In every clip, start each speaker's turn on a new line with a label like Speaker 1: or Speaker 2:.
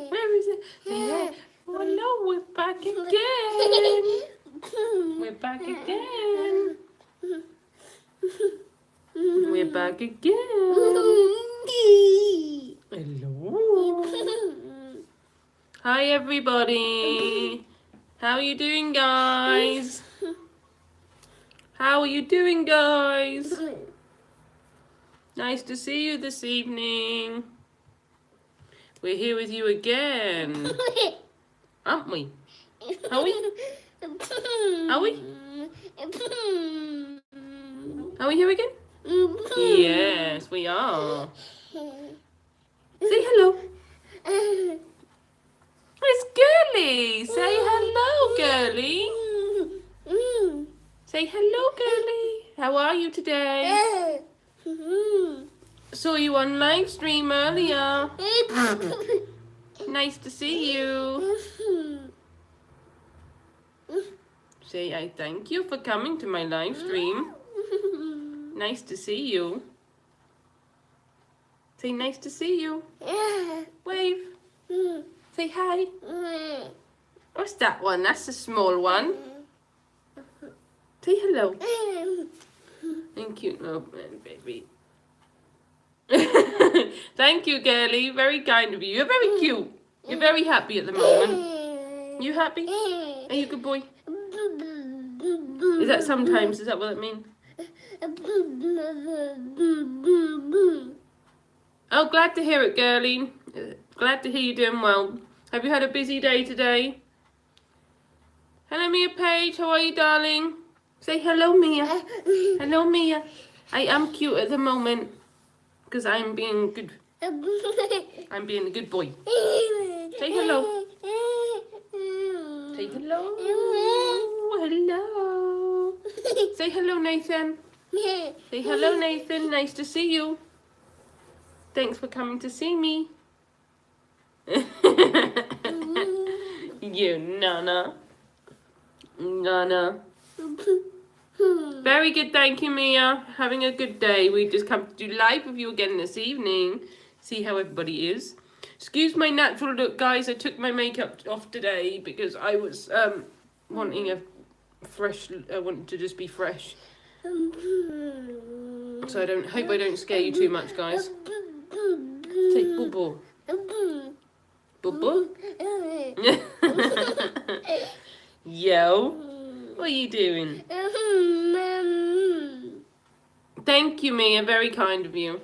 Speaker 1: Where is it? Yeah. Oh no, we're back again. We're back again. We're back again. Hello. Hi everybody. How are you doing, guys? How are you doing, guys? Nice to see you this evening. We're here with you again. Aren't we? Are we? Are we? Are we here again? Yes, we are. Say hello. It's Girly. Say hello, Girly. Say hello, Girly. How are you today? Saw you on live stream earlier. Nice to see you. Say I thank you for coming to my live stream. Nice to see you. Say nice to see you. Wave. Say hi. What's that one? That's a small one. Say hello. Thank you, no man, baby. Thank you, Girly. Very kind of you. You're very cute. You're very happy at the moment. You happy? Are you a good boy? Is that sometimes? Is that what it means? Oh, glad to hear it, Girly. Glad to hear you doing well. Have you had a busy day today? Hello, Mia Paige. How are you, darling? Say hello, Mia. Hello, Mia. I am cute at the moment because I'm being good. I'm being a good boy. Say hello. Say hello. Hello. Say hello, Nathan. Say hello, Nathan. Nice to see you. Thanks for coming to see me. You Nana. Nana. Very good, thank you, Mia. Having a good day. We just come to do live with you again this evening. See how everybody is. Excuse my natural look, guys. I took my makeup off today because I was wanting a fresh. I wanted to just be fresh. So I hope I don't scare you too much, guys. Say boo boo. Boo boo. Yo, what are you doing? Thank you, Mia. Very kind of you.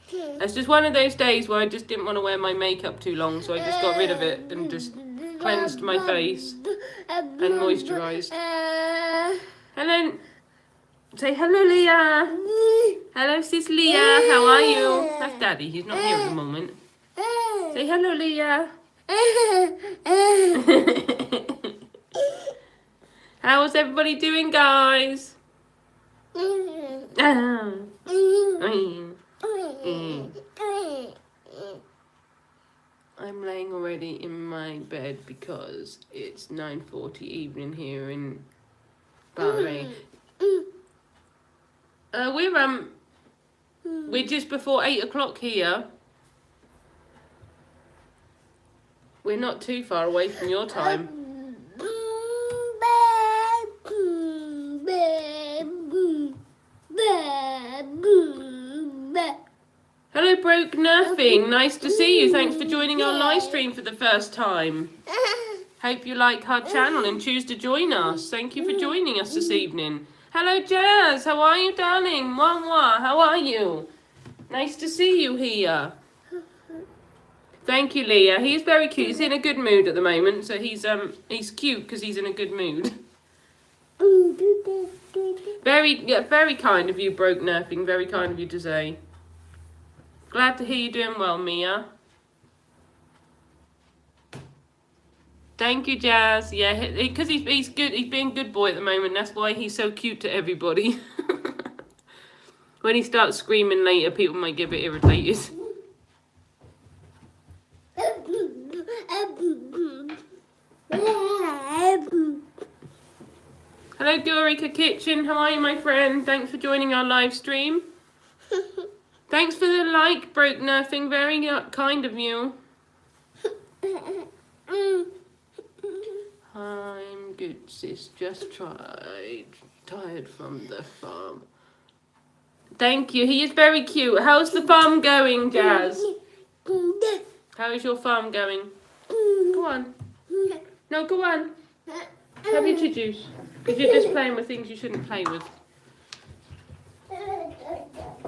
Speaker 1: It's just one of those days where I just didn't want to wear my makeup too long, so I just got rid of it and just cleansed my face and moisturised. Hello. Say hello, Leah. Hello, sis Leah. How are you? That's Daddy. He's not here at the moment. Say hello, Leah. How's everybody doing, guys? I'm laying already in my bed because it's 9:40 evening here in Bahrain. We're just before 8 o'clock here. We're not too far away from your time. Hello, Broke Nerfing. Nice to see you. Thanks for joining our live stream for the first time. Hope you like our channel and choose to join us. Thank you for joining us this evening. Hello, Jazz. How are you, darling? Mwah, mwah. How are you? Nice to see you here. Thank you, Leah. He's very cute. He's in a good mood at the moment, so he's cute because he's in a good mood. Very kind of you, Broke Nerfing. Very kind of you to say. Glad to hear you doing well, Mia. Thank you, Jazz. Yeah, because he's good. He's being a good boy at the moment. That's why he's so cute to everybody. When he starts screaming later, people might get a bit irritated. Hello, Dorika Kitchen. How are you, my friend? Thanks for joining our live stream. Thanks for the like, Broke Nothing. Very kind of you. I'm good, sis. Just tired from the farm. Thank you. He is very cute. How's the farm going, Jazz? How is your farm going? Go on. No, go on. Have your tea juice. Because you're just playing with things you shouldn't play with.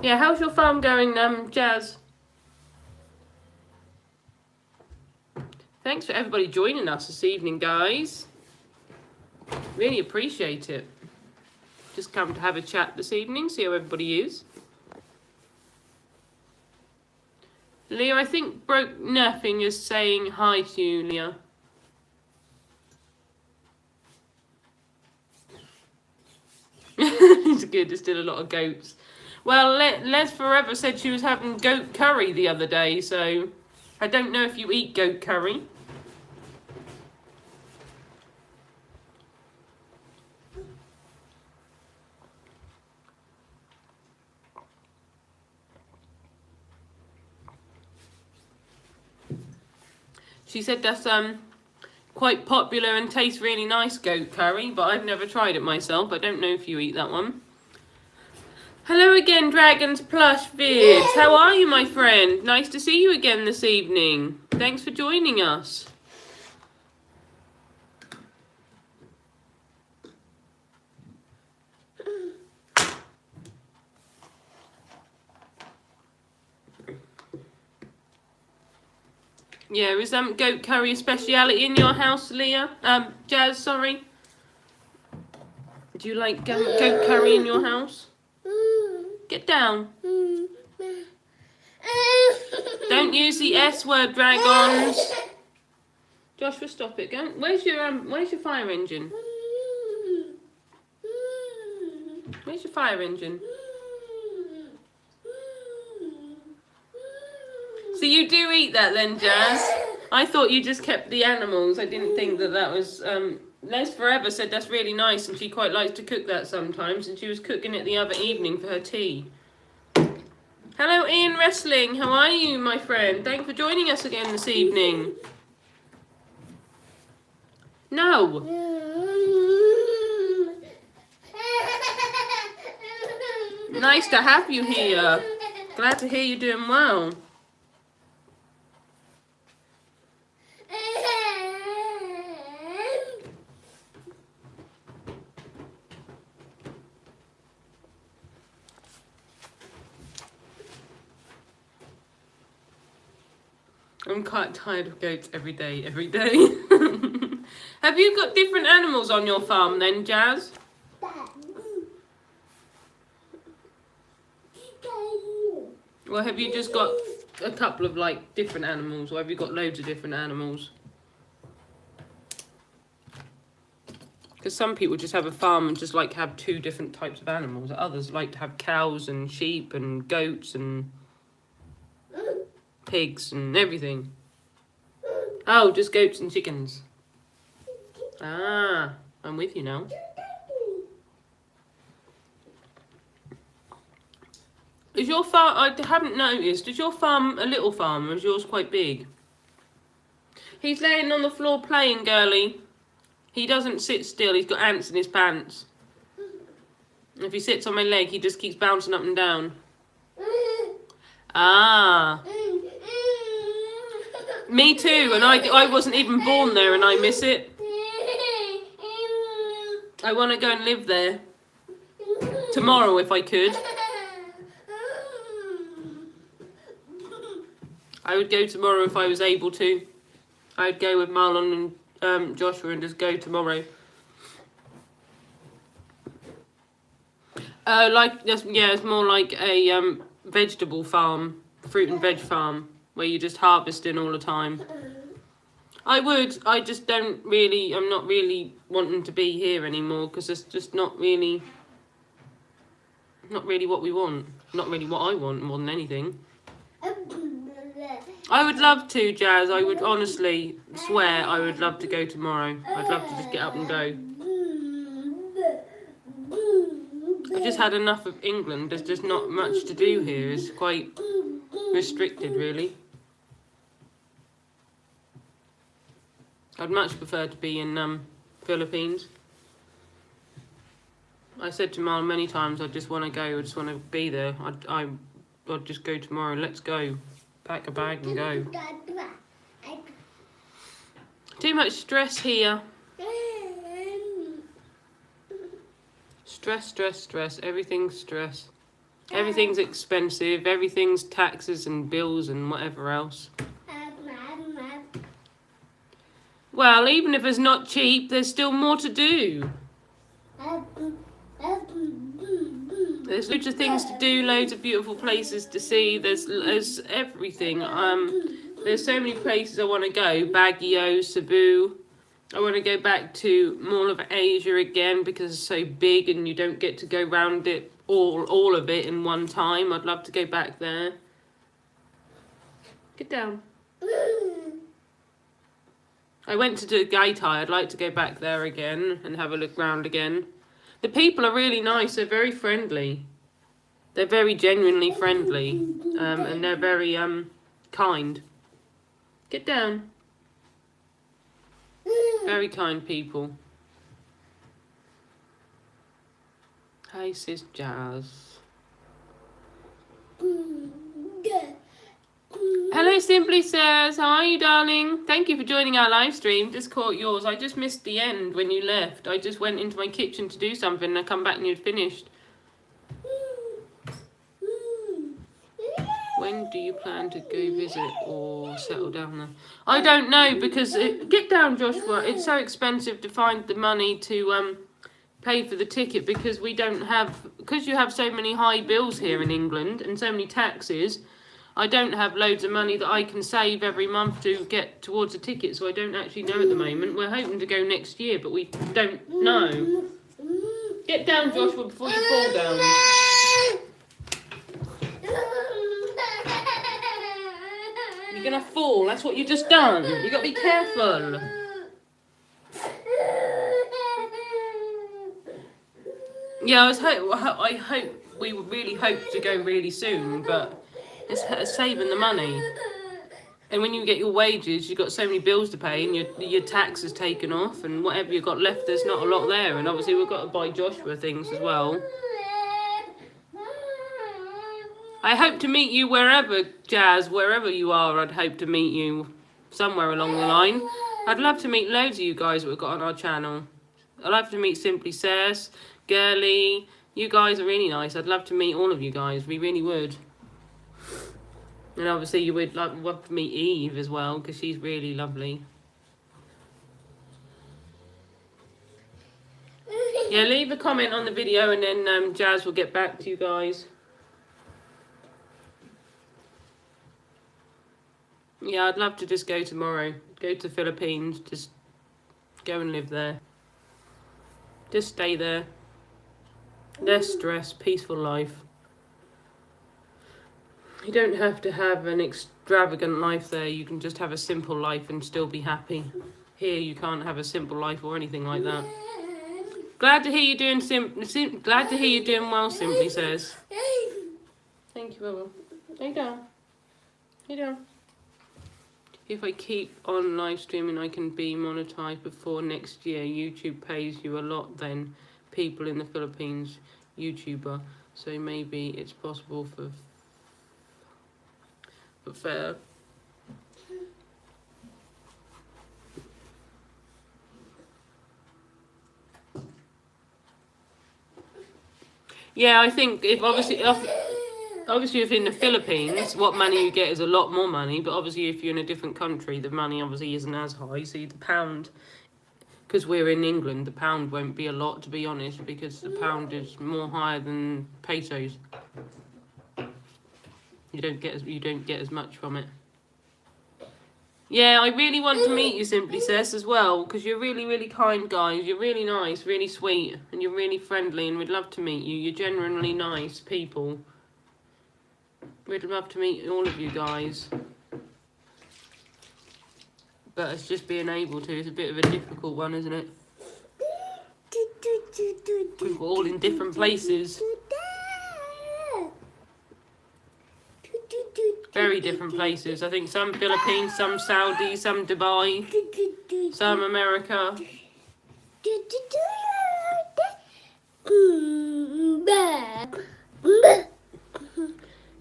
Speaker 1: Yeah, how's your farm going, Jazz? Thanks for everybody joining us this evening, guys. Really appreciate it. Just come to have a chat this evening, see how everybody is. Leah, I think Broke Nothing is saying hi to you, Leah. It's good, there's still a lot of goats. Well, Les Forever said she was having goat curry the other day, so I don't know if you eat goat curry. She said that's quite popular and tastes really nice, goat curry, but I've never tried it myself. I don't know if you eat that one. Hello again, Dragons Plush Vids. How are you, my friend? Nice to see you again this evening. Thanks for joining us. Yeah, is goat curry a speciality in your house, Leah? Jazz, sorry. Do you like goat curry in your house? Get down. Don't use the S word, dragons. Joshua, stop it. Go. Where's your fire engine? Where's your fire engine? So you do eat that then, Jazz? I thought you just kept the animals. I didn't think that was... Les Forever said that's really nice and she quite likes to cook that sometimes, and she was cooking it the other evening for her tea. Hello Ian Wrestling, how are you, my friend? Thanks for joining us again this evening. No. Nice to have you here. Glad to hear you're doing well. I'm quite tired of goats every day. Have you got different animals on your farm then, Jazz? Or have you just got a couple of like different animals, or have you got loads of different animals? Because some people just have a farm and just like have 2 different types of animals. Others like to have cows and sheep and goats and pigs and everything. Oh, just goats and chickens. Ah, I'm with you now. Is your farm, I haven't noticed, is your farm a little farm or is yours quite big? He's laying on the floor playing, girly. He doesn't sit still, he's got ants in his pants. If he sits on my leg, he just keeps bouncing up and down. Ah. Me too, and I wasn't even born there and I miss it. I want to go and live there. Tomorrow if I could. I would go tomorrow if I was able to. I'd go with Marlon and Joshua and just go tomorrow. It's more like a vegetable farm, fruit and veg farm, where you're just harvesting all the time. I would. I just don't really. I'm not really wanting to be here anymore because it's just not really what we want. Not really what I want more than anything. I would love to, Jazz. I would honestly swear I would love to go tomorrow. I'd love to just get up and go. I've just had enough of England. There's just not much to do here. It's quite restricted, really. I'd much prefer to be in Philippines. I said to Mom many times, I just want to go. I just want to be there. I'd just go tomorrow. Let's go. Pack a bag and go. Too much stress here. Stress, stress, stress. Everything's stress. Everything's expensive. Everything's taxes and bills and whatever else. Well, even if it's not cheap, there's still more to do. There's loads of things to do, loads of beautiful places to see. There's everything. There's so many places I want to go. Baguio, Cebu. I want to go back to Mall of Asia again because it's so big and you don't get to go round it all of it in one time. I'd love to go back there. Get down. I went to Gaitai. I'd like to go back there again and have a look round again. The people are really nice. They're very friendly. They're very genuinely friendly. And they're very kind. Get down. Very kind people. Hi, sis Jazz. Hello, Simply Says. How are you, darling? Thank you for joining our live stream. Just caught yours. I just missed the end when you left. I just went into my kitchen to do something and I come back and you'd finished. When do you plan to go visit or settle down there? I don't know because... get down, Joshua. It's so expensive to find the money to pay for the ticket because we don't have... Because you have so many high bills here in England and so many taxes... I don't have loads of money that I can save every month to get towards a ticket, so I don't actually know at the moment. We're hoping to go next year, but we don't know. Get down, Joshua, before you fall down. You're going to fall. That's what you just done. You've got to be careful. Yeah, I hope we really hope to go really soon, but... It's saving the money. And when you get your wages, you've got so many bills to pay and your tax is taken off and whatever you've got left, there's not a lot there. And obviously we've got to buy Joshua things as well. I hope to meet you wherever, Jazz, wherever you are, I'd hope to meet you somewhere along the line. I'd love to meet loads of you guys that we've got on our channel. I'd love to meet Simply Says, Girly. You guys are really nice. I'd love to meet all of you guys. We really would. And obviously you would love to meet Eve as well, because she's really lovely. Yeah, leave a comment on the video and then Jazz will get back to you guys. Yeah, I'd love to just go tomorrow. Go to the Philippines, just go and live there. Just stay there. Less stress, peaceful life. You don't have to have an extravagant life there. You can just have a simple life and still be happy. Here, you can't have a simple life or anything like that. Glad to hear you doing glad to hear you doing well, Simply Says. Thank you, Bubba. Lay down. Lay down. If I keep on live streaming, I can be monetized before next year. YouTube pays you a lot then. People in the Philippines, YouTuber. So maybe it's possible for fair. Yeah, I think if obviously if in the Philippines, what money you get is a lot more money, but obviously if you're in a different country, the money obviously isn't as high. So the pound, because we're in England, the pound won't be a lot, to be honest, because the pound is more higher than pesos. You don't get as much from it. Yeah, I really want to meet you, Simply Says, as well, because you're really, really kind, guys. You're really nice, really sweet, and you're really friendly, and we'd love to meet you. You're genuinely nice people. We'd love to meet all of you guys. But it's just being able to. It's a bit of a difficult one, isn't it? We're all in different places. Very different places. I think some Philippines, some Saudi, some Dubai, some America.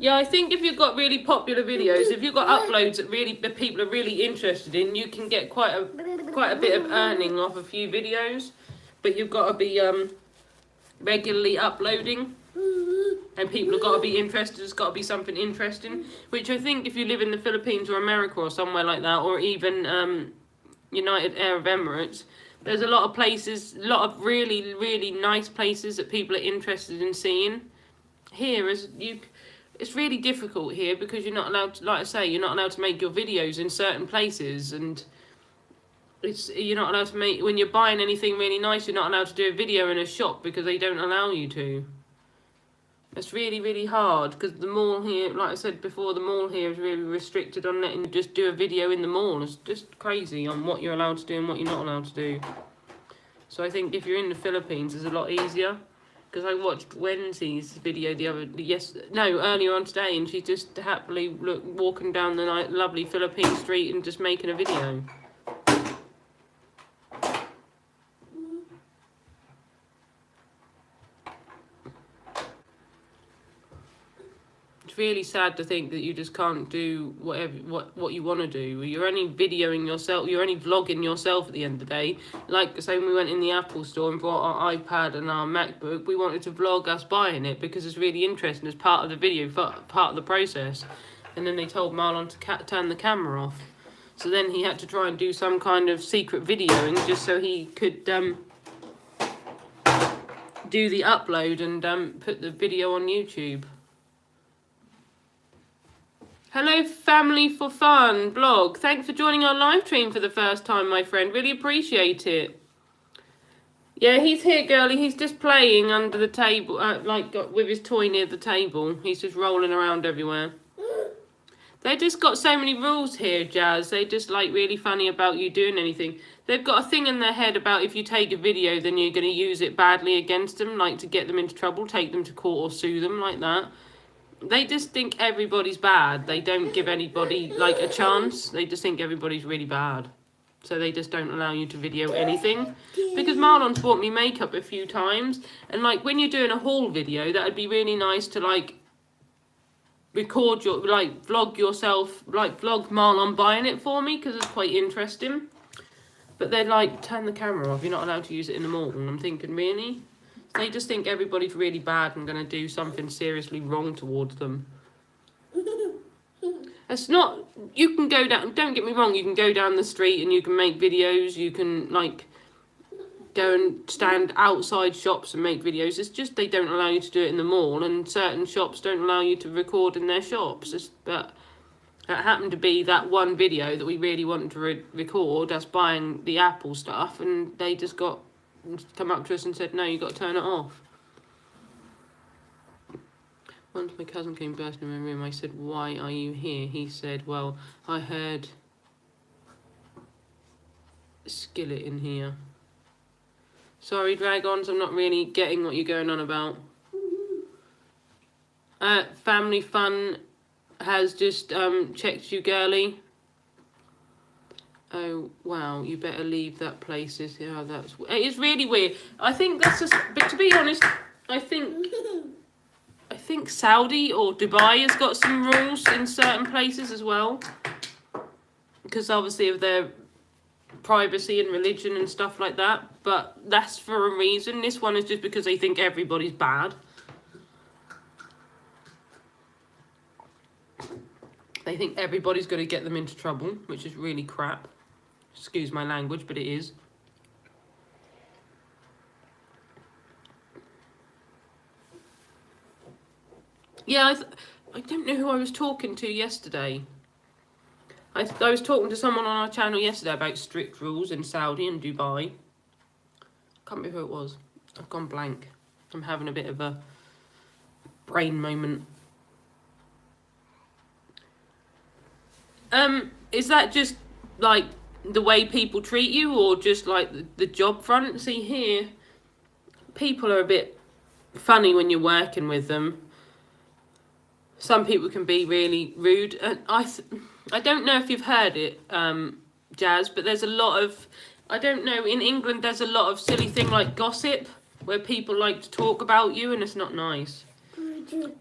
Speaker 1: Yeah, I think if you've got really popular videos, if you've got uploads that people are really interested in, you can get quite a bit of earning off a few videos. But you've got to be regularly uploading, and people have got to be interested. It's got to be something interesting. Which I think if you live in the Philippines or America or somewhere like that, or even United Arab Emirates, there's a lot of places, a lot of really, really nice places that people are interested in seeing. Here, it's really difficult here because you're not allowed to, like I say, you're not allowed to make your videos in certain places, and you're not allowed to make, when you're buying anything really nice, you're not allowed to do a video in a shop because they don't allow you to. It's really, really hard because the mall here, like I said before, the mall here is really restricted on letting you just do a video in the mall. It's just crazy on what you're allowed to do and what you're not allowed to do. So I think if you're in the Philippines, it's a lot easier. Because I watched Wendy's video earlier on today, and she's just happily walking down the lovely Philippine street and just making a video. It's really sad to think that you just can't do what you want to do. You're only videoing yourself, you're only vlogging yourself at the end of the day. Like, say when we went in the Apple store and brought our iPad and our MacBook, we wanted to vlog us buying it because it's really interesting as part of the video, part of the process. And then they told Marlon to turn the camera off. So then he had to try and do some kind of secret videoing just so he could do the upload and put the video on YouTube. Hello, Family for Fun blog. Thanks for joining our live stream for the first time, my friend. Really appreciate it. Yeah, he's here, girlie. He's just playing under the table, with his toy near the table. He's just rolling around everywhere. They just got so many rules here, Jazz. They just really funny about you doing anything. They've got a thing in their head about if you take a video, then you're going to use it badly against them, like to get them into trouble, take them to court or sue them like that. They just think everybody's bad. They don't give anybody, a chance. They just think everybody's really bad. So they just don't allow you to video anything. Because Marlon's bought me makeup a few times. And, when you're doing a haul video, that would be really nice to, record your, vlog yourself, vlog Marlon buying it for me, because it's quite interesting. But they're turn the camera off. You're not allowed to use it in the mall. And I'm thinking, really? They just think everybody's really bad and going to do something seriously wrong towards them. It's not, you can go down, don't get me wrong, you can go down the street and you can make videos, you can, go and stand outside shops and make videos. It's just they don't allow you to do it in the mall, and certain shops don't allow you to record in their shops. But that happened to be that one video that we really wanted to record, us buying the Apple stuff, and they just come up to us and said, no, you've got to turn it off. Once my cousin came bursting in my room, I said, why are you here? He said, well, I heard a skillet in here. Sorry, Dragons, I'm not really getting what you're going on about. Family Fun has just checked you, girlie. Oh, wow, you better leave that place. It's really weird. I think that's just, but to be honest, I think Saudi or Dubai has got some rules in certain places as well. Because obviously of their privacy and religion and stuff like that. But that's for a reason. This one is just because they think everybody's bad. They think everybody's going to get them into trouble, which is really crap. Excuse my language, but it is. Yeah, I don't know who I was talking to yesterday. I was talking to someone on our channel yesterday about strict rules in Saudi and Dubai. Can't remember who it was. I've gone blank. I'm having a bit of a brain moment. Is that just the way people treat you, or just the job front? See here, people are a bit funny when you're working with them. Some people can be really rude, and I don't know if you've heard it, Jazz, but there's a lot of, I don't know, in England there's a lot of silly thing like gossip, where people like to talk about you, and it's not nice.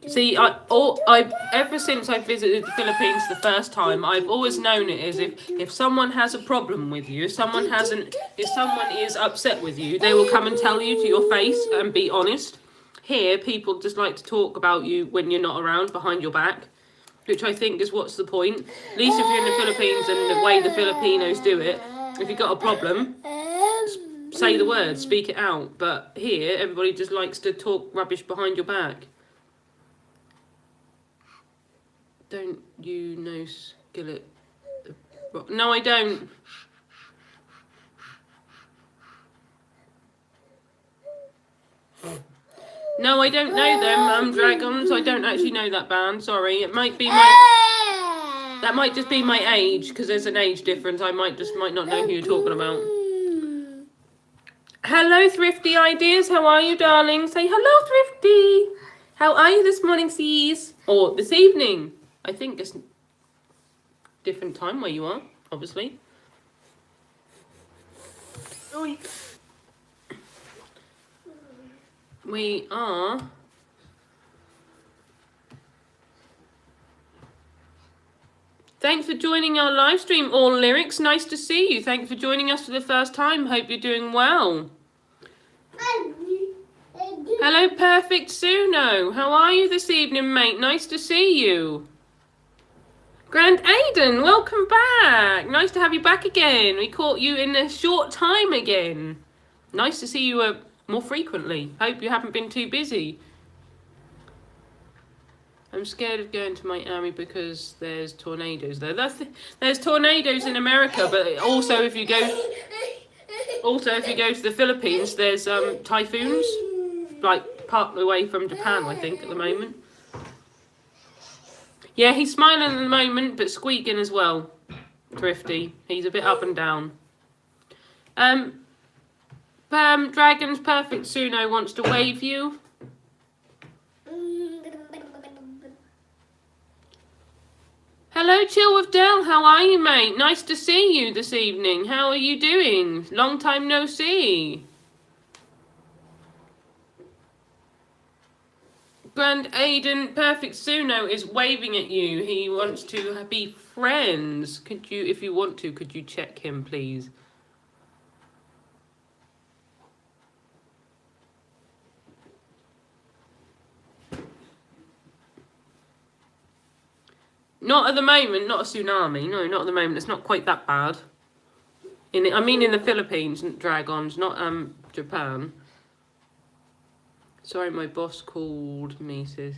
Speaker 1: See, ever since I visited the Philippines the first time, I've always known it is if someone has a problem with you, if someone is upset with you, they will come and tell you to your face and be honest. Here, people just like to talk about you when you're not around, behind your back, which I think is what's the point. At least if you're in the Philippines and the way the Filipinos do it, if you've got a problem, say the word, speak it out. But here, everybody just likes to talk rubbish behind your back. Don't you know Skillet? No, I don't. No, I don't know them, Dragons. I don't actually know that band. Sorry, it might be my. That might just be my age, because there's an age difference. I might not know who you're talking about. Hello, Thrifty Ideas. How are you, darling? Say hello, Thrifty. How are you this morning, Cs? Or this evening? I think it's different time where you are, obviously. Oi. We are thanks for joining our live stream, All Lyrics. Nice to see you. Thanks for joining us for the first time. Hope you're doing well. Hello, Perfect Suno. How are you this evening, mate? Nice to see you. Grand Aiden, welcome back. Nice to have you back again. We caught you in a short time again. Nice to see you more frequently. Hope you haven't been too busy. I'm scared of going to Miami because there's tornadoes there. There's tornadoes in America, but also if you go to the Philippines, there's typhoons, like part away from Japan, I think, at the moment. Yeah, he's smiling at the moment, but squeaking as well. Thrifty. He's a bit up and down. Dragon's Perfect Suno wants to wave you. Hello, Chill with Del. How are you, mate? Nice to see you this evening. How are you doing? Long time no see. Grand Aiden Perfect Suno is waving at you. He wants to be friends. Could you, if you want to, could you check him, please? Not at the moment, not a tsunami. No, not at the moment. It's not quite that bad. In the Philippines, Dragons, not Japan. Sorry, my boss called me, sis.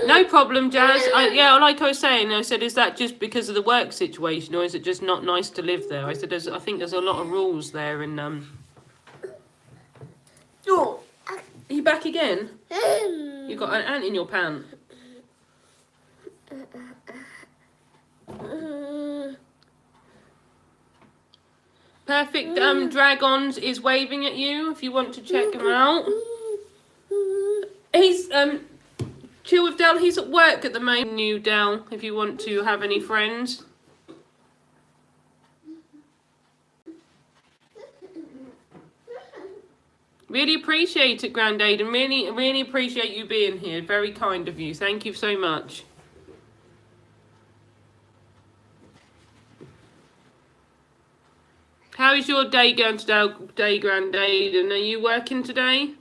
Speaker 1: No problem, Jazz. Yeah, like I was saying, I said, is that just because of the work situation, or is it just not nice to live there? I said, I think there's a lot of rules there, and Oh, are you back again? You got an ant in your pant. Perfect Dragons is waving at you if you want to check him out. He's Chill with Del, he's at work at the moment. You, Del, if you want to have any friends. Really appreciate it, Grand Aiden. Really appreciate you being here. Very kind of you. Thank you so much. How is your day going today, Grand Aiden? Are you working today?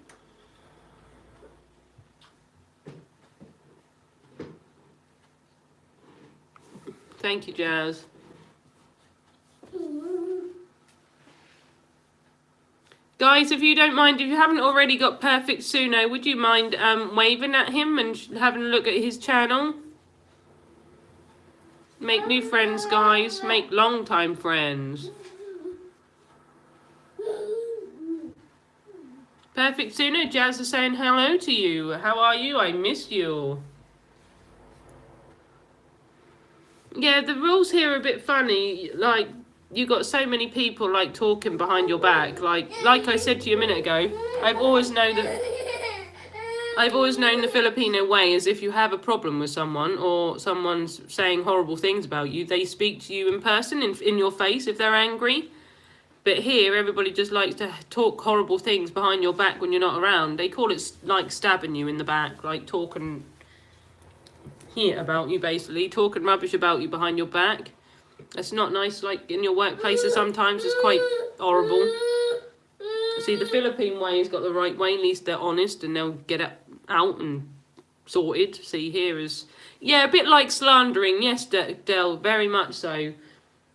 Speaker 1: Thank you, Jazz. Guys, if you don't mind, if you haven't already got Perfect Suno, would you mind waving at him and having a look at his channel? Make new friends, guys. Make long-time friends. Perfect Suno, Jazz is saying hello to you. How are you? I miss you. Yeah, the rules here are a bit funny. Like, you got so many people like talking behind your back. Like I said to you a minute ago, I've always known the Filipino way is if you have a problem with someone or someone's saying horrible things about you, they speak to you in person, in your face if they're angry. But here, everybody just likes to talk horrible things behind your back when you're not around. They call it like stabbing you in the back, like talking here about you, basically. Talking rubbish about you behind your back. That's not nice, like in your workplaces sometimes. It's quite horrible. See, the Philippine way has got the right way. At least they're honest and they'll get it out and sorted. See, here is... Yeah, a bit like slandering. Yes, Del, very much so.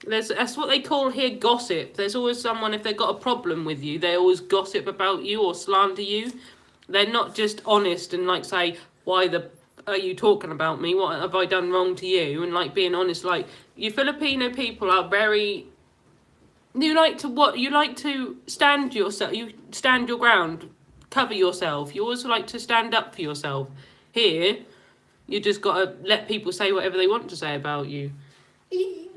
Speaker 1: That's what they call here gossip. There's always someone, if they've got a problem with you, they always gossip about you or slander you. They're not just honest and like say, why the are you talking about me? What have I done wrong to you? And like being honest, like you Filipino people are very... You like to stand yourself. You stand your ground, cover yourself. You always like to stand up for yourself. Here, you just got to let people say whatever they want to say about you.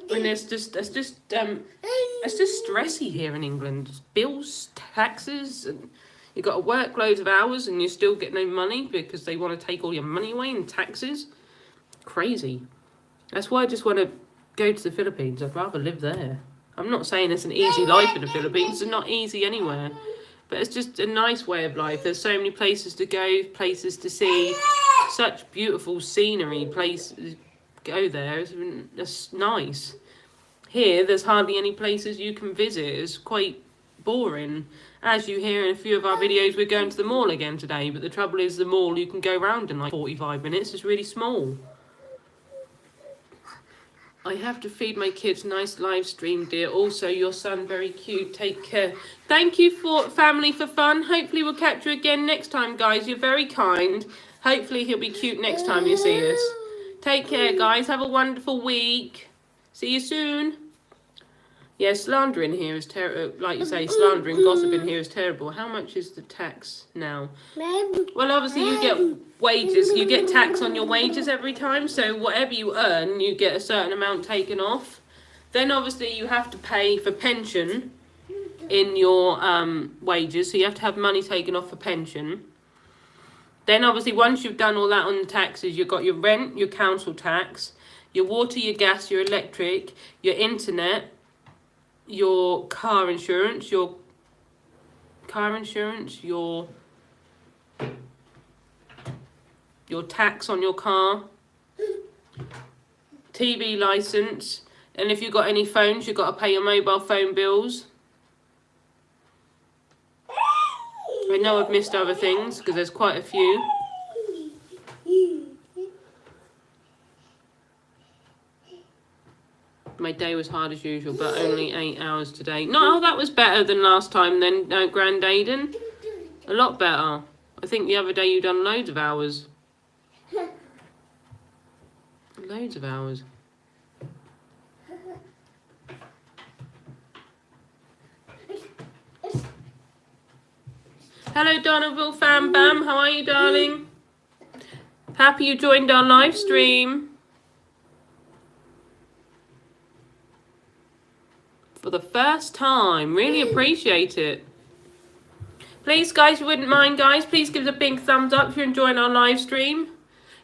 Speaker 1: And it's just stressy here in England. Bills, taxes, and you got to work loads of hours and you still get no money because they want to take all your money away in taxes. Crazy. That's why I just want to go to the Philippines. I'd rather live there. I'm not saying it's an easy life in the Philippines. It's not easy anywhere. But it's just a nice way of life. There's so many places to go, places to see. Such beautiful scenery, places. Go there, it's nice. Here, there's hardly any places you can visit. It's quite boring. As you hear in a few of our videos, we're going to the mall again today, but the trouble is the mall you can go around in like 45 minutes. It's really small. I have to feed my kids. Nice live stream, dear. Also, your son, very cute. Take care. Thank you for family for fun. Hopefully we'll catch you again next time, guys. You're very kind. Hopefully he'll be cute next time you see us. Take care, guys. Have a wonderful week. See you soon. Yeah, slandering here is terrible. Like you say, slandering, gossiping here is terrible. How much is the tax now? Well, obviously you get wages. You get tax on your wages every time. So whatever you earn, you get a certain amount taken off. Then obviously you have to pay for pension in your wages. So you have to have money taken off for pension. Then obviously once you've done all that on the taxes, you've got your rent, your council tax, your water, your gas, your electric, your internet, your car insurance, your tax on your car, TV license, and if you've got any phones, you've got to pay your mobile phone bills. I know I've missed other things because there's quite a few. My day was hard as usual, but only 8 hours today. No, that was better than last time then, Grand Aiden. A lot better. I think the other day you done loads of hours. Loads of hours. Hello, Donovan Fam Bam. How are you, darling? Happy you joined our live stream. For the first time. Really appreciate it. Please, guys, if you wouldn't mind, guys, please give us a big thumbs up if you're enjoying our live stream.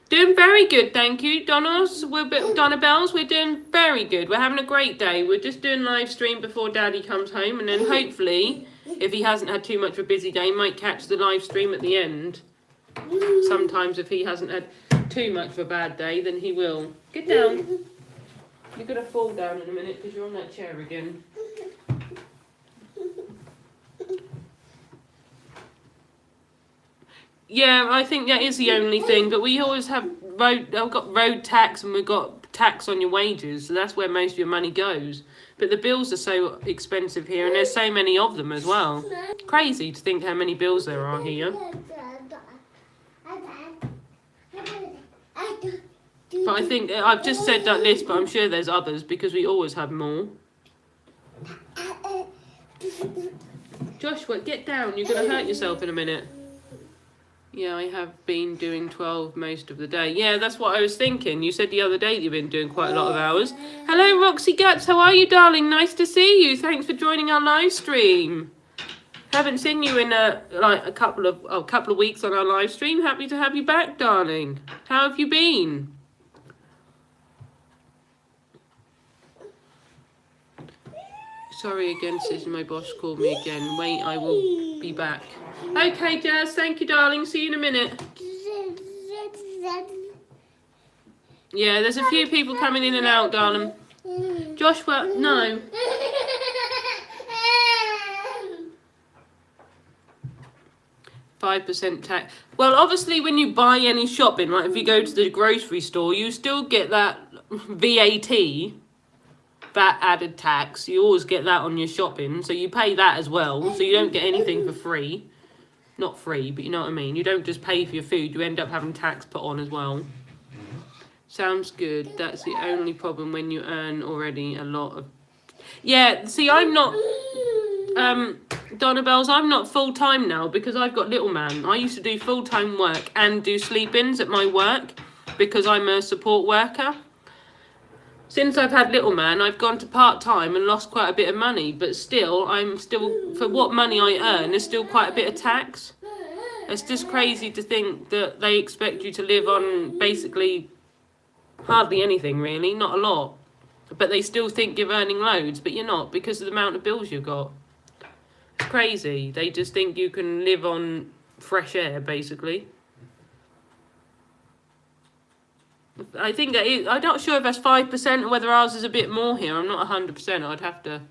Speaker 1: Doing very good, thank you. Donna Bells, we're doing very good. We're having a great day. We're just doing live stream before Daddy comes home, and then hopefully, if he hasn't had too much of a busy day, might catch the live stream at the end. Sometimes if he hasn't had too much of a bad day, then he will. Get down. You're going to fall down in a minute because you're on that chair again. Yeah, I think that is the only thing, but we always have I've got road tax and we've got tax on your wages, so that's where most of your money goes. But the bills are so expensive here, and there's so many of them as well. Crazy to think how many bills there are here. But I think, I've just said that list, but I'm sure there's others, because we always have more. Joshua, get down, you're going to hurt yourself in a minute. Yeah, I have been doing 12 most of the day. Yeah, that's what I was thinking. You said the other day that you've been doing quite a lot of hours. Hello, Roxy Guts. How are you, darling? Nice to see you. Thanks for joining our live stream. Haven't seen you in a couple of weeks on our live stream. Happy to have you back, darling. How have you been? Sorry again, Susan. My boss called me again. Wait, I will be back. Okay, Jazz. Thank you, darling. See you in a minute. Yeah, there's a few people coming in and out, darling. Joshua, no. 5% tax. Well, obviously, when you buy any shopping, like if you go to the grocery store, you still get that VAT, VAT added tax. You always get that on your shopping, so you pay that as well. So you don't get anything for free. Not free, but you know what I mean. You don't just pay for your food. You end up having tax put on as well. Sounds good. That's the only problem when you earn already a lot of... Yeah, see, I'm not... Donna Bells, I'm not full-time now because I've got little man. I used to do full-time work and do sleep-ins at my work because I'm a support worker. Since I've had little man, I've gone to part-time and lost quite a bit of money, but still, for what money I earn, there's still quite a bit of tax. It's just crazy to think that they expect you to live on basically hardly anything, really, not a lot. But they still think you're earning loads, but you're not because of the amount of bills you've got. It's crazy. They just think you can live on fresh air, basically. I think that I'm not sure if that's 5% or whether ours is a bit more here. I'm not 100%. I'd have to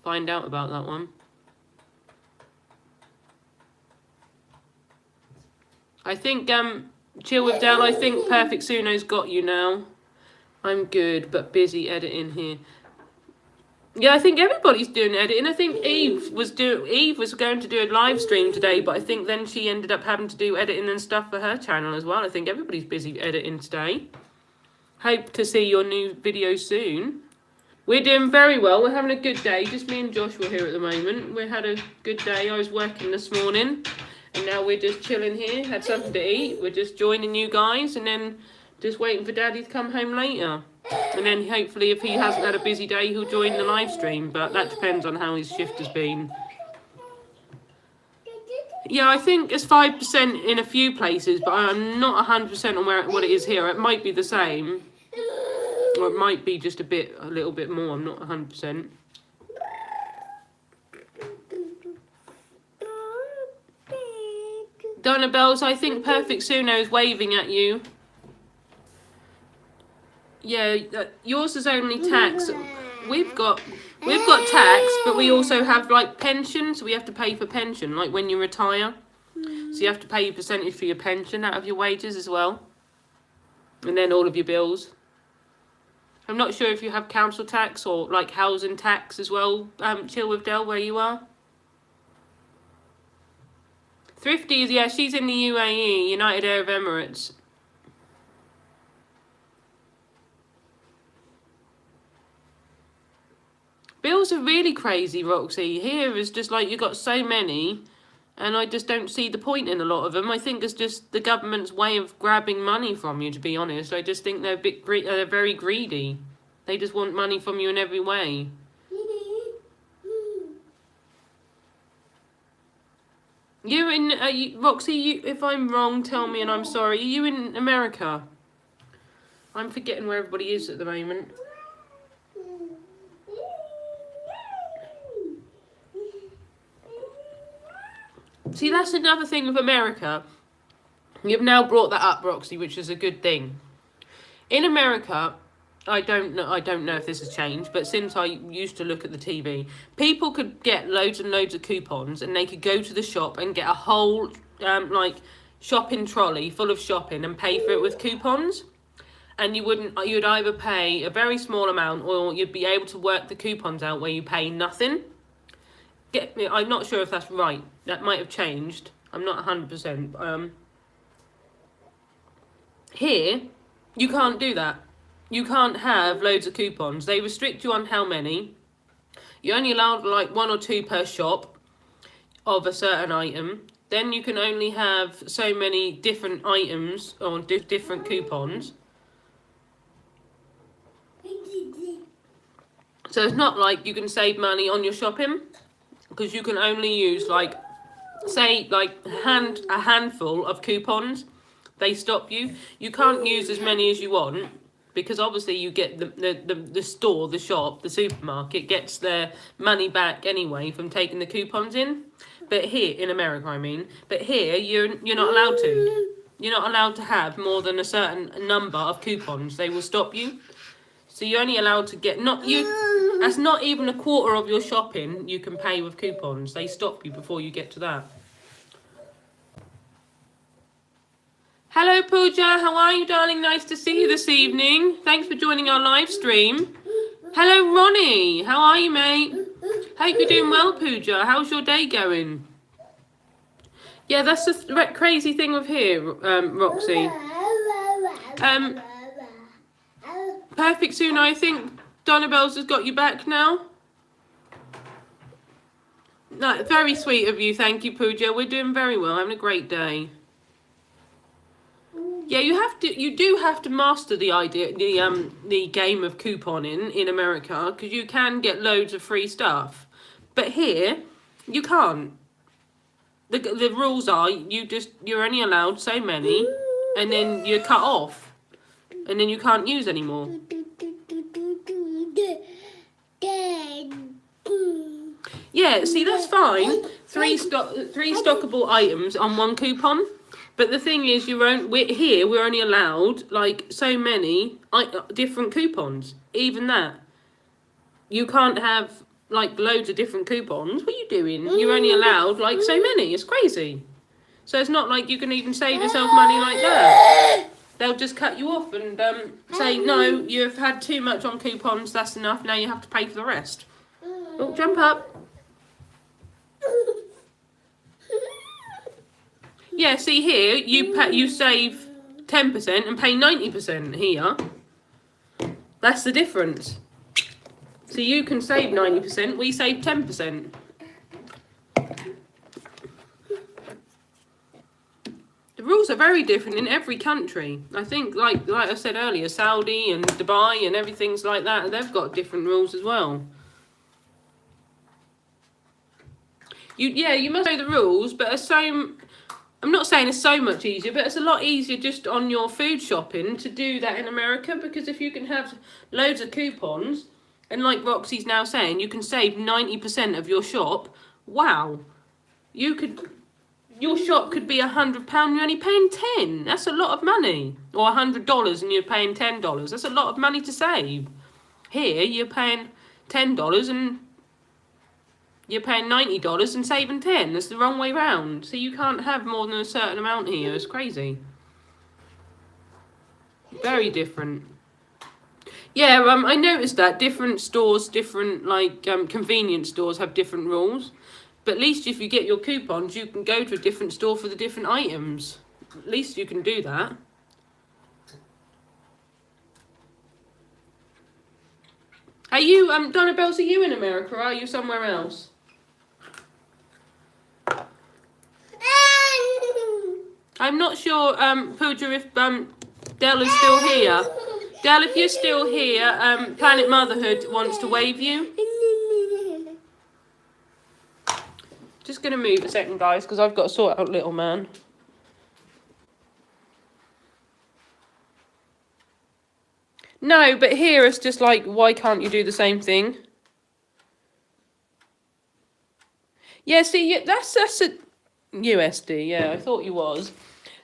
Speaker 1: find out about that one. I think, Chill with Dell, I think Perfect Suno's got you now. I'm good, but busy editing here. Yeah, I think everybody's doing editing. I think Eve was going to do a live stream today, but I think then she ended up having to do editing and stuff for her channel as well. I think everybody's busy editing today. Hope to see your new video soon. We're doing very well. We're having a good day. Just me and Joshua here at the moment. We had a good day. I was working this morning, and now we're just chilling here. Had something to eat. We're just joining you guys, and then just waiting for Daddy to come home later. And then hopefully, if he hasn't had a busy day, he'll join the live stream. But that depends on how his shift has been. Yeah, I think it's 5% in a few places, but I'm not 100% on what it is here. It might be the same, or it might be just a little bit more. I'm not 100%. Donna Bells, I think Perfect Suno is waving at you. Yeah, yours is only tax. We've got tax, but we also have like pension, so we have to pay for pension, like when you retire. So you have to pay a percentage for your pension out of your wages as well, and then all of your bills. I'm not sure if you have council tax or like housing tax as well. Chill with Del, where you are. Thrifty, yeah, she's in the UAE, United Arab Emirates. Bills are really crazy, Roxy. Here is just like you got so many, and I just don't see the point in a lot of them. I think it's just the government's way of grabbing money from you, to be honest. I just think they're they're very greedy. They just want money from you in every way. You're in, Roxy, if I'm wrong, tell me and I'm sorry. Are you in America? I'm forgetting where everybody is at the moment. See, that's another thing with America. You've now brought that up, Roxy, which is a good thing. In America, I don't know if this has changed, but since I used to look at the TV, people could get loads and loads of coupons, and they could go to the shop and get a whole like shopping trolley full of shopping and pay for it with coupons. And you'd either pay a very small amount, or you'd be able to work the coupons out where you pay nothing. I'm not sure if that's right. That might have changed. I'm not 100%. Here, you can't do that. You can't have loads of coupons. They restrict you on how many. You're only allowed like 1 or 2 per shop of a certain item. then you can only have so many different items or different coupons. So it's not like you can save money on your shopping, because you can only use like, say, like a handful of coupons. They stop you. You can't use as many as you want, because obviously you get the store, the shop, the supermarket gets their money back anyway from taking the coupons in. But here in America, I mean, but here you're not allowed to. You're not allowed to have more than a certain number of coupons. They will stop you. So you're only allowed to get that's not even a quarter of your shopping you can pay with coupons. They stop you before you get to that. Hello Pooja, how are you, darling? Nice to see you this evening. Thanks for joining our live stream. Hello Ronnie, how are you, mate? Hope you're doing well, Pooja. How's your day going? Yeah, that's the crazy thing with here, Roxy. Perfect soon. I think Donna Bells has got you back now. No, very sweet of you. Thank you, Pooja. We're doing very well. Having a great day. Yeah, you do have to master the game of couponing in America, because you can get loads of free stuff, but here you can't. The rules are you're only allowed so many, and then you're cut off, and then you can't use anymore. Yeah, see, that's fine. Three stockable items on one coupon. But the thing is, we're only allowed like so many different coupons. Even that, you can't have like loads of different coupons. What are you doing? You're only allowed like so many. It's crazy. So it's not like you can even save yourself money like that. They'll just cut you off and say, no, you've had too much on coupons. That's enough. Now you have to pay for the rest. Oh, jump up. Yeah, see here, you save 10% and pay 90% here. That's the difference. So you can save 90%, we save 10%. The rules are very different in every country. I think, like I said earlier, Saudi and Dubai and everything's like that, they've got different rules as well. You must know the rules, but I'm not saying it's so much easier, but it's a lot easier just on your food shopping to do that in America, because if you can have loads of coupons, and like Roxy's now saying, you can save 90% of your shop. Wow. Your shop could be £100, you're only paying 10. That's a lot of money. Or $100 and you're paying $10. That's a lot of money to save. Here, you're paying $10 and you're paying $90 and saving 10. That's the wrong way round. So you can't have more than a certain amount here. It's crazy. Very different. Yeah, I noticed that different stores, different convenience stores have different rules. But at least if you get your coupons, you can go to a different store for the different items. At least you can do that. Are you, Donna Bells, are you in America or are you somewhere else? I'm not sure, Pooja, if Del is still here. Del, if you're still here, Planet Motherhood wants to wave you. Just going to move a second, guys, because I've got to sort out little man. No, but here it's just like, why can't you do the same thing? Yeah, see, that's a USD. Yeah, I thought you was.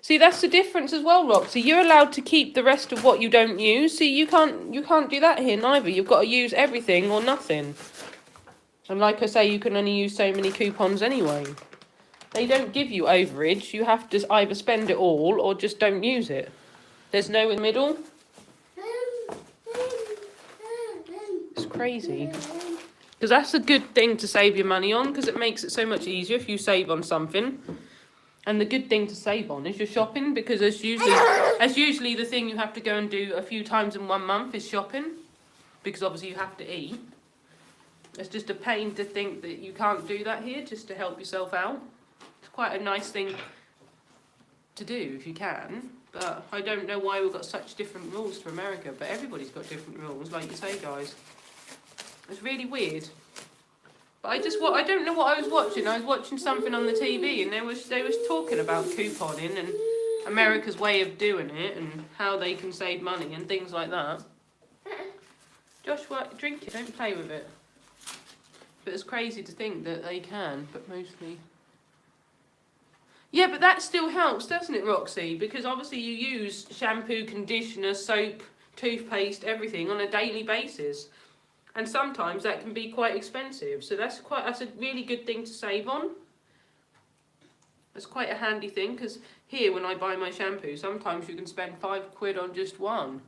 Speaker 1: See, that's the difference as well, Roxy. You're allowed to keep the rest of what you don't use. See, you can't do that here neither. You've got to use everything or nothing. And like I say, you can only use so many coupons anyway. They don't give you overage. You have to either spend it all or just don't use it. There's no in the middle. It's crazy. Because that's a good thing to save your money on, because it makes it so much easier if you save on something. And the good thing to save on is your shopping, because that's usually the thing you have to go and do a few times in 1 month is shopping, because obviously you have to eat. It's just a pain to think that you can't do that here just to help yourself out. It's quite a nice thing to do if you can. But I don't know why we've got such different rules to America. But everybody's got different rules, like you say, guys. It's really weird. But I don't know what I was watching. I was watching something on the TV, and they was talking about couponing and America's way of doing it and how they can save money and things like that. Joshua, drink it. Don't play with it. But it's crazy to think that they can, but mostly. Yeah, but that still helps, doesn't it, Roxy? Because obviously you use shampoo, conditioner, soap, toothpaste, everything on a daily basis. And sometimes that can be quite expensive. So that's a really good thing to save on. It's quite a handy thing, because here when I buy my shampoo, sometimes you can spend £5 on just one.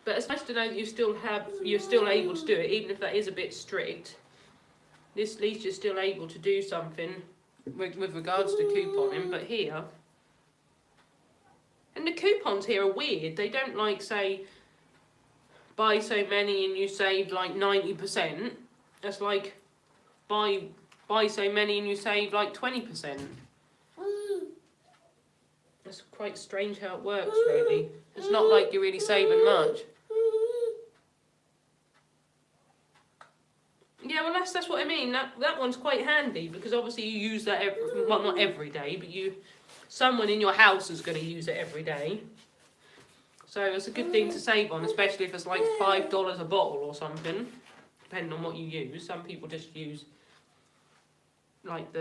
Speaker 1: But it's nice to know that you're still able to do it, even if that is a bit strict. At least you're still able to do something with regards to couponing. But here, and the coupons here are weird. They don't like say buy so many and you save like 90%. It's like buy so many and you save like 20%. It's quite strange how it works, really. It's not like you're really saving much. Yeah, well, that's what I mean. That one's quite handy, because obviously you use that well, not every day, but someone in your house is going to use it every day. So it's a good thing to save on, especially if it's like $5 a bottle or something, depending on what you use. Some people just use like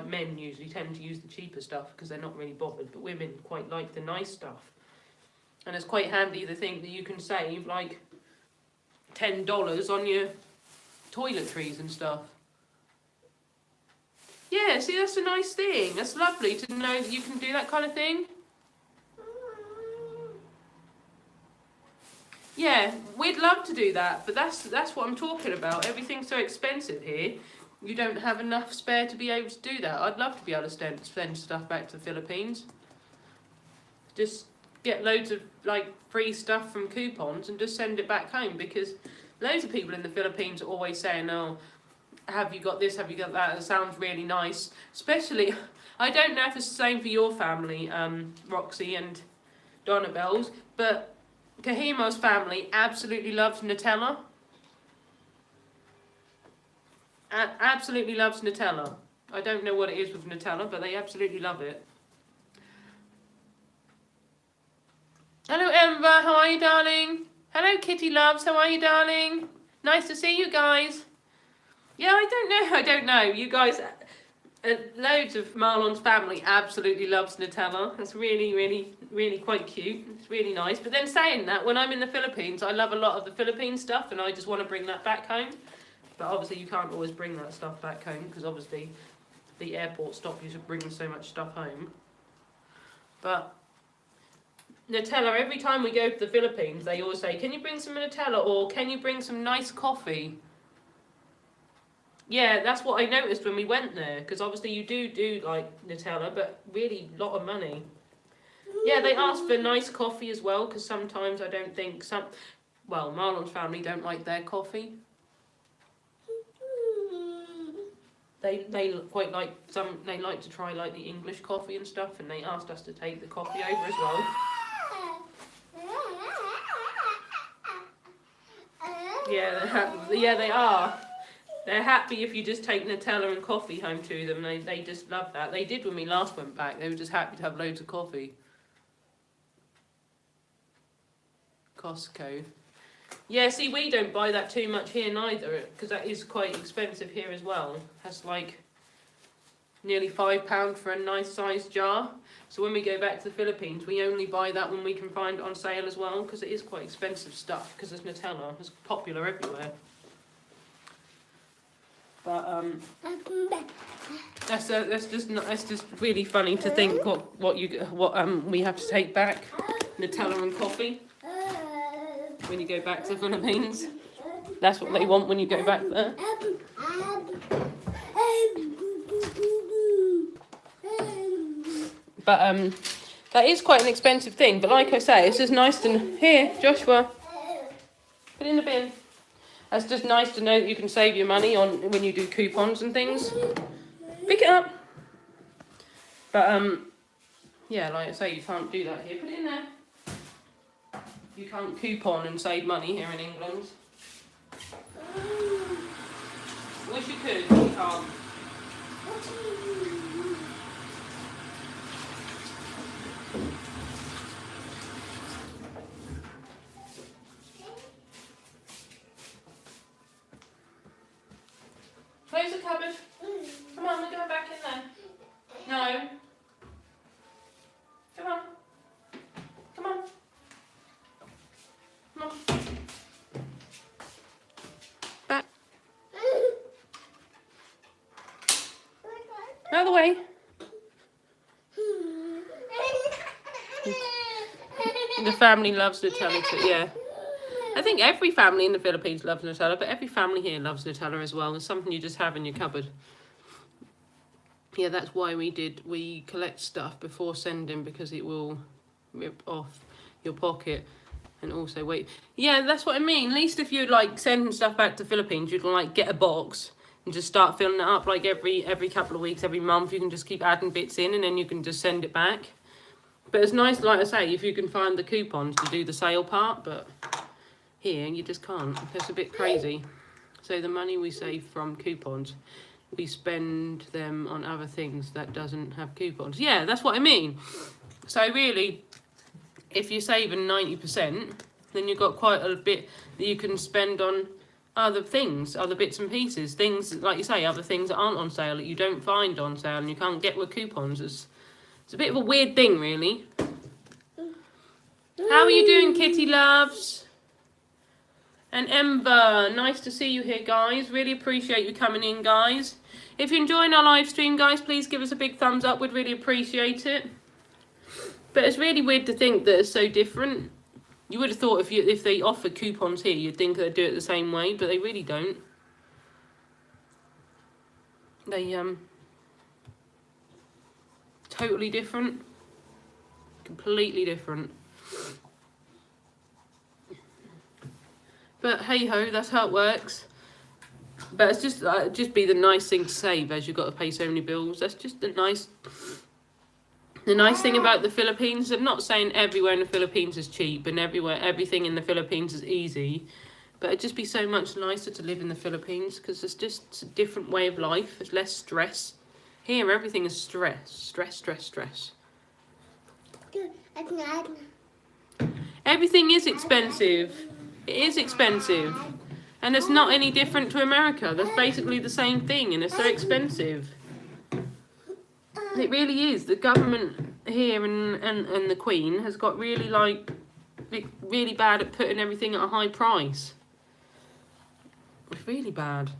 Speaker 1: men usually tend to use the cheaper stuff because they're not really bothered, but women quite like the nice stuff. And it's quite handy to think that you can save like $10 on your toiletries and stuff. Yeah, see, that's a nice thing. That's lovely to know that you can do that kind of thing. Yeah, we'd love to do that, but that's what I'm talking about. Everything's so expensive here. You don't have enough spare to be able to do that. I'd love to be able to send stuff back to the Philippines. Just get loads of like free stuff from coupons and just send it back home, because loads of people in the Philippines are always saying, oh, have you got this, have you got that? It sounds really nice. Especially, I don't know if it's the same for your family, Roxy and Donabelle's, but Kahimo's family absolutely loves Nutella. Absolutely loves Nutella. I don't know what it is with Nutella, but they absolutely love it. Hello, Ember. How are you, darling? Hello, Kitty Loves. How are you, darling? Nice to see you guys. Yeah, I don't know. You guys, loads of Marlon's family absolutely loves Nutella. It's really, really, really quite cute. It's really nice. But then saying that, when I'm in the Philippines, I love a lot of the Philippine stuff, and I just want to bring that back home. But obviously you can't always bring that stuff back home, because obviously the airport stops you from bringing so much stuff home. But Nutella, every time we go to the Philippines, they always say, can you bring some Nutella, or can you bring some nice coffee? Yeah, that's what I noticed when we went there, because obviously you do like Nutella, but really a lot of money. Yeah, they ask for nice coffee as well, because sometimes I don't think Marlon's family don't like their coffee. They quite like they like to try like the English coffee and stuff, and they asked us to take the coffee over as well. Yeah, they are. They're happy if you just take Nutella and coffee home to them. They just love that. They did when we last went back. They were just happy to have loads of coffee. Costco. Yeah, see, we don't buy that too much here neither, because that is quite expensive here as well. That's like nearly £5 for a nice sized jar. So when we go back to the Philippines, we only buy that when we can find it on sale as well, because it is quite expensive stuff, because it's Nutella. It's popular everywhere. But that's just really funny to think what we have to take back, Nutella and coffee, when you go back to the Philippines. That's what they want when you go back there. But that is quite an expensive thing. But like I say, it's just nice to... Here, Joshua, put it in the bin. That's just nice to know that you can save your money on when you do coupons and things. Pick it up. But yeah, like I say, you can't do that here. Put it in there. You can't coupon and save money here in England. Wish you could, but you can't. Close the cupboard. Come on, we're going back in there. No. Come on. Come on. Come on. Back. Out of the way. The family loves Nutella too, yeah. I think every family in the Philippines loves Nutella, but every family here loves Nutella as well. It's something you just have in your cupboard. Yeah, that's why we collect stuff before sending, because it will rip off your pocket. And also, wait, yeah, that's what I mean. At least if you're like sending stuff back to the Philippines, you can like get a box and just start filling it up like every couple of weeks, every month. You can just keep adding bits in, and then you can just send it back. But it's nice, like I say, if you can find the coupons to do the sale part, but here you just can't. That's a bit crazy. So the money we save from coupons, we spend them on other things that doesn't have coupons. Yeah, that's what I mean. So really, if you're saving 90%, then you've got quite a bit that you can spend on other things, other bits and pieces. Things, like you say, other things that aren't on sale, that you don't find on sale and you can't get with coupons. It's a bit of a weird thing, really. How are you doing, kitty loves? And Ember, nice to see you here, guys. Really appreciate you coming in, guys. If you're enjoying our live stream, guys, please give us a big thumbs up. We'd really appreciate it. But it's really weird to think that it's so different. You would have thought if they offered coupons here, you'd think they'd do it the same way, but they really don't. They, totally different. Completely different. But hey ho, that's how it works. But it's just be the nice thing to save, as you've got to pay so many bills. That's just the nice thing about the Philippines. I'm not saying everywhere in the Philippines is cheap and everything in the Philippines is easy, but it'd just be so much nicer to live in the Philippines, because it's just a different way of life. There's less stress. Here, everything is stress. Stress. Everything is expensive. It is expensive. And it's not any different to America. That's basically the same thing, and it's so expensive. It really is. The government here and the Queen has got really really bad at putting everything at a high price. It's really bad.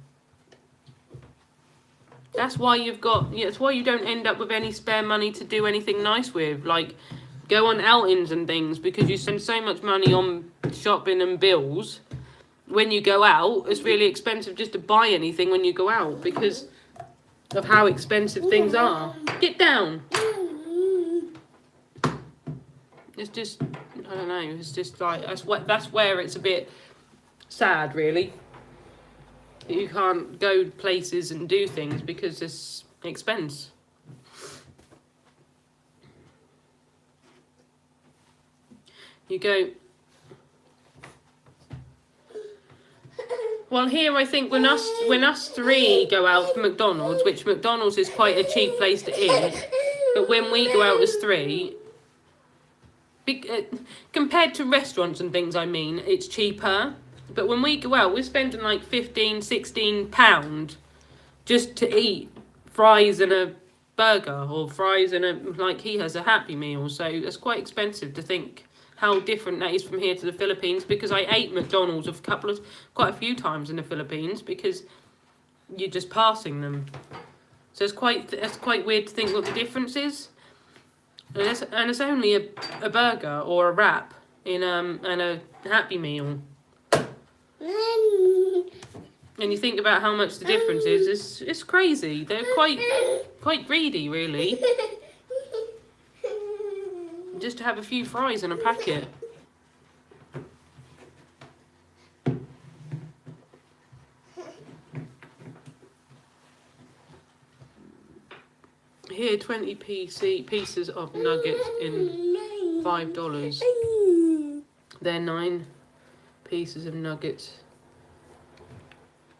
Speaker 1: That's why that's why you don't end up with any spare money to do anything nice with, like go on outings and things, because you spend so much money on shopping and bills. When you go out, it's really expensive just to buy anything when you go out, because of how expensive things are. Get down. It's just, I don't know, it's just like, that's where it's a bit sad, really. You can't go places and do things because it's expense. You go... Well, here I think when us three go out for McDonald's, which McDonald's is quite a cheap place to eat, but when we go out as three, compared to restaurants and things, I mean, it's cheaper. But when we go out, we're spending like £15-16 just to eat fries and a burger, or fries and like he has a Happy Meal. So it's quite expensive to think how different that is from here to the Philippines, because I ate McDonald's quite a few times in the Philippines, because you're just passing them. So it's quite weird to think what the difference is. And it's only a burger or a wrap in and a Happy Meal. And you think about how much the difference is, it's crazy. They're quite greedy, really. Just to have a few fries in a packet. here 20 pieces of nuggets in $5. They're 9 pieces of nuggets.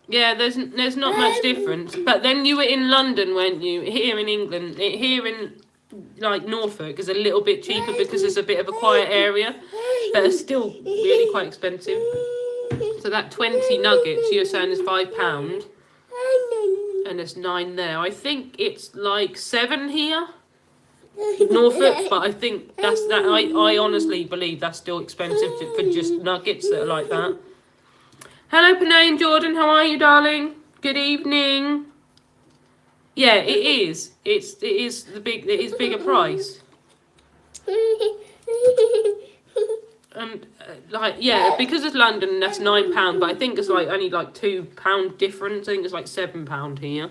Speaker 1: Yeah, there's not much difference. But then you were in London, weren't you? Here in England, here in like Norfolk is a little bit cheaper because it's a bit of a quiet area, but it's still really quite expensive. So that 20 nuggets you're saying is £5, and there's 9 there. I think it's like 7 here, Norfolk, but I think that's that. I honestly believe that's still expensive for just nuggets that are like that. Hello, Panay and Jordan. How are you, darling? Good evening. Yeah, it is. It is bigger price. And like, yeah, because it's London, that's £9, but I think it's like only like £2 difference. I think it's like £7 here,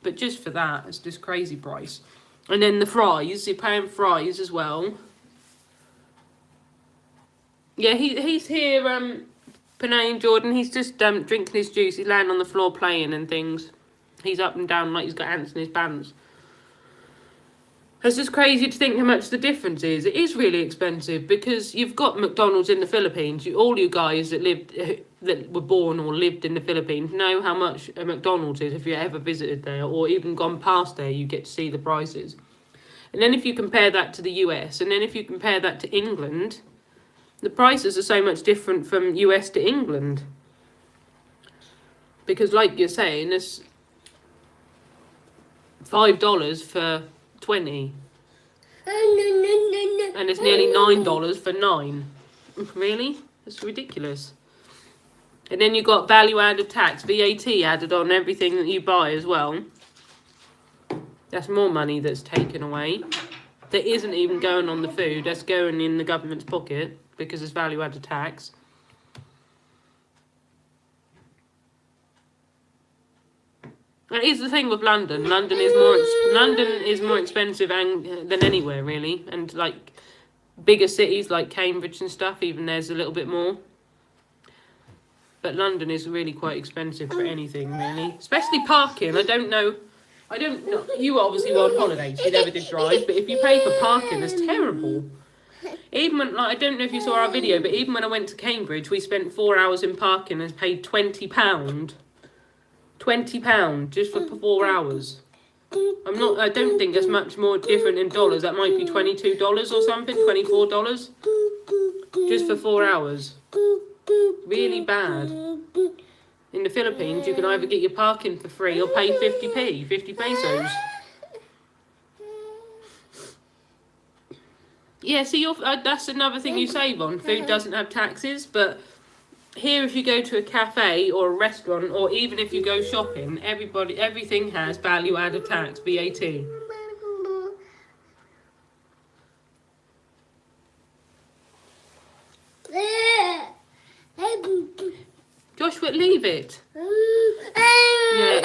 Speaker 1: but just for that, it's just crazy price. And then the fries, you're paying fries as well. Yeah, he's here. Panay and Jordan, he's just drinking his juice. He's laying on the floor playing and things. He's up and down like he's got ants in his pants. It's just crazy to think how much the difference is. It is really expensive because you've got McDonald's in the Philippines. All you guys that were born or lived in the Philippines know how much a McDonald's is if you ever visited there or even gone past there. You get to see the prices. And then if you compare that to the US, and then if you compare that to England, the prices are so much different from US to England. Because like you're saying, it's $5 for 20. And it's nearly $9 for 9. Really? It's ridiculous. And then you've got value added tax, VAT added on everything that you buy as well. That's more money that's taken away. That isn't even going on the food. That's going in the government's pocket because it's value added tax. It is the thing with London. London is more expensive than anywhere really, and like bigger cities like Cambridge and stuff. Even there's a little bit more. But London is really quite expensive for anything really, especially parking. I don't know. You obviously were on holiday, so you never did drive. But if you pay for parking, it's terrible. Even when, like, I don't know if you saw our video, but even when I went to Cambridge, we spent 4 hours in parking and paid £20. £20 just for 4 hours. I don't think it's much more different in dollars. That might be $22 or something, $24. Just for 4 hours. Really bad. In the Philippines, you can either get your parking for free or pay 50 pesos. Yeah, see, that's another thing you save on. Food doesn't have taxes, but here, if you go to a cafe or a restaurant, or even if you go shopping, everything has value added tax, VAT. Joshua, leave it. Yeah,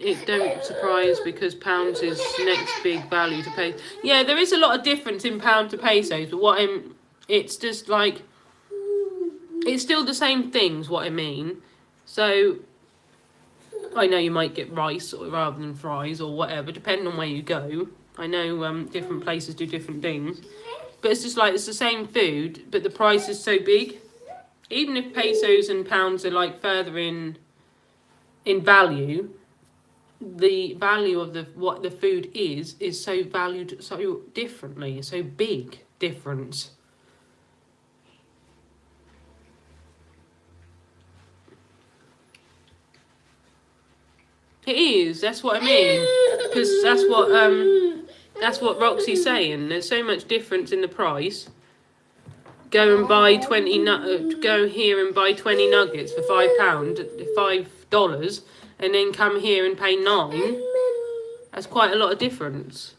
Speaker 1: it don't surprise because pounds is next big value to pay. Yeah, there is a lot of difference in pound to pesos, but it's just like, it's still the same things, what I mean. So, I know you might get rice rather than fries or whatever, depending on where you go. I know different places do different things. But it's just like, it's the same food, but the price is so big. Even if pesos and pounds are like further in value, the value of what the food is so valued so differently, so big difference. It is. That's what I mean. Because that's what Roxy's saying. There's so much difference in the price. Go and buy go here and buy 20 nuggets for $5, and then come here and pay 9. That's quite a lot of difference.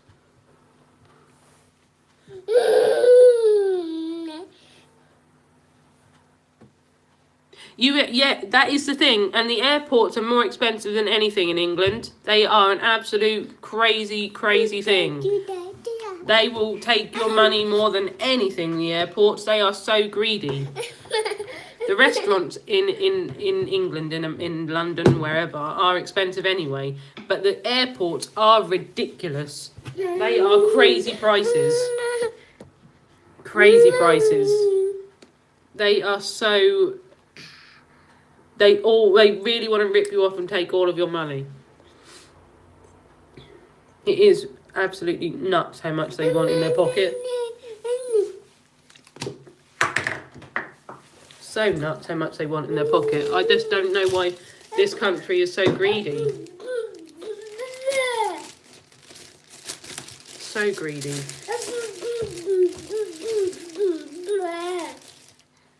Speaker 1: Yeah, that is the thing. And the airports are more expensive than anything in England. They are an absolute crazy, crazy thing. They will take your money more than anything, the airports. They are so greedy. The restaurants in England, in London, wherever, are expensive anyway. But the airports are ridiculous. They are crazy prices. Crazy prices. They are so... They really want to rip you off and take all of your money. It is absolutely nuts how much they want in their pocket. So nuts how much they want in their pocket. I just don't know why this country is so greedy. So greedy.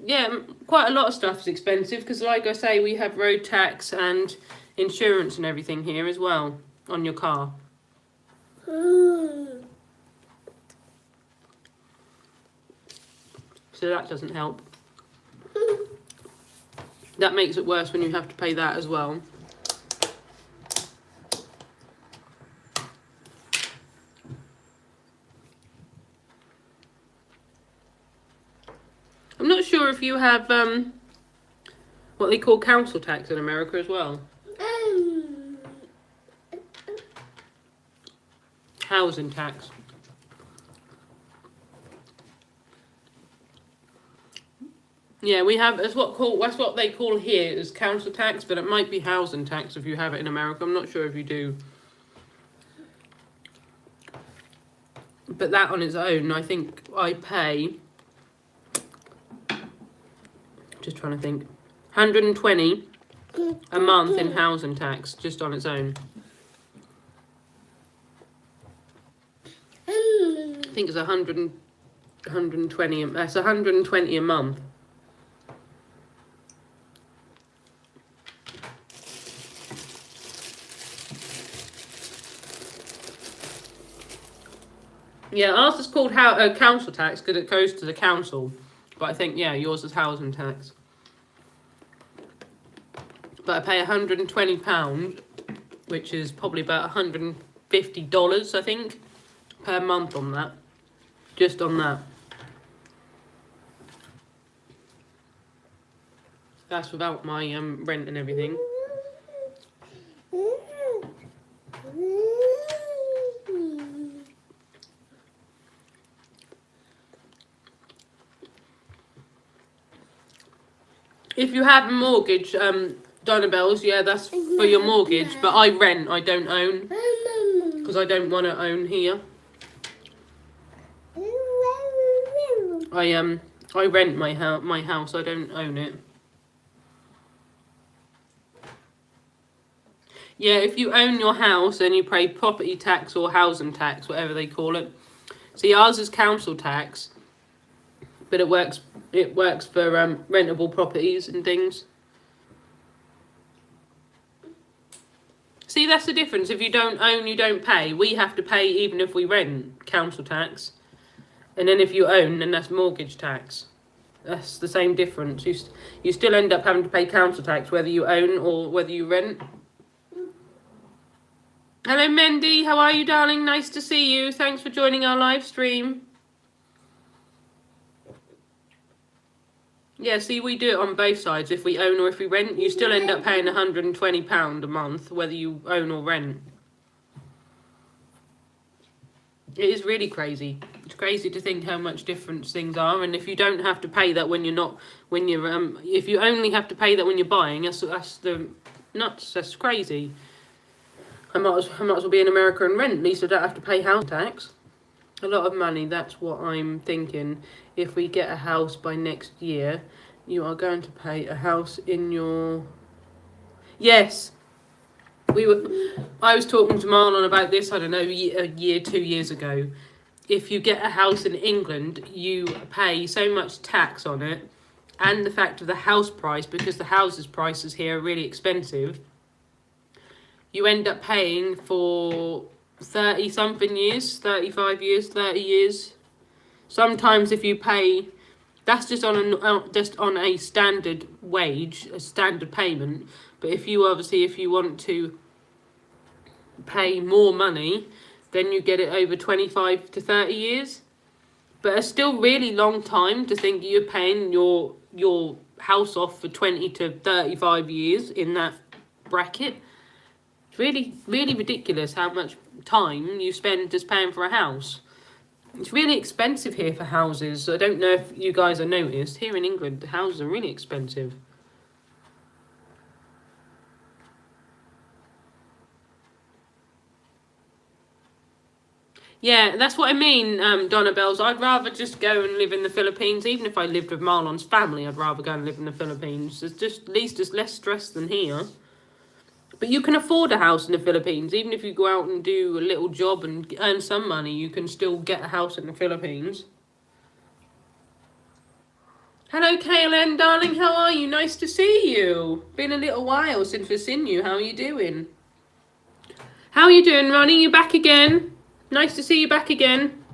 Speaker 1: Yeah, quite a lot of stuff is expensive because, like I say, we have road tax and insurance and everything here as well on your car. So that doesn't help. That makes it worse when you have to pay that as well. I'm not sure if you have what they call council tax in America as well. Housing tax. Yeah, we have. That's what they call here is council tax, but it might be housing tax if you have it in America. I'm not sure if you do. But that on its own, I think I pay. Just trying to think, 120 a month in housing tax just on its own. I think it's 120. That's 120 a month. Yeah, ours is called council tax because it goes to the council. But I think, yeah, yours is housing tax. But I pay £120, which is probably about $150, I think, per month on that. Just on that. That's without my rent and everything. If you have a mortgage, Donabelle's, yeah, that's for your mortgage. But I rent, I don't own. Because I don't want to own here. I rent my house, I don't own it. Yeah, if you own your house, then you pay property tax or housing tax, whatever they call it. See, ours is council tax, but it works for rentable properties and things. See, that's the difference. If you don't own, you don't pay. We have to pay even if we rent, council tax. And then if you own, then that's mortgage tax. That's the same difference. You still end up having to pay council tax whether you own or whether you rent. Hello, Mendy. How are you, darling? Nice to see you. Thanks for joining our live stream. Yeah, see, we do it on both sides. If we own or if we rent, you still end up paying £120 a month, whether you own or rent. It is really crazy. It's crazy to think how much difference things are, and if you don't have to pay that when you're not, if you only have to pay that when you're buying, that's the nuts. That's crazy. I might as well be in America and rent. At least I don't have to pay house tax. A lot of money. That's what I'm thinking. If we get a house by next year, you are going to pay a house in your... Yes. I was talking to Marlon about this, I don't know, a year, 2 years ago. If you get a house in England, you pay so much tax on it, and the fact of the house price, because the houses prices here are really expensive, you end up paying for 30-something years, 35 years, 30 years. Sometimes if you pay, that's just on a standard wage, a standard payment. But if you want to pay more money, then you get it over 25 to 30 years. But it's still really long time to think you're paying your house off for 20 to 35 years in that bracket. It's really, really ridiculous how much time you spend just paying for a house. It's really expensive here for houses. I don't know if you guys have noticed. Here in England, the houses are really expensive. Yeah, that's what I mean, Donna Bells. I'd rather just go and live in the Philippines. Even if I lived with Marlon's family, I'd rather go and live in the Philippines. It's just, at least there's less stress than here. But you can afford a house in the Philippines. Even if you go out and do a little job and earn some money, you can still get a house in the Philippines. Hello, KLN, darling. How are you? Nice to see you. Been a little while since we've seen you. How are you doing? How are you doing, Ronnie? You back again? Nice to see you back again.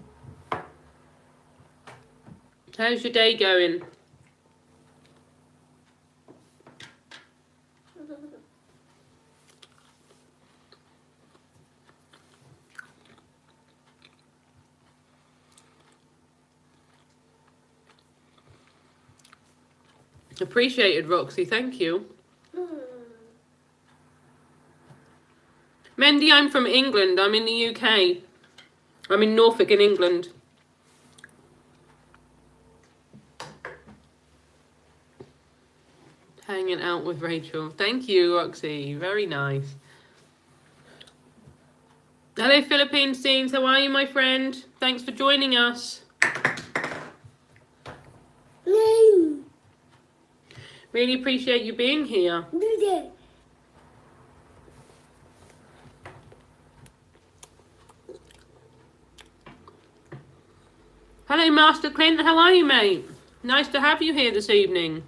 Speaker 1: How's your day going? Appreciated, Roxy. Thank you. Mendy, I'm from England. I'm in the UK. I'm in Norfolk in England. Hanging out with Rachel. Thank you, Roxy. Very nice. Hello, Philippine Scenes. How are you, my friend? Thanks for joining us. Really appreciate you being here. Hello, Master Clint. How are you, mate? Nice to have you here this evening.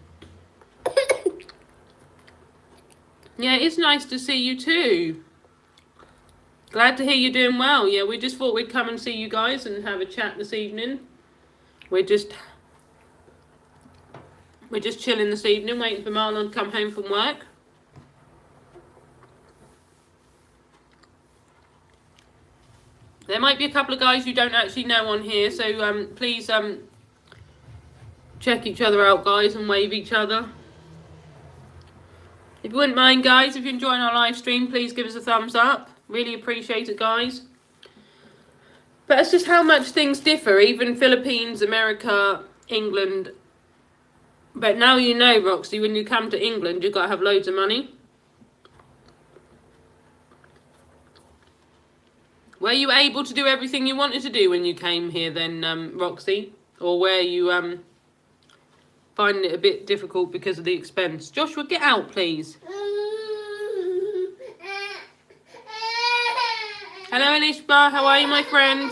Speaker 1: Yeah, it's nice to see you too. Glad to hear you're doing well. Yeah, we just thought we'd come and see you guys and have a chat this evening. We're just chilling this evening, waiting for Marlon to come home from work. There might be a couple of guys you don't actually know on here, so please check each other out, guys, and wave each other. If you wouldn't mind, guys, if you're enjoying our live stream, please give us a thumbs up. Really appreciate it, guys. But it's just how much things differ, even Philippines, America, England. But now you know, Roxy, when you come to England, you've got to have loads of money. Were you able to do everything you wanted to do when you came here then, Roxy? Or were you finding it a bit difficult because of the expense? Joshua, get out, please. Hello, Elishba. How are you, my friend?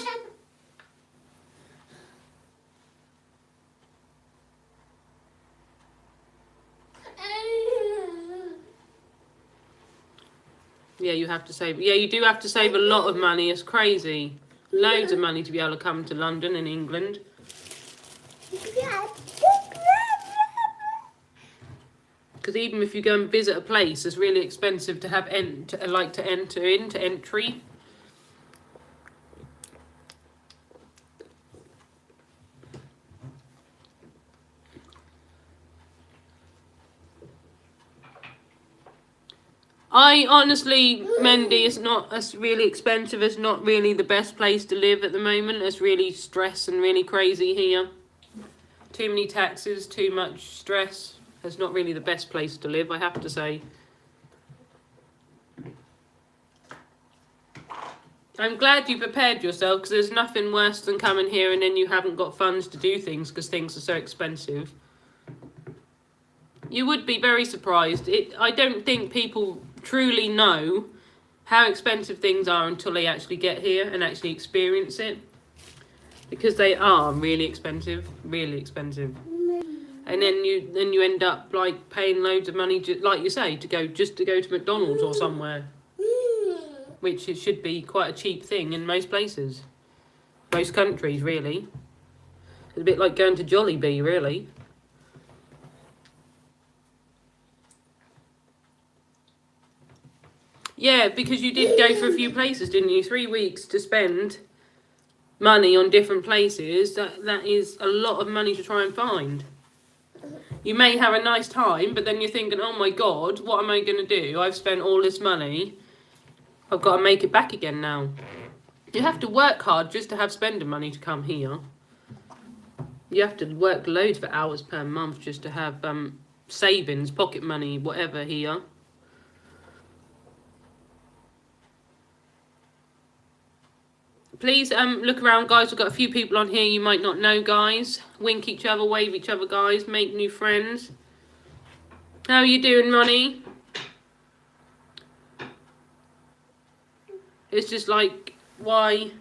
Speaker 1: Yeah, you have to save. Yeah, you do have to save a lot of money. It's crazy. Loads of money to be able to come to London and England. Because even if you go and visit a place, it's really expensive to have to enter entry. I honestly, Mendy, it's not as really expensive. It's not really the best place to live at the moment. It's really stress and really crazy here. Too many taxes, too much stress. It's not really the best place to live, I have to say. I'm glad you prepared yourself, because there's nothing worse than coming here and then you haven't got funds to do things because things are so expensive. You would be very surprised. I don't think people truly know how expensive things are until they actually get here and actually experience it. Because they are really expensive, really expensive. And then you end up like paying loads of money, like you say, to go to McDonald's or somewhere, which it should be quite a cheap thing in most places, most countries, really. It's a bit like going to Jollibee, really. Yeah, because you did go for a few places, didn't you? 3 weeks to spend money on different places. That is a lot of money to try and find. You may have a nice time, but then you're thinking, oh my God, what am I going to do? I've spent all this money. I've got to make it back again now. You have to work hard just to have spending money to come here. You have to work loads for hours per month just to have savings, pocket money, whatever here. Please look around, guys. We've got a few people on here you might not know, guys. Wink each other, wave each other, guys. Make new friends. How are you doing, Ronnie? It's just like, why?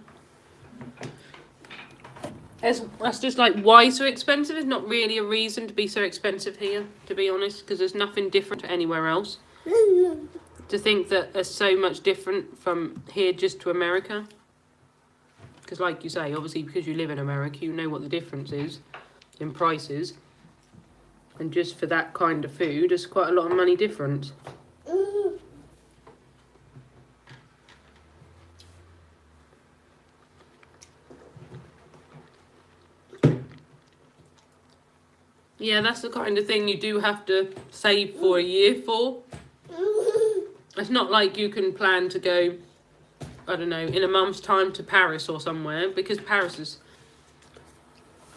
Speaker 1: That's just like, why so expensive? It's not really a reason to be so expensive here, to be honest, because there's nothing different to anywhere else. To think that there's so much different from here just to America. Because like you say, obviously because you live in America, you know what the difference is in prices. And just for that kind of food, there's quite a lot of money difference. Yeah, that's the kind of thing you do have to save for a year for. It's not like you can plan to go, I don't know, in a month's time to Paris or somewhere, because Paris is,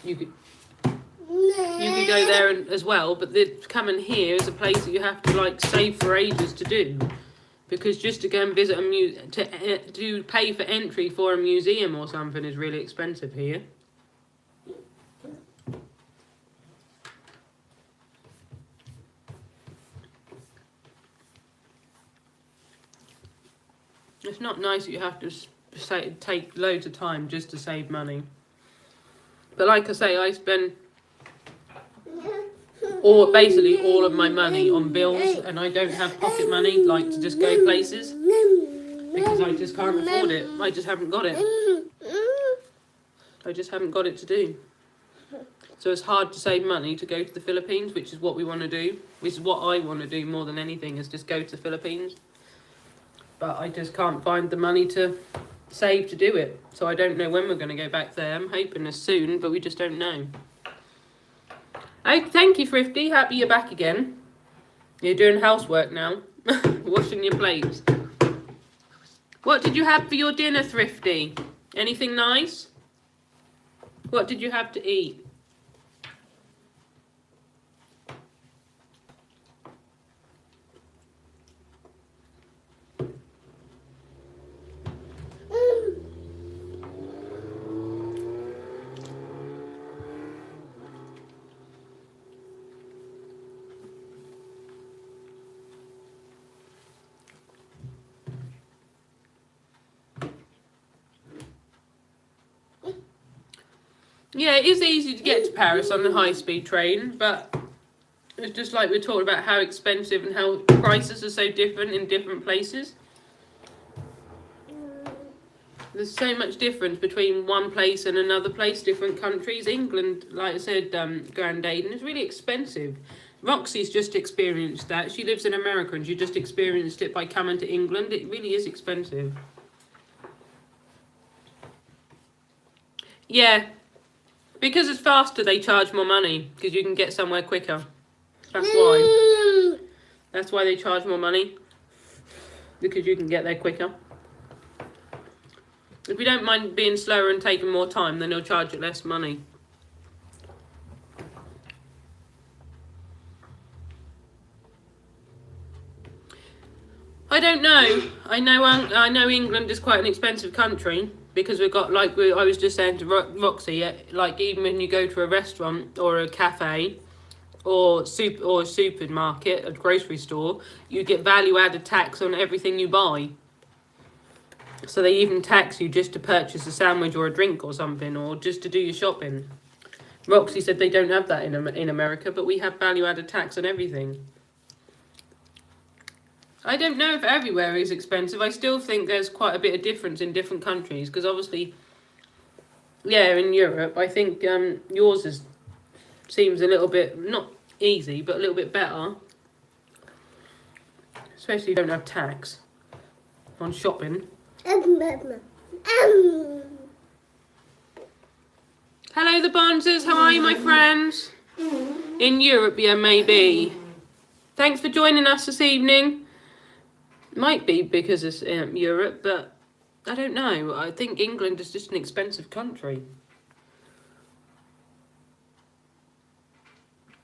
Speaker 1: you could go there as well, but coming here is a place that you have to like save for ages to do, because just to go and visit to pay for entry for a museum or something is really expensive here. It's not nice that you have to take loads of time just to save money. But like I say, I spend basically all of my money on bills, and I don't have pocket money like to just go places because I just can't afford it. I just haven't got it. I just haven't got it to do. So it's hard to save money to go to the Philippines, which is what we want to do. Which is what I want to do more than anything, is just go to the Philippines. But I just can't find the money to save to do it. So I don't know when we're going to go back there. I'm hoping as soon, but we just don't know. Thank you, Thrifty. Happy you're back again. You're doing housework now. Washing your plates. What did you have for your dinner, Thrifty? Anything nice? What did you have to eat? Yeah, it is easy to get to Paris on the high-speed train, but it's just like we're talking about how expensive and how prices are so different in different places. There's so much difference between one place and another place, different countries. England, like I said, Grand Aden, is really expensive. Roxy's just experienced that. She lives in America and she just experienced it by coming to England. It really is expensive. Yeah. Because it's faster, they charge more money, because you can get somewhere quicker. That's why. That's why they charge more money, because you can get there quicker. If you don't mind being slower and taking more time, then they'll charge you less money. I don't know. I know England is quite an expensive country. Because we've got, like I was just saying to Roxy, like even when you go to a restaurant or a cafe or a supermarket, a grocery store, you get value-added tax on everything you buy. So they even tax you just to purchase a sandwich or a drink or something, or just to do your shopping. Roxy said they don't have that in America, but we have value-added tax on everything. I don't know if everywhere is expensive. I still think there's quite a bit of difference in different countries, because obviously, yeah, in Europe, I think yours seems a little bit, not easy, but a little bit better. Especially if you don't have tax on shopping. Hello, the Bonzes. How are you, my friends? In Europe, yeah, maybe. Thanks for joining us this evening. Might be because it's Europe, but I don't know. I think England is just an expensive country.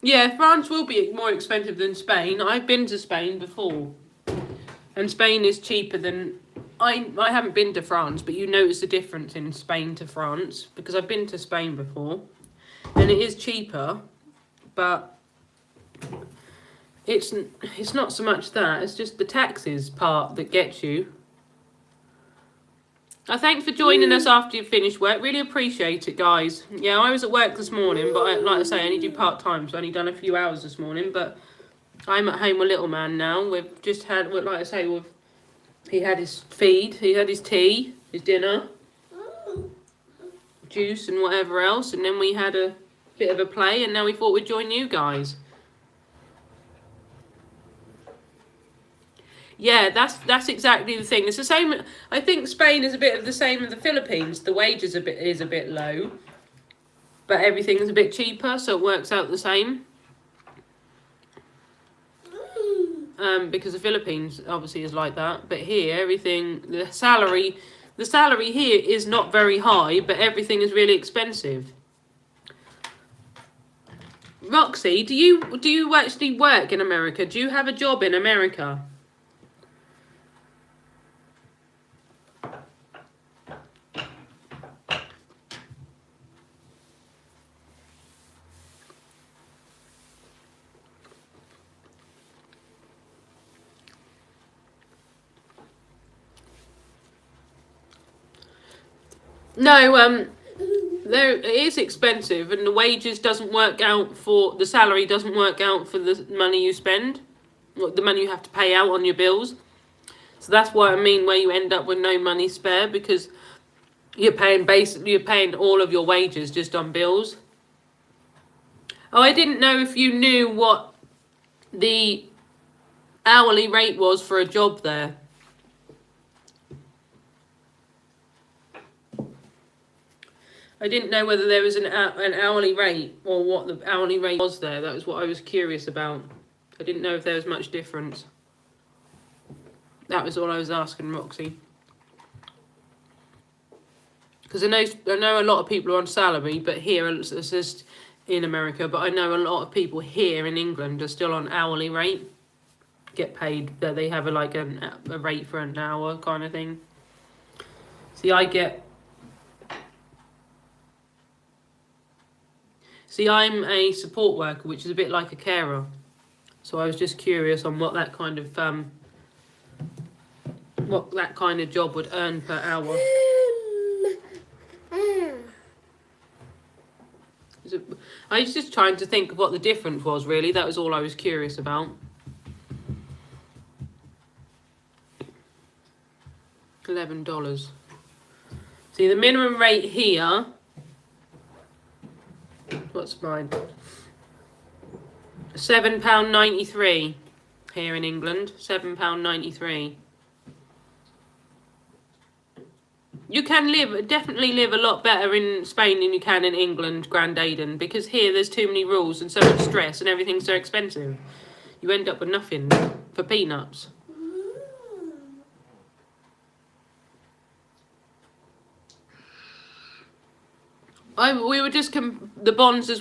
Speaker 1: Yeah, France will be more expensive than Spain. I've been to Spain before. And Spain is cheaper than... I haven't been to France, but you notice the difference in Spain to France. Because I've been to Spain before. And it is cheaper, but... It's not so much that. It's just the taxes part that gets you. Thanks for joining us after you've finished work. Really appreciate it, guys. Yeah, I was at work this morning, but like I say, I only do part-time, so I only done a few hours this morning. But I'm at home with little man now. We've just had, like I say, he had his feed, he had his tea, his dinner, juice and whatever else. And then we had a bit of a play, and now we thought we'd join you guys. Yeah, that's exactly the thing. It's the same. I think Spain is a bit of the same as the Philippines. The wages is a bit low, but everything is a bit cheaper, so it works out the same. Because the Philippines obviously is like that, but here the salary here is not very high, but everything is really expensive. Roxy, do you actually work in America? Do you have a job in America? No, it is expensive, and the wages doesn't work out for the salary doesn't work out for the money you spend, the money you have to pay out on your bills. So that's what I mean, where you end up with no money spare, because you're paying all of your wages just on bills. Oh, I didn't know if you knew what the hourly rate was for a job there. I didn't know whether there was an hourly rate or what the hourly rate was there. That was what I was curious about. I didn't know if there was much difference. That was all I was asking, Roxy. Because I know a lot of people are on salary, but here it's just in America. But I know a lot of people here in England are still on hourly rate. Get paid, that they have a rate for an hour kind of thing. See, I'm a support worker, which is a bit like a carer. So I was just curious on what that kind of job would earn per hour. I was just trying to think of what the difference was, really. That was all I was curious about. $11. See, the minimum rate here... What's mine? £7.93 here in England. £7.93. You can definitely live a lot better in Spain than you can in England, Grand Aiden, because here there's too many rules and so much stress and everything's so expensive. You end up with nothing for peanuts. We were just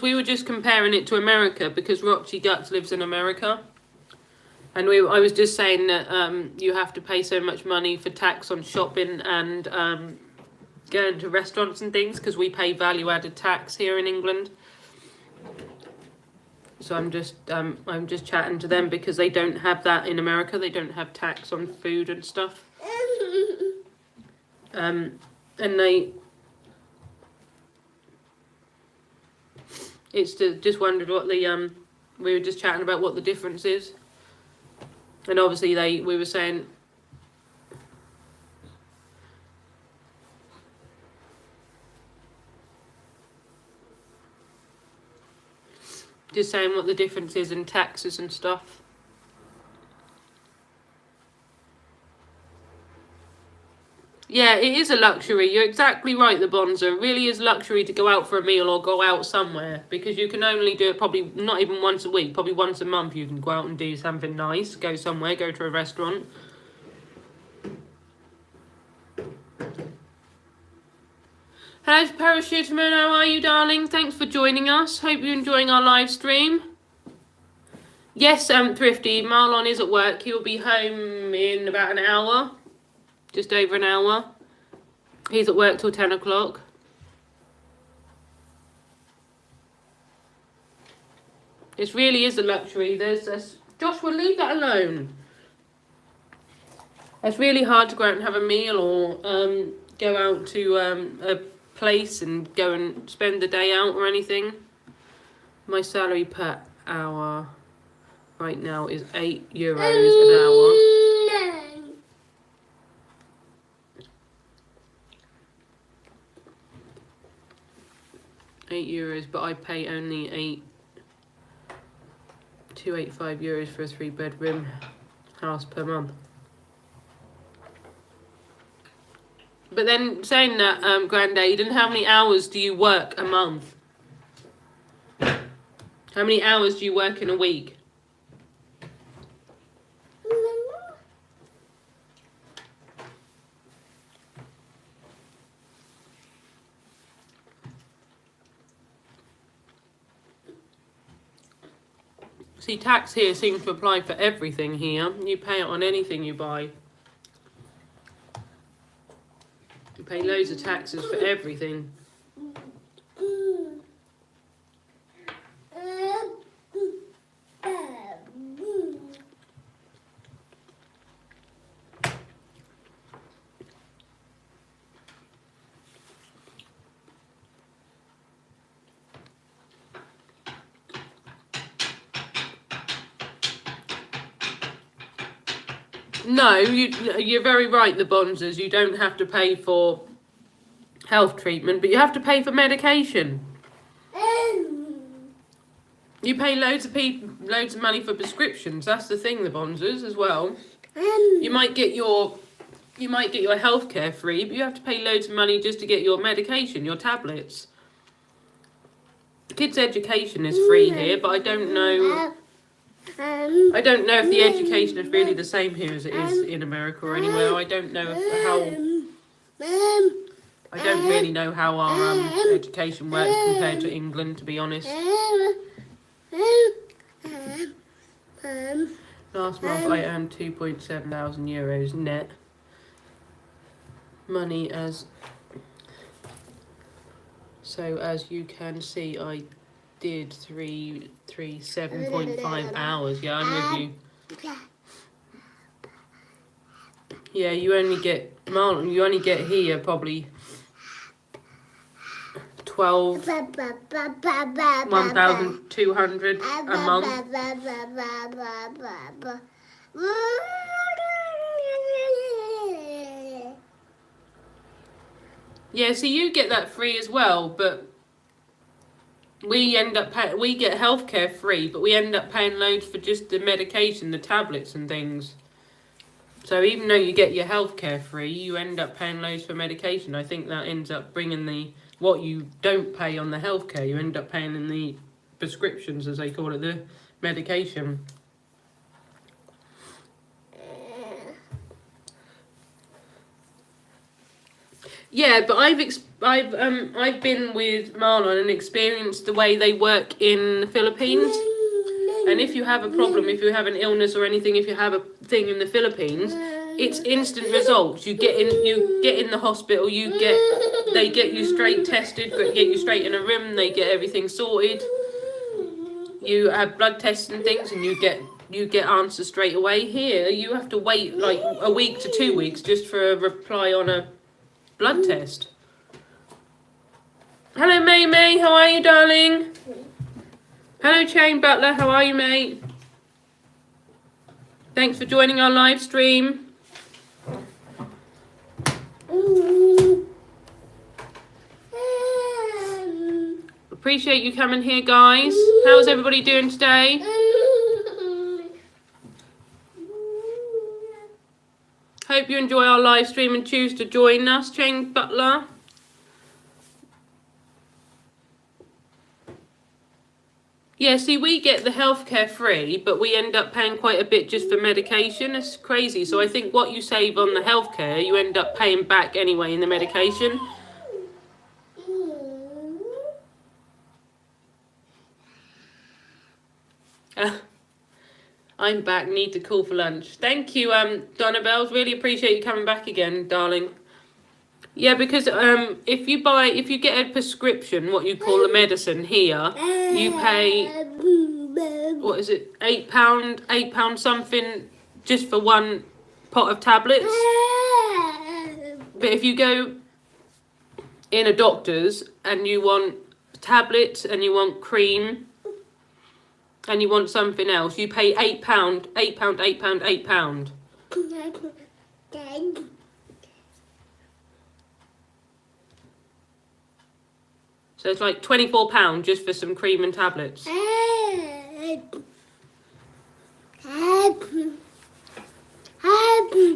Speaker 1: we were just comparing it to America, because Roxy Guts lives in America, and I was just saying that you have to pay so much money for tax on shopping and going to restaurants and things, because we pay value-added tax here in England. So I'm just chatting to them, because they don't have that in America. They don't have tax on food and stuff. And it's just wondered what the we were just chatting about what the difference is, and obviously we were saying what the difference is in taxes and stuff. Yeah, it is a luxury. You're exactly right, the Bonza. It really is luxury to go out for a meal or go out somewhere, because you can only do it probably not even once a week, probably once a month you can go out and do something nice, go somewhere, go to a restaurant. Hello, Parachuteman. How are you, darling? Thanks for joining us. Hope you're enjoying our live stream. Yes, Thrifty, Marlon is at work. He'll be home in about an hour. Just over an hour. He's at work till 10 o'clock. It really is a luxury. Josh, will leave that alone. It's really hard to go out and have a meal or go out to a place and go and spend the day out or anything. My salary per hour right now is €8 an hour. €8, but I pay only €285 for a 3-bedroom house per month. But then saying that, Grandad, how many hours do you work a month? How many hours do you work in a week? See, tax here seems to apply for everything here. You pay it on anything you buy. You pay loads of taxes for everything. No, you're very right, the Bonzers. You don't have to pay for health treatment, but you have to pay for medication. You pay loads of money for prescriptions. That's the thing, the Bonzers, as well. You might get your healthcare free, but you have to pay loads of money just to get your medication, your tablets. Kids' education is free here, but I don't know if the education is really the same here as it is in America or anywhere. I don't know I don't really know how our education works compared to England, to be honest. Last month I earned €2,700 net. Money as you can see, I did 7.5 hours. Yeah, I'm with you. Yeah, you only get here probably 1,200 a month. Yeah, so you get that free as well, but we get healthcare free, but we end up paying loads for just the medication, the tablets and things. So even though you get your healthcare free, you end up paying loads for medication. I think that ends up bringing what you don't pay on the healthcare, you end up paying in the prescriptions, as they call it, the medication. Yeah, but I've been with Marlon and experienced the way they work in the Philippines. And if you have a problem, if you have an illness or anything, if you have a thing in the Philippines, it's instant results. You get in the hospital, they get you straight tested, get you straight in a room, they get everything sorted. You have blood tests and things, and you get answers straight away. Here, you have to wait like a week to 2 weeks just for a reply on a blood test. Hello, May, how are you, darling? Hello, Shane Butler, how are you, mate? Thanks for joining our live stream. Appreciate you coming here, guys. How's everybody doing today? Hope you enjoy our live stream and choose to join us, Shane Butler. Yeah, see, we get the healthcare free, but we end up paying quite a bit just for medication. It's crazy. So I think what you save on the healthcare, you end up paying back anyway in the medication. I'm back. Need to call for lunch. Thank you, Donna Bells. Really appreciate you coming back again, darling. Yeah, because if you get a prescription, what you call a medicine here, you pay, what is it, £8 something just for one pot of tablets. But if you go in a doctor's and you want tablets and you want cream and you want something else, you pay £8, £8. So it's like £24 just for some cream and tablets.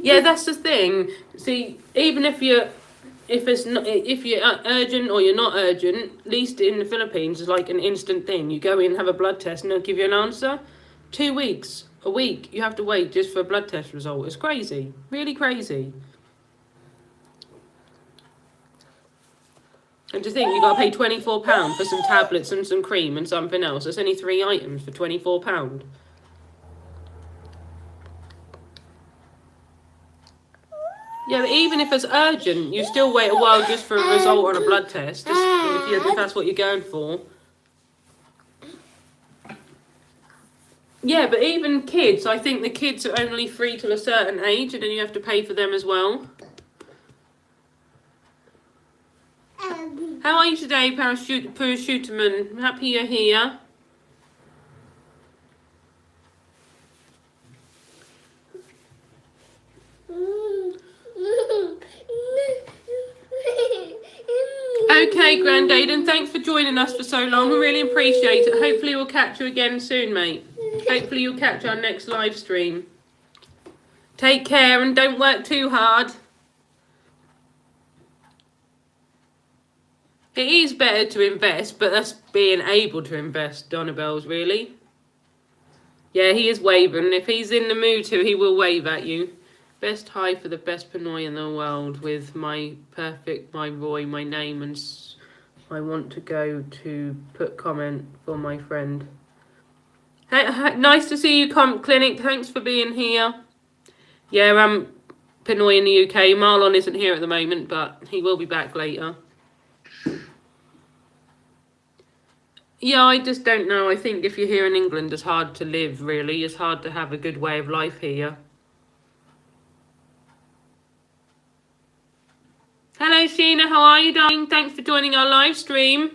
Speaker 1: Yeah, that's the thing. See, even if you're urgent or you're not urgent, at least in the Philippines, it's like an instant thing. You go in, have a blood test, and they'll give you an answer. 2 weeks, a week, you have to wait just for a blood test result. It's crazy, really crazy. And to think, you got to pay £24 for some tablets and some cream and something else. That's only 3 items for £24. Yeah, but even if it's urgent, you still wait a while just for a result on a blood test, if that's what you're going for. Yeah, but even kids, I think the kids are only free till a certain age, and then you have to pay for them as well. How are you today, parachuterman? Happy you're here. Okay, Grandad, thanks for joining us for so long. We really appreciate it. Hopefully we'll catch you again soon, mate. Hopefully you'll catch our next live stream. Take care and don't work too hard. It is better to invest, but that's being able to invest, Donna Bells, really. Yeah, he is waving. If he's in the mood to, he will wave at you. Best hi for the best Pinoy in the world with my Roy, my name, and I want to go to put comment for my friend. Hey, nice to see you, Clinic. Thanks for being here. Yeah, Pinoy in the UK. Marlon isn't here at the moment, but he will be back later. Yeah, I just don't know. I think if you're here in England, it's hard to live, really. It's hard to have a good way of life here. Hello, Sheena. How are you, darling? Thanks for joining our live stream.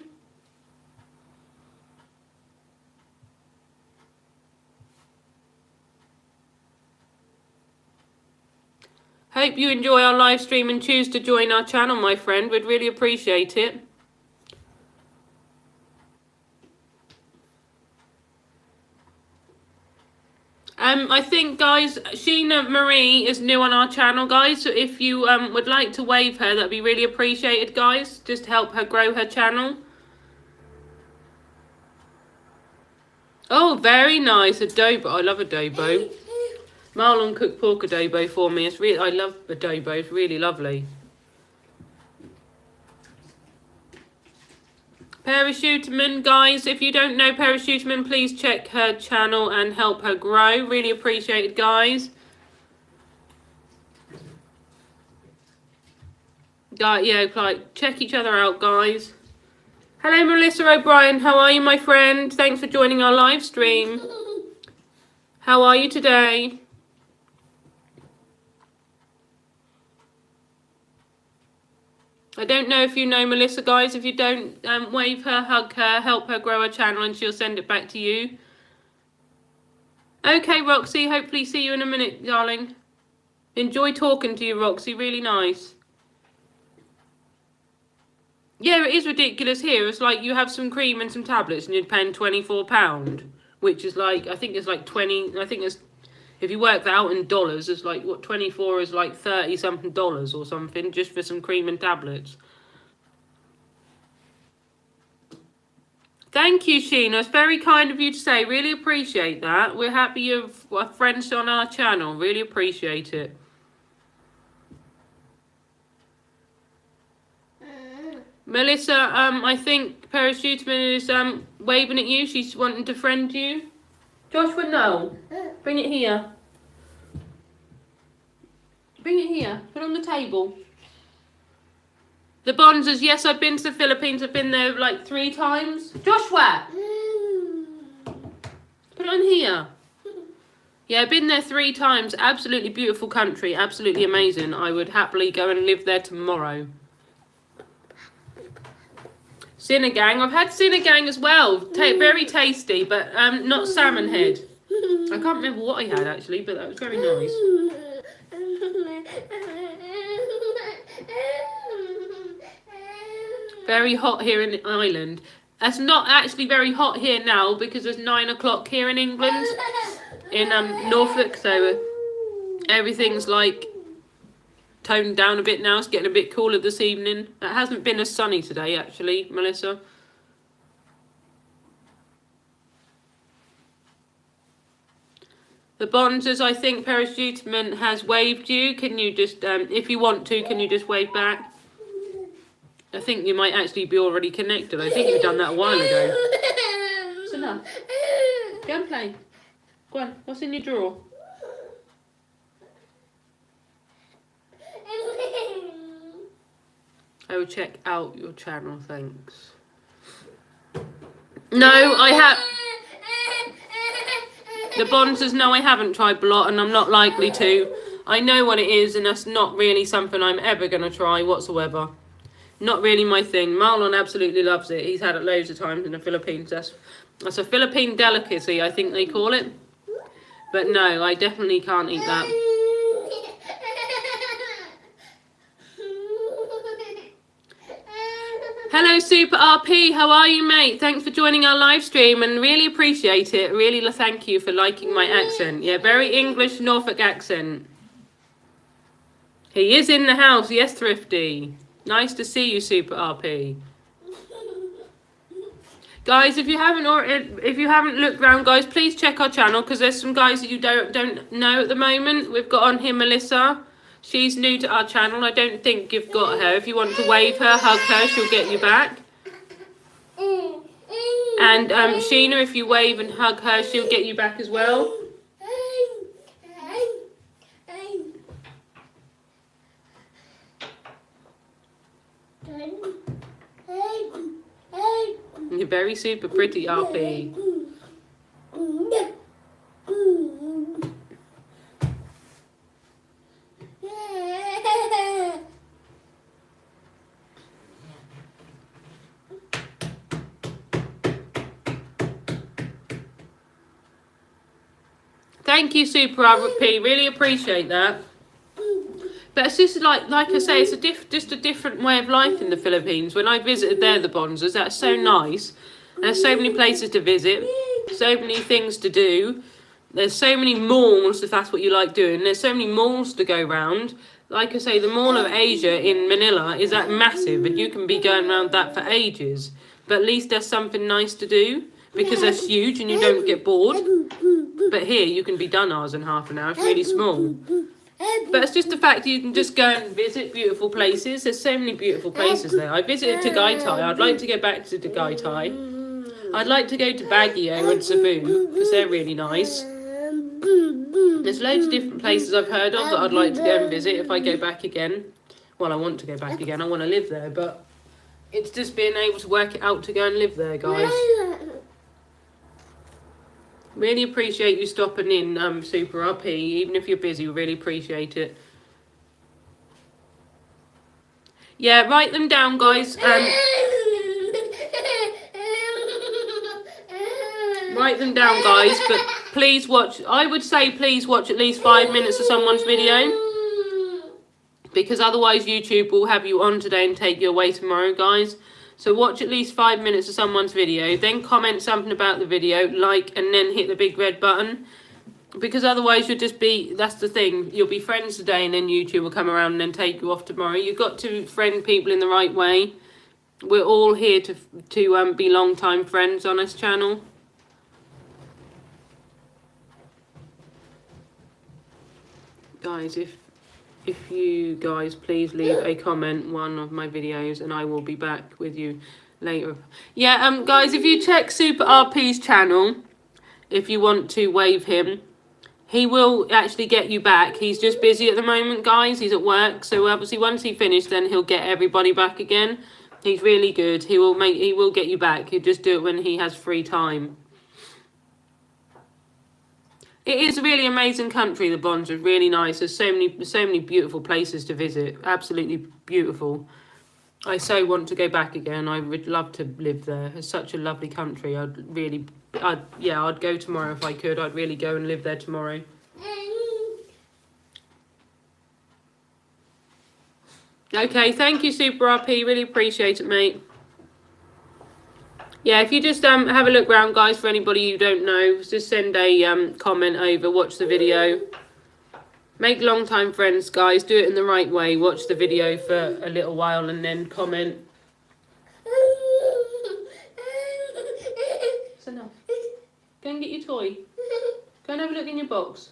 Speaker 1: Hope you enjoy our live stream and choose to join our channel, my friend. We'd really appreciate it. I think, guys, Sheena Marie is new on our channel, guys. So if you would like to wave her, that'd be really appreciated, guys. Just help her grow her channel. Oh, very nice. Adobo. I love adobo. Marlon cooked pork adobo for me. It's really, I love adobo. It's really lovely. Parachuterman, guys, if you don't know Parachuterman, please check her channel and help her grow. Really appreciate it, guys. Yeah, like, check each other out, guys. Hello, Melissa O'Brien. How are you, my friend? Thanks for joining our live stream. How are you today? I don't know if you know Melissa, guys. If you don't, wave her, hug her, help her grow her channel, and she'll send it back to you. Okay, Roxy. Hopefully see you in a minute, darling. Enjoy talking to you, Roxy. Really nice. Yeah, it is ridiculous here. It's like you have some cream and some tablets and you're paying £24, which is like, I think it's like 20, I think it's, if you work that out in dollars, it's like, what, 24 is like 30-something dollars or something, just for some cream and tablets. Thank you, Sheena. It's very kind of you to say. Really appreciate that. We're happy you've friends on our channel. Really appreciate it. Melissa, I think Parachuterman is waving at you. She's wanting to friend you. Joshua, no. Bring it here. Bring it here. Put it on the table. The Bonzers, yes, I've been to the Philippines. I've been there like 3 times. Joshua! Put it on here. Yeah, I've been there 3 times. Absolutely beautiful country. Absolutely amazing. I would happily go and live there tomorrow. Sinigang. I've had sinigang as well. Very tasty, but not salmon head. I can't remember what I had actually, but that was very nice. Very hot here in Ireland. It's not actually very hot here now because it's 9 o'clock here in England, in Norfolk, so everything's like toned down a bit now. It's getting a bit cooler this evening. It hasn't been as sunny today actually, Melissa. The Bonzers, I think Parachuteman has waved you. Can you just, if you want to, can you just wave back? I think you might actually be already connected. I think you've done that a while ago. It's enough. Go and play. Go on. What's in your drawer? I will check out your channel, thanks. No, I have... The Bonzers, no, I haven't tried blot, and I'm not likely to. I know what it is, and that's not really something I'm ever going to try whatsoever. Not really my thing. Marlon absolutely loves it. He's had it loads of times in the Philippines. That's a Philippine delicacy, I think they call it. But no, I definitely can't eat that. Hello, Super RP. How are you, mate? Thanks for joining our live stream and really appreciate it. Really thank you for liking my accent. Yeah, very English Norfolk accent. He is in the house. Yes, Thrifty. Nice to see you, Super RP. Guys, if you haven't looked around, guys, please check our channel because there's some guys that you don't know at the moment. We've got on here Melissa. She's new to our channel. I don't think you've got her. If you want to wave her, hug her, she'll get you back. And Sheena, if you wave and hug her, she'll get you back as well. You're very super pretty, RP. Thank you, Super RP. Really appreciate that. But it's just like I say, it's just a different way of life in the Philippines. When I visited there, the Bonzers, that's so nice. There's so many places to visit, so many things to do. There's so many malls, if that's what you like doing. There's so many malls to go round. Like I say, the Mall of Asia in Manila is that massive, and you can be going around that for ages. But at least there's something nice to do, because that's huge and you don't get bored. But here, you can be done ours in half an hour. It's really small. But it's just the fact that you can just go and visit beautiful places. There's so many beautiful places there. I visited Tagaytay. I'd like to go back to Tagaytay. I'd like to go to Baguio and Cebu, because they're really nice. There's loads of different places I've heard of that I'd like to go and visit if I go back again. Well, I want to go back again. I want to live there, but it's just being able to work it out to go and live there, guys. Really appreciate you stopping in, Super RP. Even if you're busy, we really appreciate it. Yeah, write them down, guys. Write them down, guys. But please watch. I would say please watch at least 5 minutes of someone's video, because otherwise YouTube will have you on today and take you away tomorrow, guys. So watch at least 5 minutes of someone's video, then comment something about the video, like, and then hit the big red button. Because otherwise you'll just be, that's the thing, you'll be friends today and then YouTube will come around and then take you off tomorrow. You've got to friend people in the right way. We're all here to be long-time friends on this channel. Guys, if you guys please leave a comment one of my videos and I will be back with you later. Yeah, guys, if you check Super RP's channel, if you want to wave him. He will actually get you back. He's just busy at the moment, guys. He's at work. So obviously once he finished, then he'll get everybody back again. He's really good. He will get you back. He'll just do it when he has free time. It is a really amazing country, the Bonds are really nice. There's so many beautiful places to visit. Absolutely beautiful. I so want to go back again. I would love to live there. It's such a lovely country. I'd go tomorrow if I could. I'd really go and live there tomorrow. Okay, thank you, Super RP. Really appreciate it, mate. Yeah, if you just have a look around, guys, for anybody you don't know, just send a comment over, watch the video. Make long-time friends, guys. Do it in the right way. Watch the video for a little while and then comment. That's enough. Go and get your toy. Go and have a look in your box.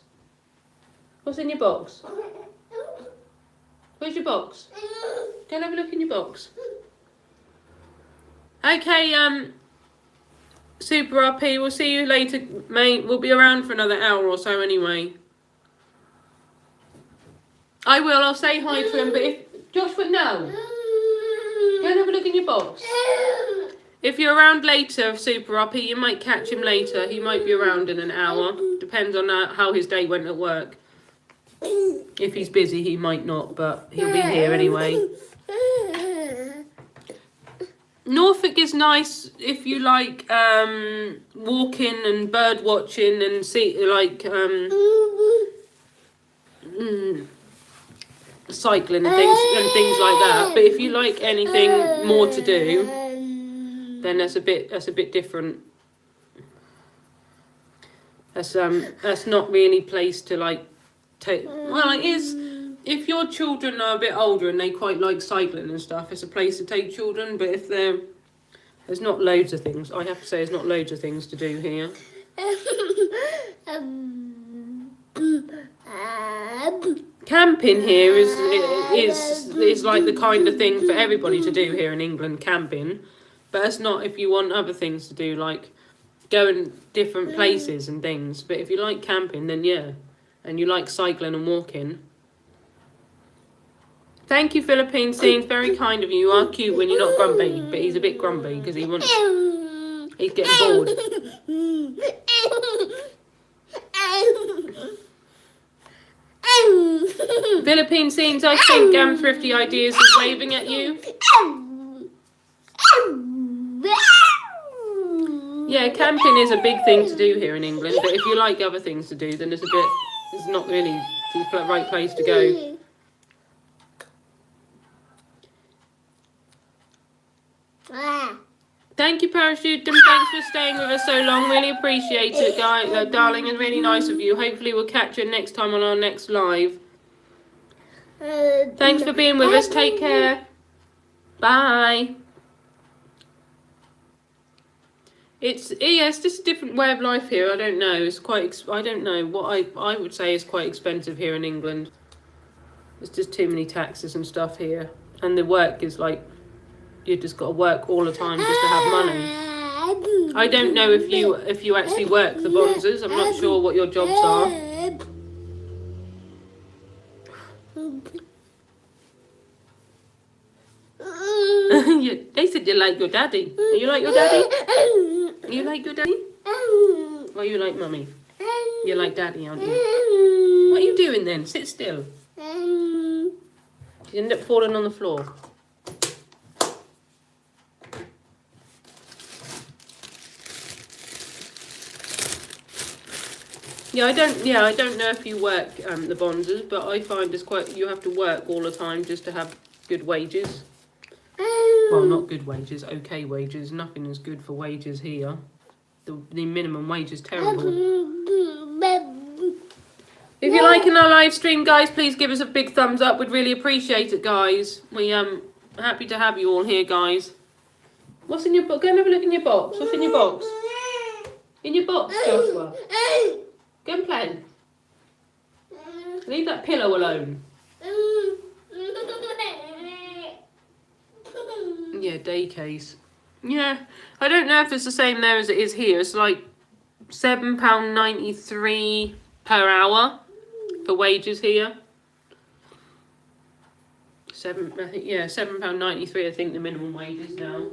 Speaker 1: What's in your box? Where's your box? Go and have a look in your box. Okay, Super RP, we'll see you later, mate. We'll be around for another hour or so anyway. I will, I'll say hi to him, but if... Joshua, no. Go and have a look in your box. If you're around later, Super RP, you might catch him later. He might be around in an hour. Depends on how his day went at work. If he's busy, he might not, but he'll be here anyway. Norfolk is nice if you like walking and bird watching and see cycling and things like that. But if you like anything more to do, then that's a bit different. That's not really place to like take. Well, it is. If your children are a bit older and they quite like cycling and stuff, it's a place to take children. But if there's not loads of things. I have to say, there's not loads of things to do here. Camping here is like the kind of thing for everybody to do here in England. Camping, but it's not if you want other things to do, like going different places and things. But if you like camping, then yeah, and you like cycling and walking. Thank you, Philippine Scenes. Very kind of you. You are cute when you're not grumpy, but he's a bit grumpy because he's getting bored. Philippine Scenes, I think Thrifty Ideas is waving at you. Yeah, camping is a big thing to do here in England, but if you like other things to do, then it's not really the right place to go. Thank you, Parachute, and thanks for staying with us so long. Really appreciate it, darling, and really nice of you. Hopefully we'll catch you next time on our next live. Thanks for being with us. Take care. Bye. It's just a different way of life here. I don't know. It's quite. I don't know what I would say is quite expensive here in England. There's just too many taxes and stuff here, and the work is like. You just got to work all the time just to have money. I don't know if you actually work the Bonzers. I'm not sure what your jobs are. They said you like your daddy. Are you like your daddy? You like your daddy? Or you like mummy? You like daddy, aren't you? What are you doing then? Sit still. You end up falling on the floor. I don't know if you work the Bonzers, but I find you have to work all the time just to have good wages. Well, not good wages, okay wages. Nothing is good for wages here. The minimum wage is terrible. If you're liking our live stream, guys, please give us a big thumbs up. We'd really appreciate it, guys. We happy to have you all here, guys. What's in your box? Go and have a look in your box. What's in your box? In your box, Joshua. Go and play. Leave that pillow alone. Yeah, day case. Yeah, I don't know if it's the same there as it is here. It's like £7.93 per hour for wages here. £7.93 I think the minimum wage is now.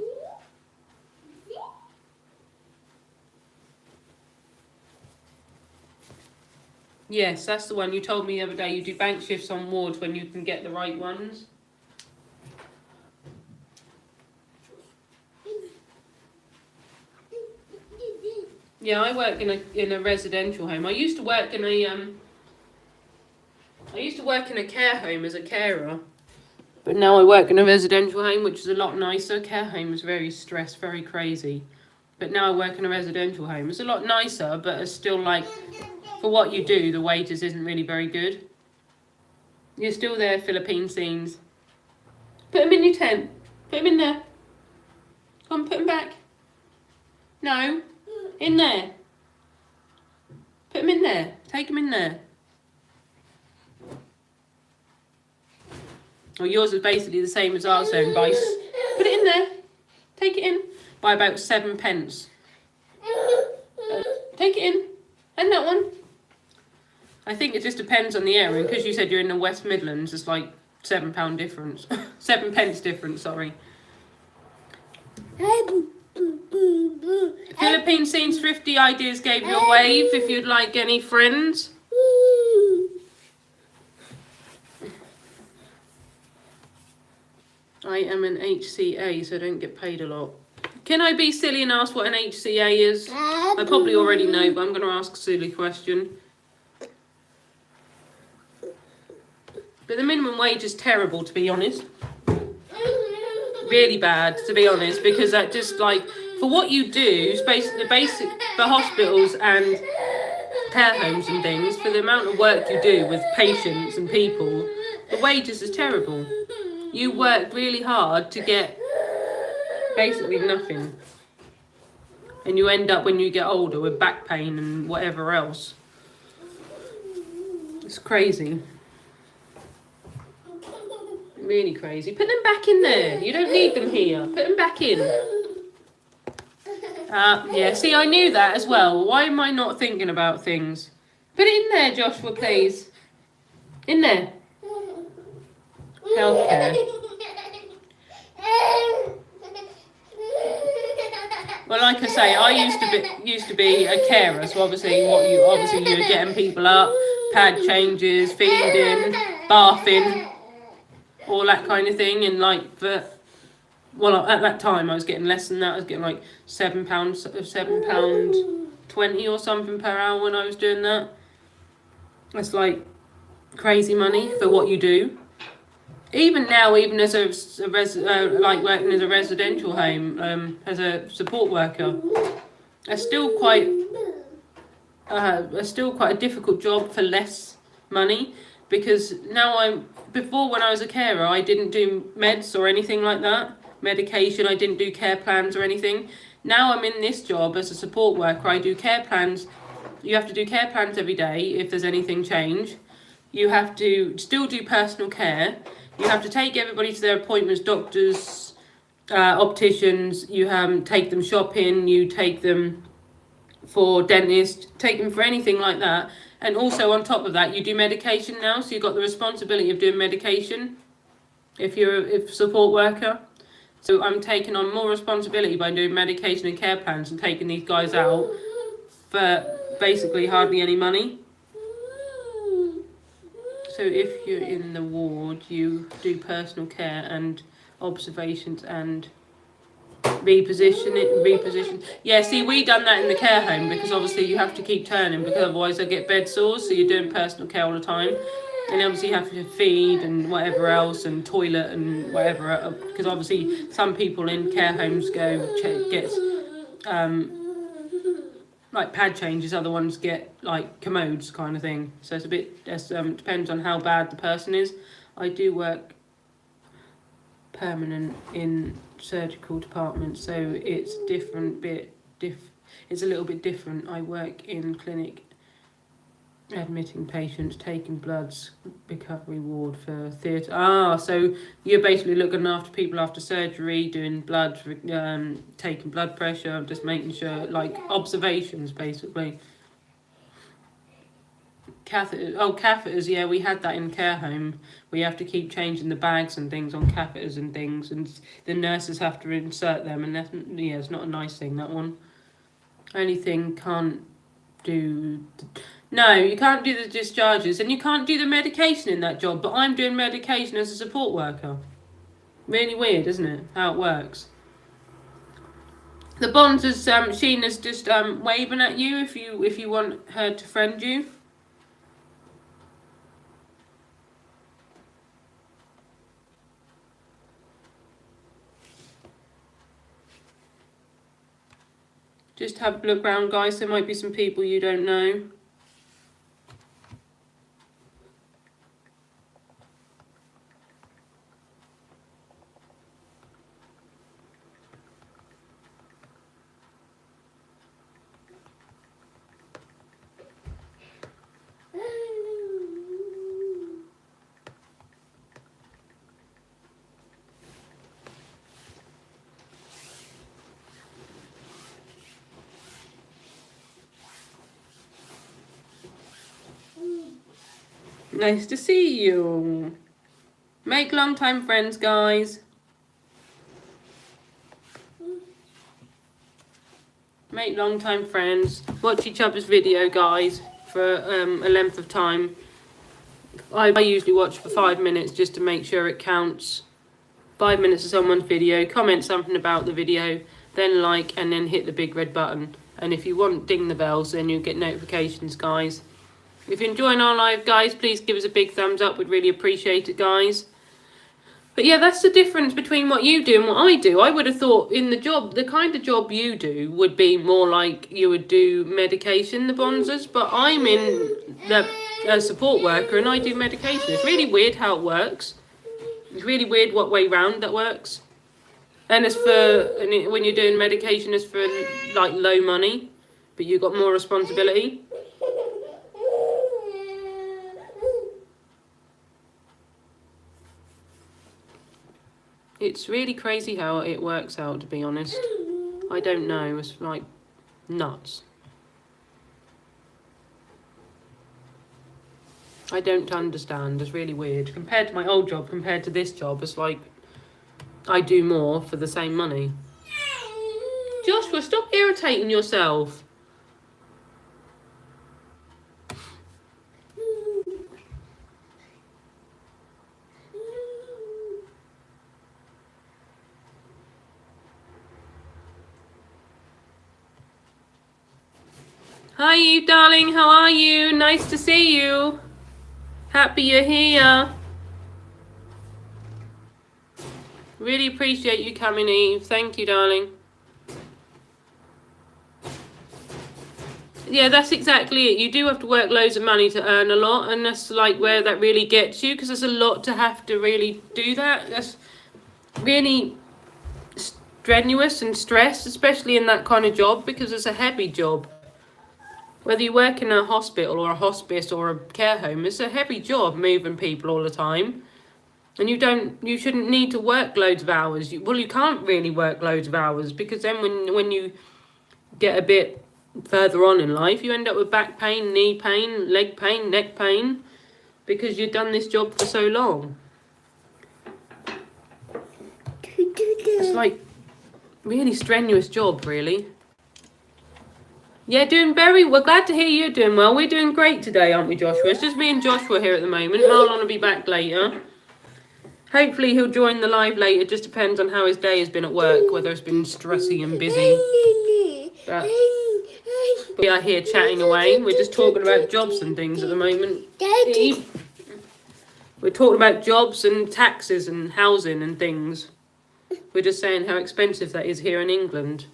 Speaker 1: Yes, that's the one you told me the other day. You do bank shifts on wards when you can get the right ones. Yeah, I work in a residential home. I used to work in a care home as a carer. But now I work in a residential home, which is a lot nicer. Care home is very stressed, very crazy. But now I work in a residential home. It's a lot nicer, but it's still like, for what you do, the wages isn't really very good. You're still there, Philippine scenes. Put them in your tent. Put them in there. Come on, put them back. No. In there. Put them in there. Take them in there. Well, yours is basically the same as ours, then, Vice. Put it in there. Take it in. By about 7 pence. Take it in. And that one. I think it just depends on the area. Because you said you're in the West Midlands, it's like £7 difference. 7 pence difference, sorry. Philippine Scenes Thrifty Ideas gave you a wave if you'd like any friends. I am an HCA, so I don't get paid a lot. Can I be silly and ask what an HCA is? I probably already know, but I'm going to ask a silly question. But the minimum wage is terrible, to be honest. Really bad, to be honest, because that just like, for what you do, the basic for hospitals and care homes and things, for the amount of work you do with patients and people, the wages is terrible. You work really hard to get basically nothing. And you end up, when you get older, with back pain and whatever else. It's crazy. Really crazy. Put them back in there. You don't need them here. Put them back in. Yeah, see, I knew that as well. Why am I not thinking about things? Put it in there, Joshua, please. In there. Healthcare. Well, like I say, I used to be a carer, so obviously you're getting people up, pad changes, feeding, bathing, all that kind of thing, and like at that time I was getting less than that. I was getting like £7.20 or something per hour when I was doing that. That's like crazy money for what you do. Even now, even as like working as a residential home, as a support worker, it's still quite a difficult job for less money, because now before, when I was a carer, I didn't do meds or anything like that, medication. I didn't do care plans or anything. Now I'm in this job as a support worker. I do care plans. You have to do care plans every day if there's anything change. You have to still do personal care. You have to take everybody to their appointments, doctors, opticians. You take them shopping. You take them for dentists. Take them for anything like that. And also on top of that, you do medication now. So you've got the responsibility of doing medication if you're a support worker. So I'm taking on more responsibility by doing medication and care plans and taking these guys out for basically hardly any money. So if you're in the ward, you do personal care and observations and reposition. Yeah, see, we done that in the care home, because obviously you have to keep turning, because otherwise they get bed sores. So you're doing personal care all the time, and obviously you have to feed and whatever else, and toilet and whatever, because obviously some people in care homes get like pad changes, other ones get like commodes kind of thing. So it's a bit depends on how bad the person is. I do work permanent in surgical department, so it's it's a little bit different. I work in clinic Admitting patients, taking bloods, recovery ward for theatre. Ah, so you're basically looking after people after surgery, doing blood, taking blood pressure, just making sure, like observations, basically. Catheters. Oh, catheters. Yeah, we had that in care home. We have to keep changing the bags and things on catheters and things, and the nurses have to insert them, and that's, yeah, it's not a nice thing, that one. Only thing can't do. No, you can't do the discharges, and you can't do the medication in that job, but I'm doing medication as a support worker. Really weird, isn't it, how it works? The bonds is Sheena's just waving at you if you want her to friend you. Just have a look around, guys. There might be some people you don't know. Nice to see you. Make long-time friends, guys. Make long-time friends. Watch each other's video, guys, for a length of time. I usually watch for 5 minutes just to make sure it counts. 5 minutes of someone's video. Comment something about the video, then like, and then hit the big red button. And if you want ding the bells, then you'll get notifications, guys. If you're enjoying our live, guys, please give us a big thumbs up. We'd really appreciate it, guys. But yeah, that's the difference between what you do and what I do. I would have thought in the job, the kind of job you do would be more like you would do medication, the bonzers. But I'm in the support worker and I do medication. It's really weird how it works. It's really weird what way round that works. And it's for, when you're doing medication, it's for like low money, but you've got more responsibility. It's really crazy how it works out, to be honest. I don't know. It's like nuts. I don't understand. It's really weird. Compared to my old job, compared to this job, it's like I do more for the same money. Joshua, stop irritating yourself. Hi, you darling. How are you? Nice to see you. Happy you're here. Really appreciate you coming, Eve. Thank you, darling. Yeah, that's exactly it. You do have to work loads of money to earn a lot, and that's like where that really gets you, because there's a lot to have to really do that. That's really strenuous and stressed, especially in that kind of job, because it's a heavy job. Whether you work in a hospital or a hospice or a care home, it's a heavy job moving people all the time. And you shouldn't need to work loads of hours. You can't really work loads of hours, because then when you get a bit further on in life, you end up with back pain, knee pain, leg pain, neck pain, because you've done this job for so long. It's like really strenuous job, really. Yeah, doing very well. Glad to hear you're doing well. We're doing great today, aren't we, Joshua? It's just me and Joshua here at the moment. Marlon will be back later. Hopefully he'll join the live later. It just depends on how his day has been at work, whether it's been stressy and busy. But we are here chatting away. We're just talking about jobs and things at the moment. We're talking about jobs and taxes and housing and things. We're just saying how expensive that is here in England.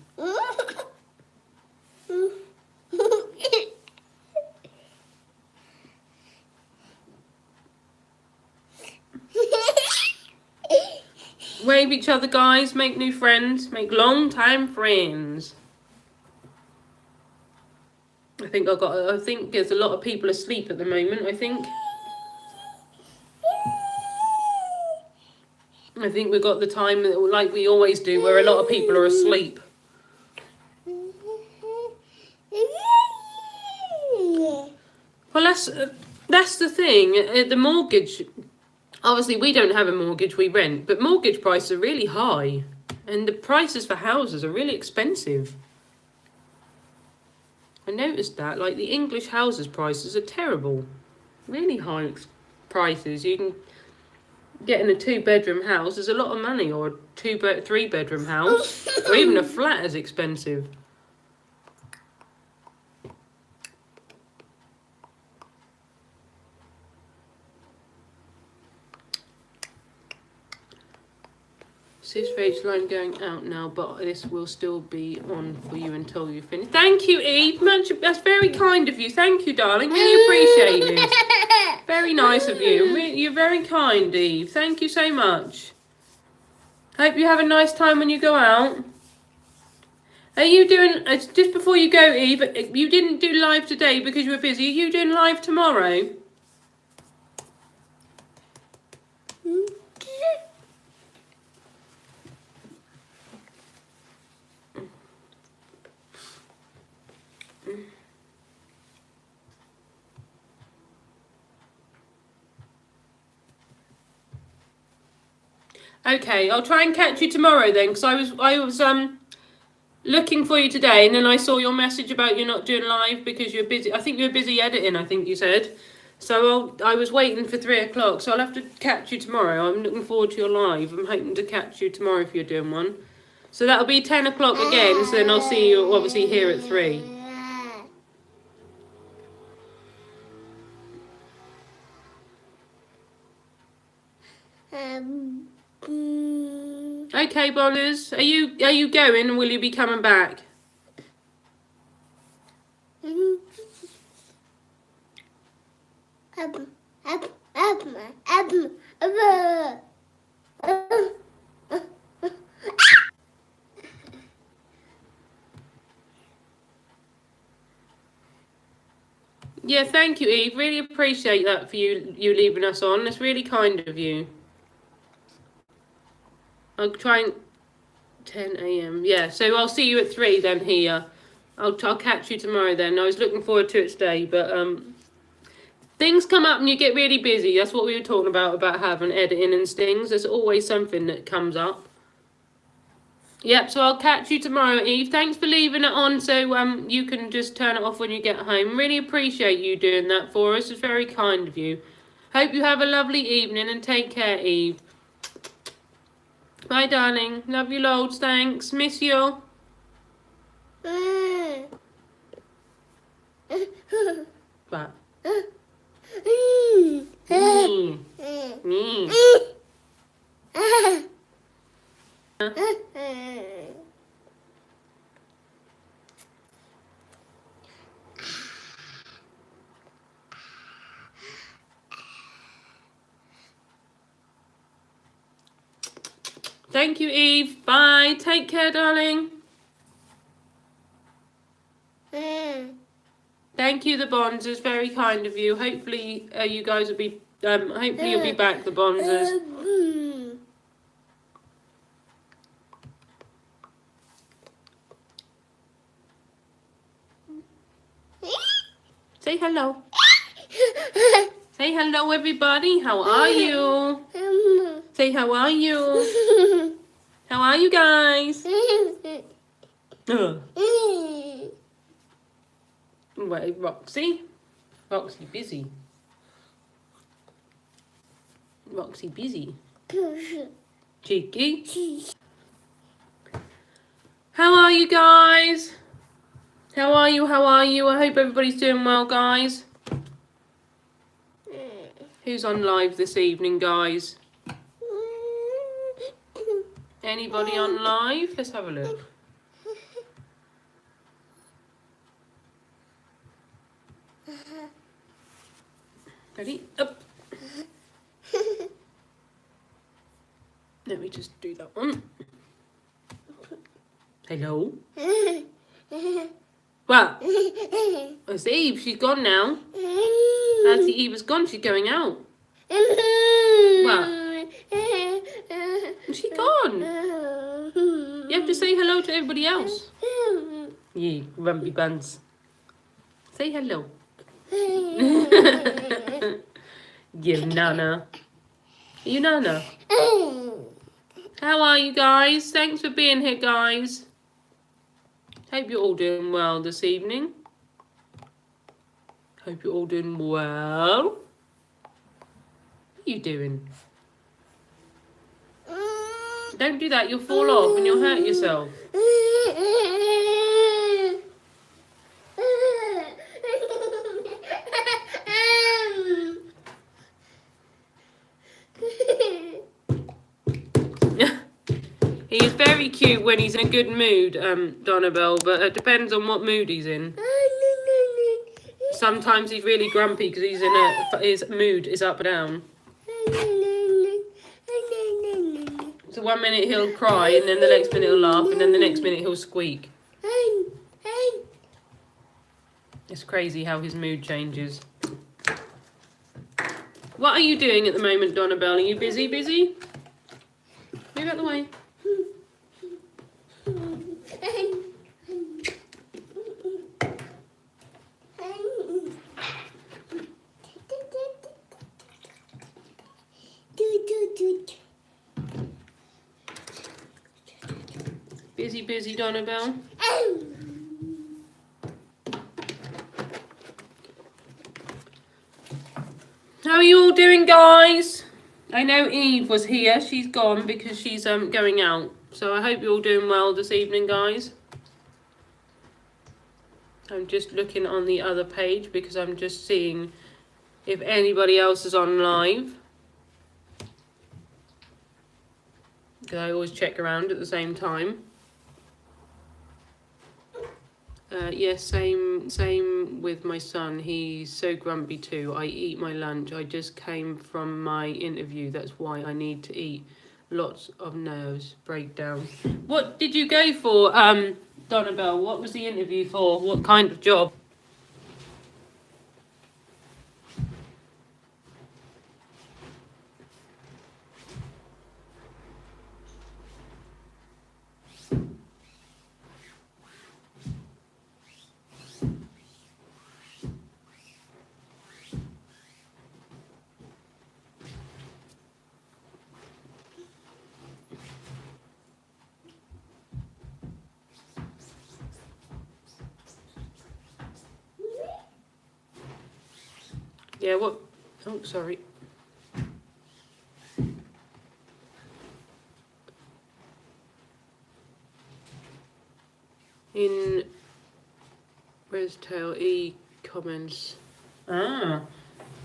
Speaker 1: Wave each other, guys. Make new friends. Make long-time friends. I think there's a lot of people asleep at the moment, I think. I think we've got the time, like we always do, where a lot of people are asleep. Well, that's the thing. The mortgage, obviously we don't have a mortgage, we rent, but mortgage prices are really high. And the prices for houses are really expensive. I noticed that, like the English houses prices are terrible. Really high prices. You can get in a 2-bedroom house, there's a lot of money, or a 3-bedroom house, or even a flat is expensive. Sis line going out now, but this will still be on for you until you finish. Thank you, Eve. That's very kind of you. Thank you, darling. Really appreciate it. Very nice of you. You're very kind, Eve. Thank you so much. Hope you have a nice time when you go out. Are you doing, just before you go, Eve, you didn't do live today because you were busy. Are you doing live tomorrow? Okay, I'll try and catch you tomorrow then, because I was looking for you today, and then I saw your message about you not doing live because you're busy. I think you're busy editing, I think you said. So I was waiting for 3 o'clock, so I'll have to catch you tomorrow. I'm looking forward to your live. I'm hoping to catch you tomorrow if you're doing one. So that'll be 10 o'clock again, so then I'll see you obviously here at 3. Okay, Bollers, are you going, and will you be coming back? Yeah, thank you, Eve. Really appreciate that for you leaving us on. That's really kind of you. I'll try and 10 a.m. Yeah, so I'll see you at 3 then here. I'll catch you tomorrow then. I was looking forward to it today, but things come up and you get really busy. That's what we were talking about having editing and things. There's always something that comes up. Yep, so I'll catch you tomorrow, Eve. Thanks for leaving it on so you can just turn it off when you get home. Really appreciate you doing that for us. It's very kind of you. Hope you have a lovely evening and take care, Eve. Bye, darling. Love you loads. Thanks. Miss you. What? Thank you, Eve. Bye. Take care, darling. Thank you, the Bonzers. Very kind of you. Hopefully, you guys will be. Hopefully, you'll be back, the Bonzers. Say hello. Say hello, everybody. How are you? Say how are you? How are you guys? Wait, Roxy? Roxy busy. Roxy busy. Cheeky. How are you guys? How are you? How are you? I hope everybody's doing well, guys. Who's on live this evening, guys? Anybody on live? Let's have a look. Ready? Up. Let me just do that one. Hello. What? It's Eve. She's gone now. As the Eve is gone, she's going out. What? She's gone. You have to say hello to everybody else. Yeah, grumpy buns. Say hello. You Nana. Are you Nana? How are you guys? Thanks for being here, guys. Hope you're all doing well this evening. Hope you're all doing well. What are you doing? Don't do that. You'll fall off and you'll hurt yourself. He's very cute when he's in a good mood, Donabelle, but it depends on what mood he's in. Sometimes he's really grumpy because he's his mood is up and down. So one minute he'll cry, and then the next minute he'll laugh, and then the next minute he'll squeak. It's crazy how his mood changes. What are you doing at the moment, Donabelle? Are you busy? Move out the way. Busy, Donabelle. How are you all doing, guys? I know Eve was here. She's gone because she's going out. So I hope you're all doing well this evening, guys. I'm just looking on the other page because I'm just seeing if anybody else is on live. Because I always check around at the same time. Yes, same with my son. He's so grumpy too. I eat my lunch. I just came from my interview. That's why I need to eat. Lots of nerves breakdown. What did you go for, Donabelle? What was the interview for? What kind of job? Yeah, what? Oh, sorry. In Res Tail E comments. Ah.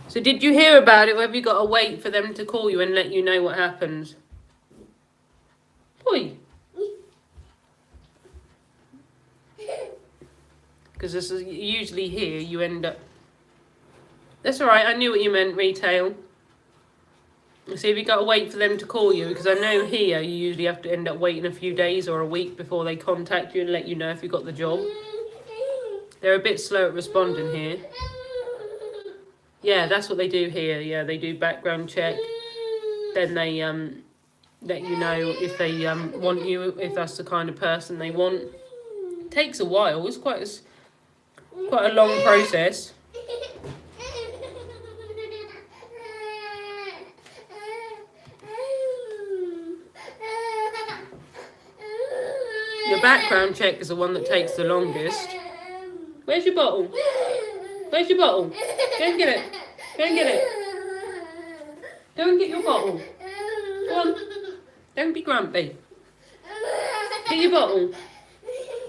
Speaker 1: So did you hear about it, or have you got to wait for them to call you and let you know what happens? Boy. Because this is usually here, you end up... That's alright, I knew what you meant, retail. So have you got to wait for them to call you? Because I know here you usually have to end up waiting a few days or a week before they contact you and let you know if you got the job. They're a bit slow at responding here. Yeah, that's what they do here. Yeah, they do background check. Then they let you know if they want you, if that's the kind of person they want. It takes a while. It's quite a long process. The background check is the one that takes the longest. Where's your bottle? Where's your bottle? Go and get it. Go and get it. Go and get your bottle. Go on. Don't be grumpy. Get your bottle.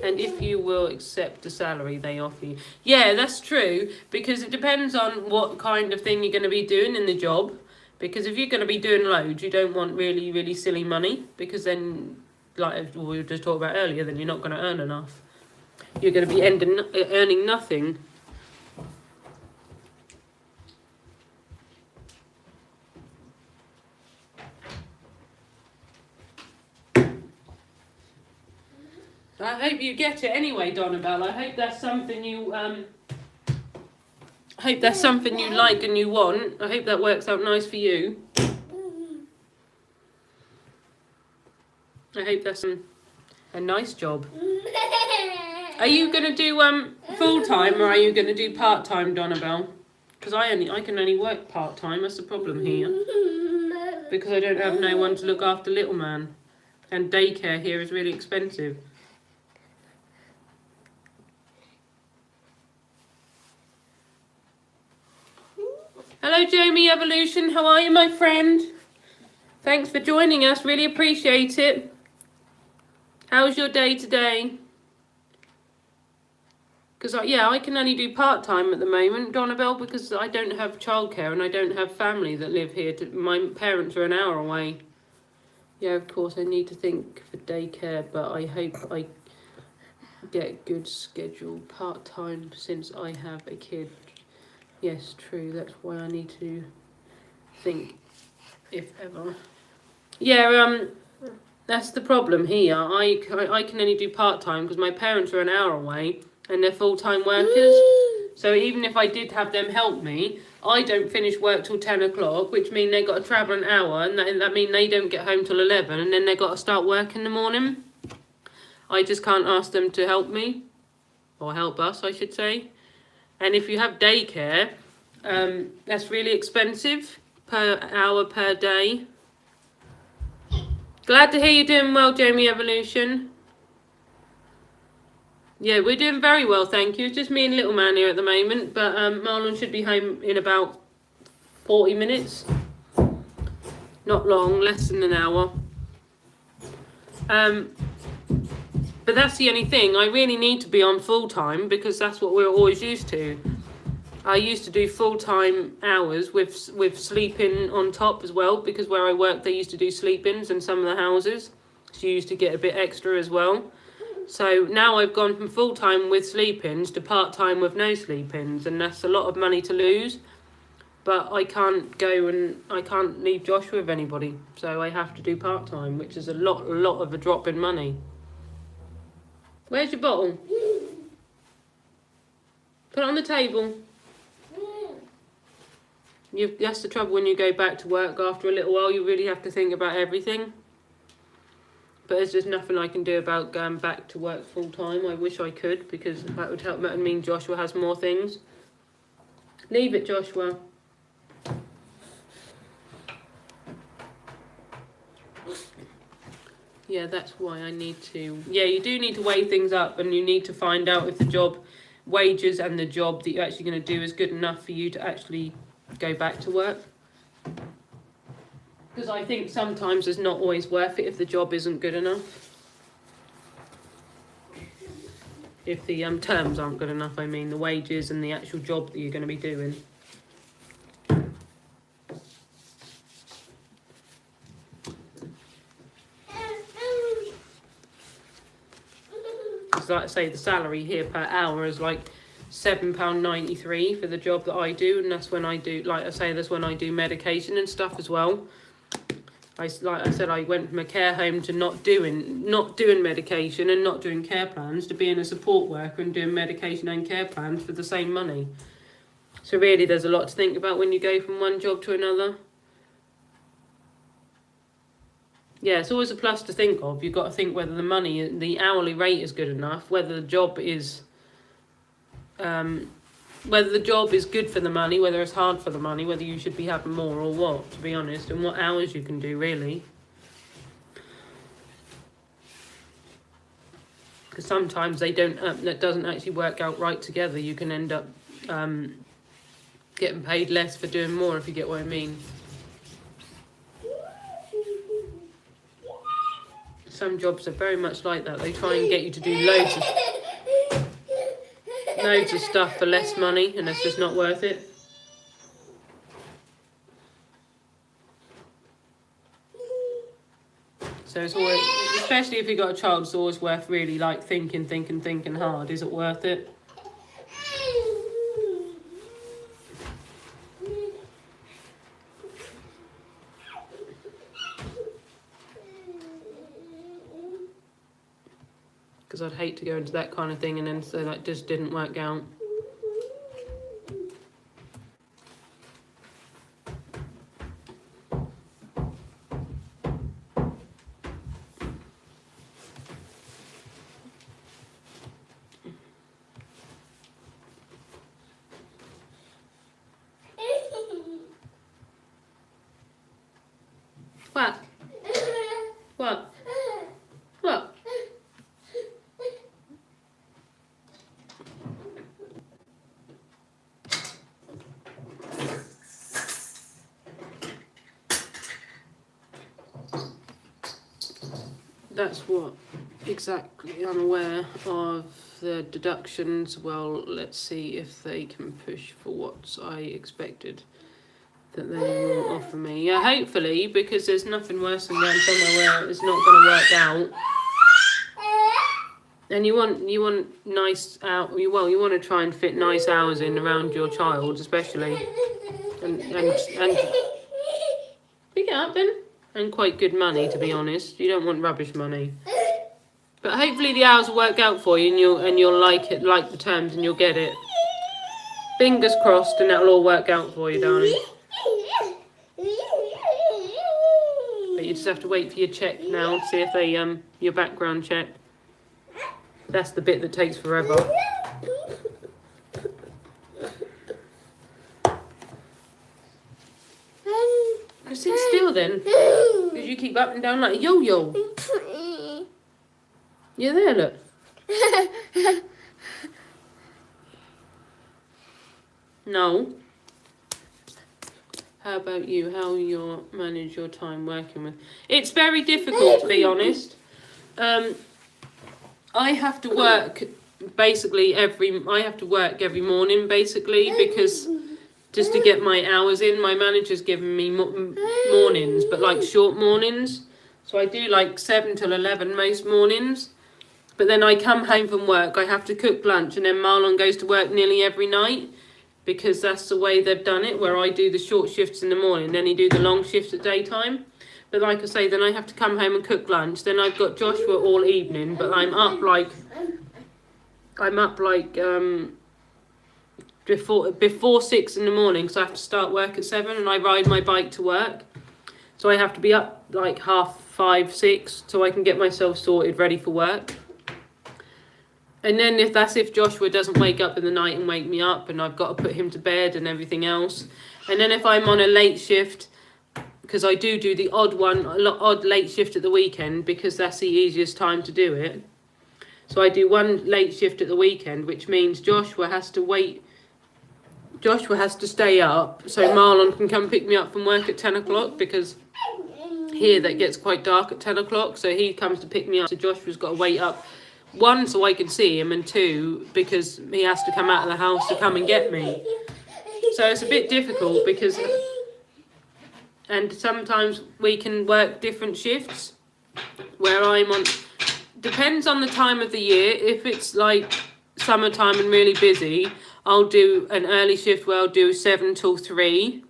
Speaker 1: And if you will accept the salary they offer you. Yeah, that's true. Because it depends on what kind of thing you're going to be doing in the job. Because if you're going to be doing loads, you don't want really, really silly money. Because then, like we were just talking about earlier, then you're not going to earn enough. You're going to be earning nothing. I hope you get it anyway, Donabelle. I hope that's something you like and you want. I hope that works out nice for you. I hope that's a nice job. Are you going to do full-time or are you going to do part-time, Donabelle? Because I can only work part-time. That's the problem here. Because I don't have no one to look after little man. And daycare here is really expensive. Hello, Jamie Evolution. How are you, my friend? Thanks for joining us. Really appreciate it. How's your day today? Because, I can only do part-time at the moment, Donabelle, because I don't have childcare and I don't have family that live here. My parents are an hour away. Yeah, of course, I need to think for daycare, but I hope I get good schedule part-time since I have a kid. Yes, true. That's why I need to think, if ever. Yeah, that's the problem here. I can only do part-time because my parents are an hour away and they're full-time workers. So even if I did have them help me, I don't finish work till 10 o'clock, which means they got to travel an hour, and that means they don't get home till 11, and then they got to start work in the morning. I just can't ask them to help me, or help us, I should say. And if you have daycare, that's really expensive per hour, per day. Glad to hear you're doing well, Jamie Evolution. Yeah, we're doing very well, thank you. It's just me and little man here at the moment, but Marlon should be home in about 40 minutes. Not long, less than an hour. But that's the only thing. I really need to be on full-time because that's what we're always used to. I used to do full-time hours with sleep-in on top as well, because where I work they used to do sleep-ins in some of the houses. So you used to get a bit extra as well. So now I've gone from full-time with sleep-ins to part-time with no sleep-ins, and that's a lot of money to lose. But I can't leave Josh with anybody, so I have to do part-time, which is a lot of a drop in money. Where's your bottle? Put it on the table. That's the trouble when you go back to work after a little while. You really have to think about everything. But there's just nothing I can do about going back to work full time. I wish I could, because that would help. That would mean Joshua has more things. Leave it, Joshua. Yeah, that's why I need to... Yeah, you do need to weigh things up, and you need to find out if the job wages and the job that you're actually going to do is good enough for you to actually go back to work. Because I think sometimes it's not always worth it if the job isn't good enough. If the terms aren't good enough, I mean, the wages and the actual job that you're going to be doing. Like I say, the salary here per hour is like £7.93 for the job that I do, and that's when I do, like I say, that's when I do medication and stuff as well. Like I said, I went from a care home to not doing medication and not doing care plans to being a support worker and doing medication and care plans for the same money. So really, there's a lot to think about when you go from one job to another. Yeah, it's always a plus to think of. You've got to think whether the hourly rate is good enough, whether the job is good for the money, whether it's hard for the money, whether you should be having more or what, to be honest, and what hours you can do, really. Because sometimes that doesn't actually work out right together. You can end up getting paid less for doing more, if you get what I mean. Some jobs are very much like that. They try and get you to do loads of stuff for less money, and it's just not worth it. So it's always, especially if you've got a child, it's always worth really like thinking hard. Is it worth it? because I'd hate to go into that kind of thing and then say that just didn't work out. What? What? What? That's what exactly I'm aware of the deductions. Well, let's see if they can push for what I expected that they will offer me. Yeah, hopefully, because there's nothing worse than going somewhere where it's not going to work out. And you want nice out. You want to try and fit nice hours in around your child, especially, and pick it up then. And quite good money, to be honest. You don't want rubbish money. But hopefully the hours will work out for you, and you'll like the terms, and you'll get it. Fingers crossed, and that'll all work out for you, darling. But you just have to wait for your check now, see if they your background check. That's the bit that takes forever. Sit still then, because you keep up and down like a yo-yo. You're there, look. No. How about you? How you manage your time working with? It's very difficult, to be honest. I have to work basically every morning, basically, because just to get my hours in. My manager's given me mornings, but like short mornings. So I do like 7 till 11 most mornings. But then I come home from work, I have to cook lunch, and then Marlon goes to work nearly every night, because that's the way they've done it, where I do the short shifts in the morning, then he do the long shifts at daytime. But like I say, then I have to come home and cook lunch. Then I've got Joshua all evening, but I'm up like before 6 in the morning, so I have to start work at 7, and I ride my bike to work. So I have to be up like 5:30, 6, so I can get myself sorted, ready for work. And then if Joshua doesn't wake up in the night and wake me up, and I've got to put him to bed and everything else. And then if I'm on a late shift, because I do the odd late shift at the weekend, because that's the easiest time to do it. So I do one late shift at the weekend, which means Joshua has to stay up so Marlon can come pick me up from work at 10 o'clock, because here that gets quite dark at 10 o'clock. So he comes to pick me up. So Joshua's got to wait up, 1, so I can see him, and 2, because he has to come out of the house to come and get me. So it's a bit difficult, because... And sometimes we can work different shifts, where I'm on... Depends on the time of the year. If it's like summertime and really busy, I'll do an early shift where I'll do 7 till 3.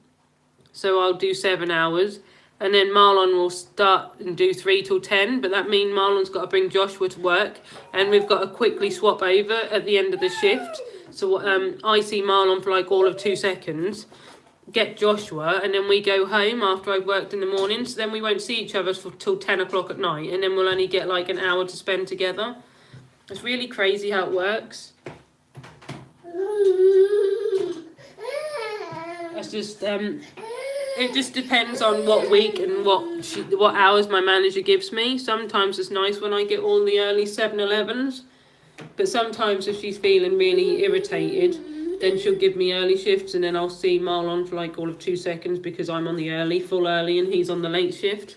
Speaker 1: So I'll do 7 hours. And then Marlon will start and do 3 till 10. But that means Marlon's got to bring Joshua to work. And we've got to quickly swap over at the end of the shift. So I see Marlon for like all of 2 seconds. Get Joshua, and then we go home after I've worked in the morning, so then we won't see each other till 10 o'clock at night, and then we'll only get like an hour to spend together. It's really crazy how it works. It's just it just depends on what week and what hours my manager gives me. Sometimes it's nice when I get all the early 7-11s, but sometimes if she's feeling really irritated, then she'll give me early shifts, and then I'll see Marlon for like all of 2 seconds, because I'm on the full early, and he's on the late shift.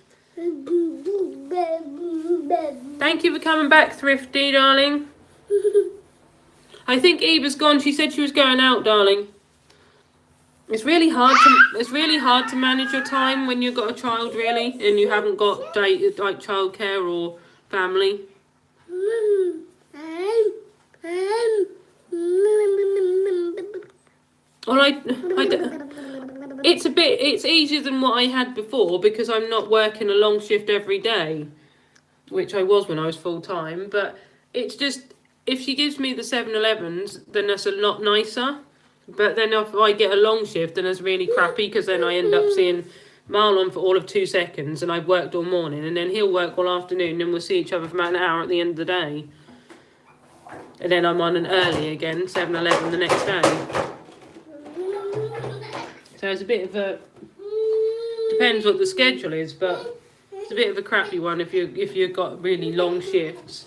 Speaker 1: Thank you for coming back, Thrifty, darling. I think Eva's gone. She said she was going out, darling. It's really hard to manage your time when you've got a child, really, and you haven't got like childcare or family. Well, it's easier than what I had before, because I'm not working a long shift every day, which I was when I was full time. But It's just, if she gives me the 7-Elevens, then that's a lot nicer. But then if I get a long shift, then it's really crappy, because then I end up seeing Marlon for all of 2 seconds, and I've worked all morning, and then he'll work all afternoon, and we'll see each other for about an hour at the end of the day. And then I'm on an early again, 7-Eleven the next day. So it's a bit of a, depends what the schedule is, but it's a bit of a crappy one if you've got really long shifts.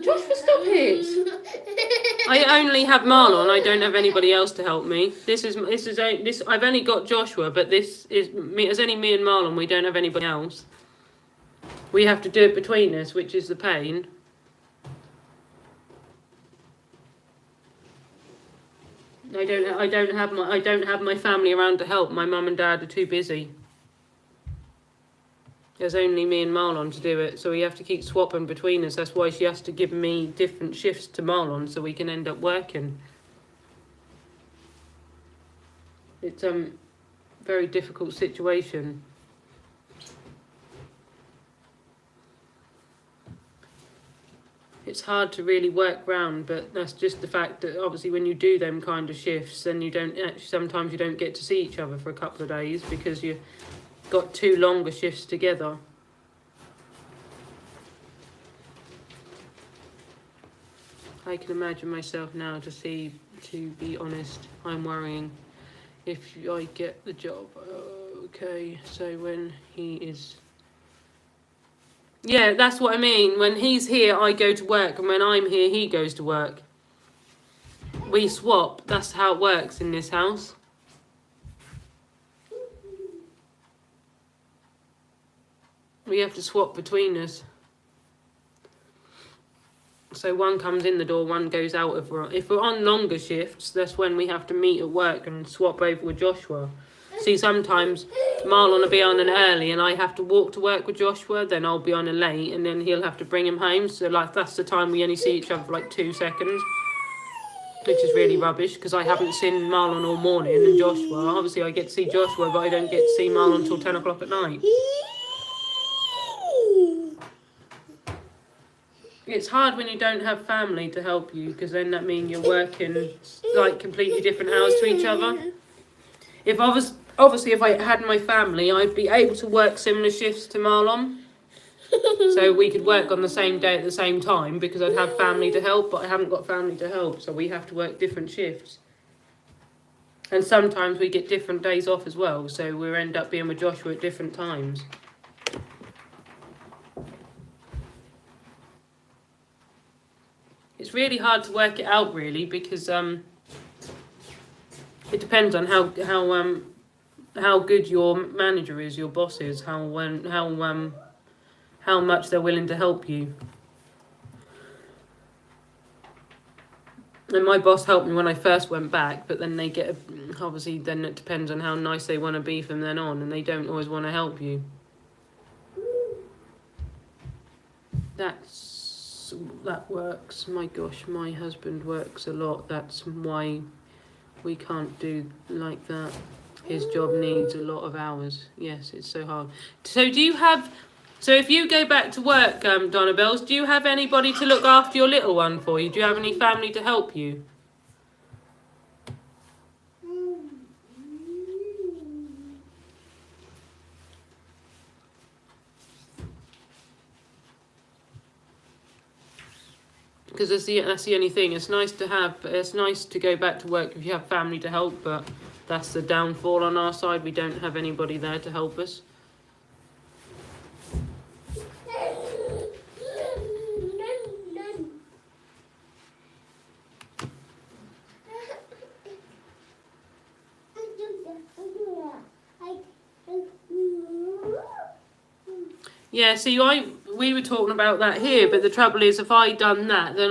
Speaker 1: Joshua, stop it! I only have Marlon. I don't have anybody else to help me. This. I've only got Joshua, but this is me. It's only me and Marlon. We don't have anybody else. We have to do it between us, which is the pain. I don't have my family around to help. My mum and dad are too busy. There's only me and Marlon to do it, so we have to keep swapping between us. That's why she has to give me different shifts to Marlon, so we can end up working. It's very difficult situation. It's hard to really work round, but that's just the fact that obviously when you do them kind of shifts, then you don't actually, sometimes you don't get to see each other for a couple of days because you've got 2 longer shifts together. I can imagine myself now to be honest, I'm worrying if I get the job. Okay, so when he is... Yeah, that's what I mean. When he's here, I go to work, and when I'm here, he goes to work. We swap. That's how it works in this house. We have to swap between us. So one comes in the door, one goes out. If we're on longer shifts, that's when we have to meet at work and swap over with Joshua. See, sometimes Marlon will be on an early and I have to walk to work with Joshua, then I'll be on a late and then he'll have to bring him home. So like that's the time we only see each other for like 2 seconds, which is really rubbish because I haven't seen Marlon all morning and Joshua. Obviously I get to see Joshua, but I don't get to see Marlon until 10 o'clock at night. It's hard when you don't have family to help you because then that means you're working like completely different hours to each other. Obviously, if I had my family, I'd be able to work similar shifts to Marlon. So we could work on the same day at the same time because I'd have family to help, but I haven't got family to help, so we have to work different shifts. And sometimes we get different days off as well, so we end up being with Joshua at different times. It's really hard to work it out, really, because it depends on how good your manager is, your boss is, how much they're willing to help you. And my boss helped me when I first went back, but then obviously then it depends on how nice they want to be from then on, and they don't always want to help you. That works. My gosh, my husband works a lot. That's why we can't do like that. His job needs a lot of hours. Yes, it's so hard. So if you go back to work, Donna Bells, do you have anybody to look after your little one for you? Do you have any family to help you? Because that's the only thing. It's nice to have, but it's nice to go back to work if you have family to help, but that's the downfall on our side. We don't have anybody there to help us. Yeah, see, we were talking about that here, but the trouble is, if I'd done that, then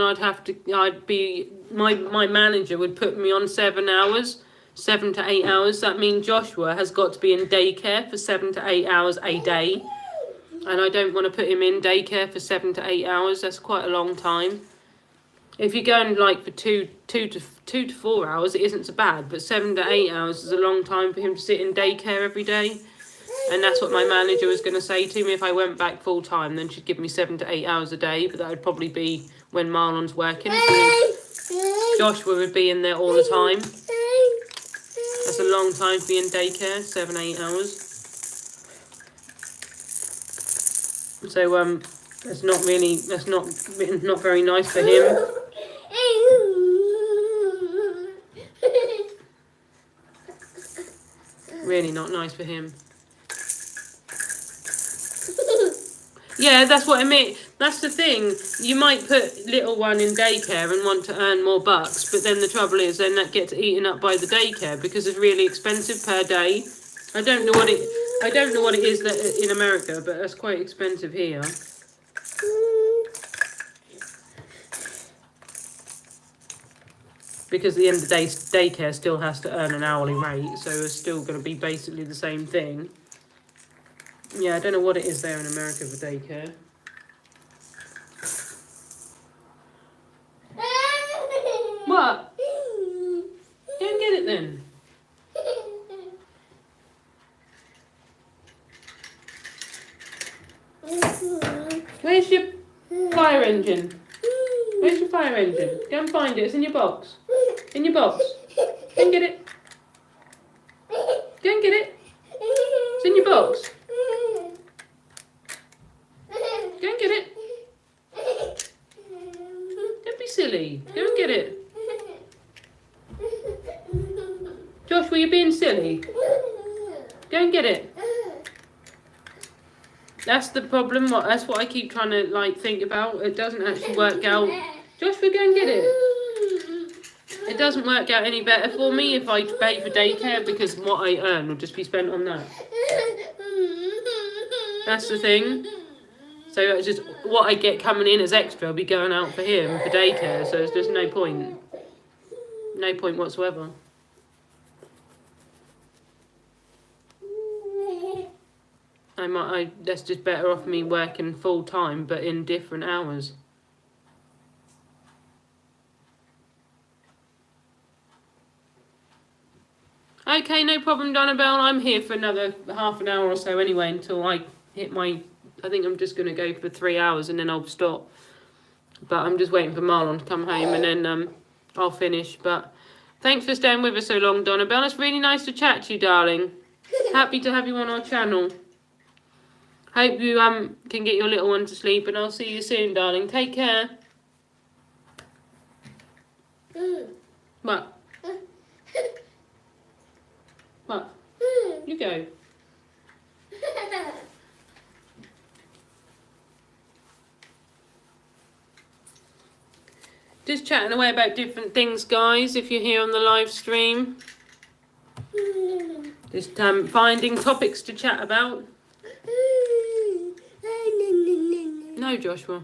Speaker 1: my manager would put me on 7 hours, 7 to 8 hours. That means Joshua has got to be in daycare for 7 to 8 hours a day. And I don't want to put him in daycare for 7 to 8 hours. That's quite a long time. If you're going like for two to 4 hours, it isn't so bad. But 7 to 8 hours is a long time for him to sit in daycare every day. And that's what my manager was going to say to me. If I went back full time, then she'd give me 7 to 8 hours a day. But that would probably be when Marlon's working. So Joshua would be in there all the time. That's a long time to be in daycare, 7, 8 hours. So that's not very nice for him. Really not nice for him. Yeah, that's what I mean. That's the thing. You might put little one in daycare and want to earn more bucks, but then the trouble is then that gets eaten up by the daycare because it's really expensive per day. I don't know what it is that in America, but that's quite expensive here. Because at the end of the day, daycare still has to earn an hourly rate, so it's still going to be basically the same thing. Yeah, I don't know what it is there in America for daycare. What? Go and get it then. Where's your fire engine? Where's your fire engine? Go and find it. It's in your box. In your box. Go and get it. Go and get it. It's in your box. Go and get it. Don't be silly. Go and get it. Josh, were you being silly? Go and get it. That's the problem. That's what I keep trying to think about. It doesn't actually work out. Josh, we're going to get it. It doesn't work out any better for me if I pay for daycare because what I earn will just be spent on that. That's the thing. So it's just what I get coming in as extra will be going out for him for daycare. So it's just no point. No point whatsoever. That's just better off me working full time, but in different hours. Okay, no problem, Donnabelle. I'm here for another half an hour or so anyway until I hit my... I think I'm just going to go for 3 hours and then I'll stop. But I'm just waiting for Marlon to come home and then I'll finish. But thanks for staying with us so long, Donnabelle. It's really nice to chat to you, darling. Happy to have you on our channel. Hope you can get your little one to sleep, and I'll see you soon, darling. Take care. What? What? You go. Just chatting away about different things, guys, if you're here on the live stream. Just finding topics to chat about. No, Joshua.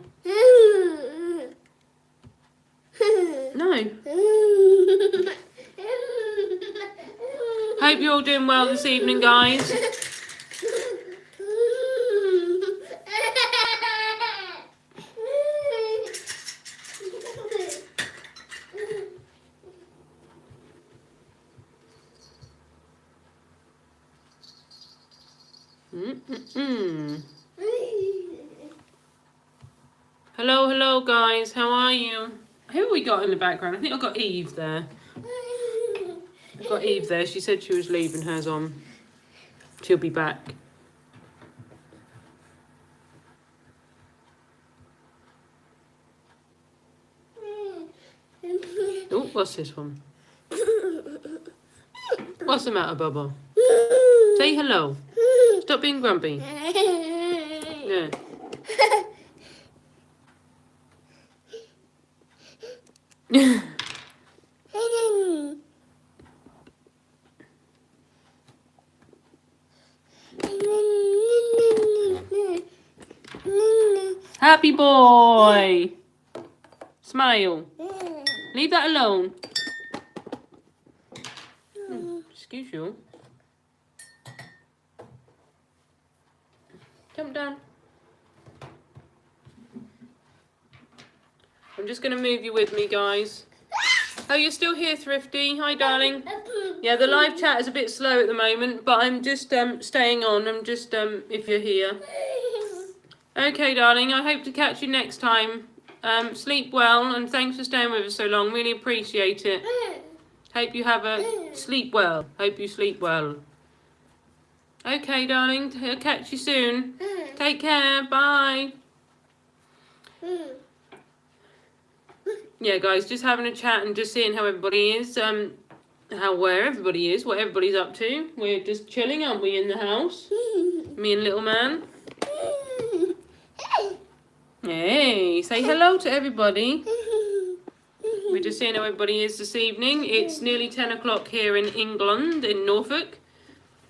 Speaker 1: No. Hope you're all doing well this evening, guys. Hello, guys. How are you? Who have we got in the background? I think I've got Eve there. I've got Eve there. She said she was leaving hers on. She'll be back. Oh, what's this one? What's the matter, Bubba? Say hello. Stop being grumpy. Yeah. Happy boy. Smile. Leave that alone. Excuse you. Jump down. I'm just going to move you with me, guys. Oh, you're still here, Thrifty. Hi, darling. Yeah, the live chat is a bit slow at the moment, but I'm just staying on. I'm just, if you're here. Okay, darling, I hope to catch you next time. Sleep well, and thanks for staying with us so long. Really appreciate it. Hope you have a sleep well. Hope you sleep well. Okay, darling, I'll catch you soon. Take care. Bye. Yeah, guys, just having a chat and just seeing how everybody is, where everybody is, what everybody's up to. We're just chilling, aren't we, in the house? Me and little man. Hey, say hello to everybody. We're just seeing how everybody is this evening. It's nearly 10 o'clock here in England, in Norfolk.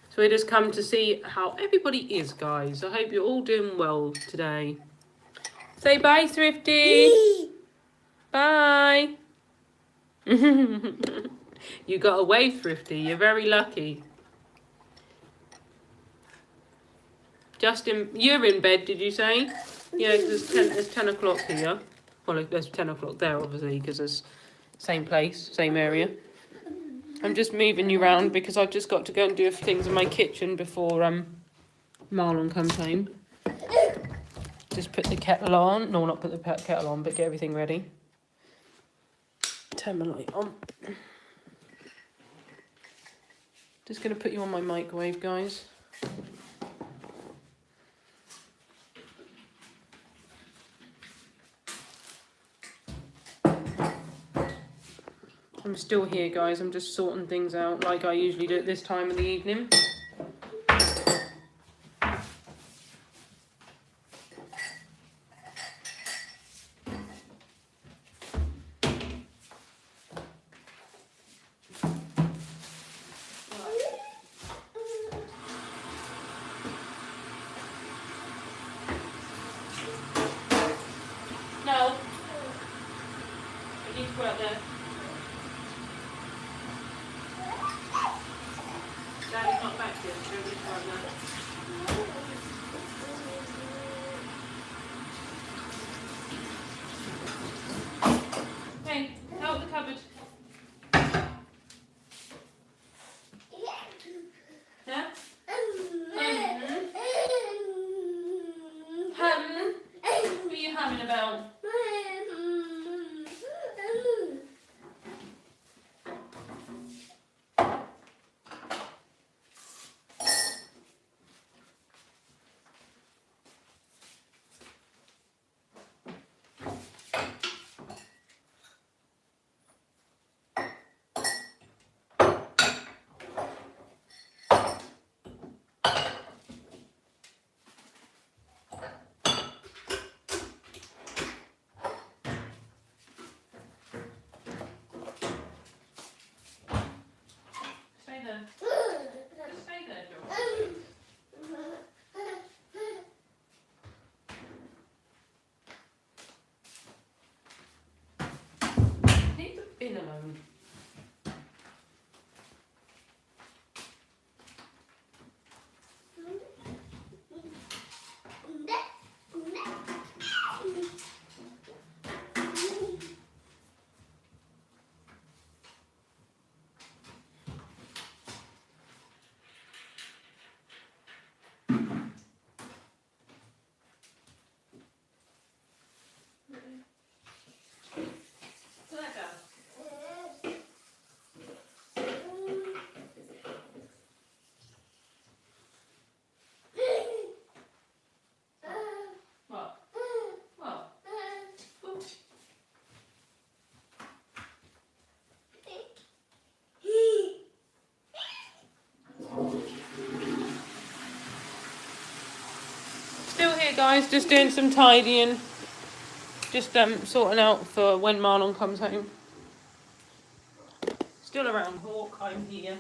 Speaker 1: So we just come to see how everybody is, guys. I hope you're all doing well today. Say bye, Thrifty. Bye. You got away, Thrifty. You're very lucky. Justin, you're in bed, did you say? Yeah, there's 10 o'clock here. Well, there's 10 o'clock there, obviously, because it's same place, same area. I'm just moving you around because I've just got to go and do a few things in my kitchen before Marlon comes home. Just put the kettle on. No, not put the kettle on, but get everything ready. Turn my light on. Just going to put you on my microwave, guys. I'm still here, guys. I'm just sorting things out like I usually do at this time of the evening. No. I need to go out there. Daddy's not back yet, so just go out there. Hey, out the cupboard. Yeah? What are you having about? Stay there. Just stay there, George. Leave the bin alone. Put that down. What? What? Ooh. Still here, guys, just doing some tidying. Just sorting out for when Marlon comes home. Still around Hawk, I'm here.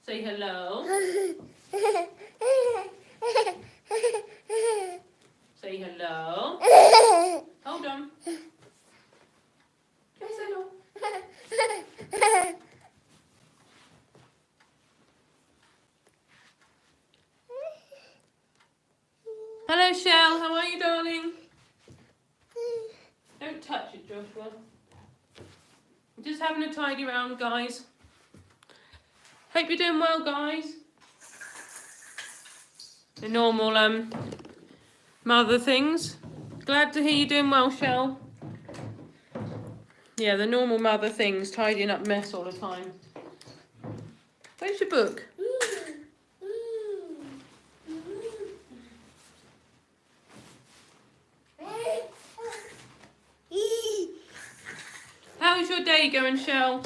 Speaker 1: Say hello. Say hello. Hold on. Yes, hello. Hello, Shell. How are you, darling? Don't touch it, Joshua. I'm just having a tidy round, guys. Hope you're doing well, guys. The normal mother things. Glad to hear you're doing well, Shell. Yeah, the normal mother things, tidying up mess all the time. Where's your book? How's your day going, Shell?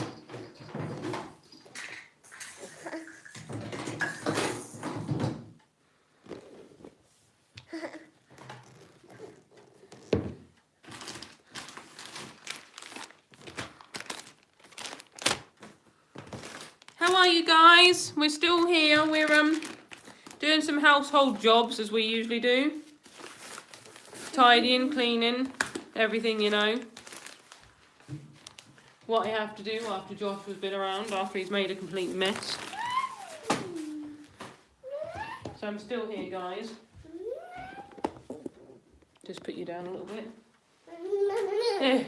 Speaker 1: How are you guys? We're still here. We're doing some household jobs as we usually do. Tidying, cleaning, everything, you know. What I have to do after Joshua's been around, after he's made a complete mess. So I'm still here, guys. Just put you down a little bit. Yeah.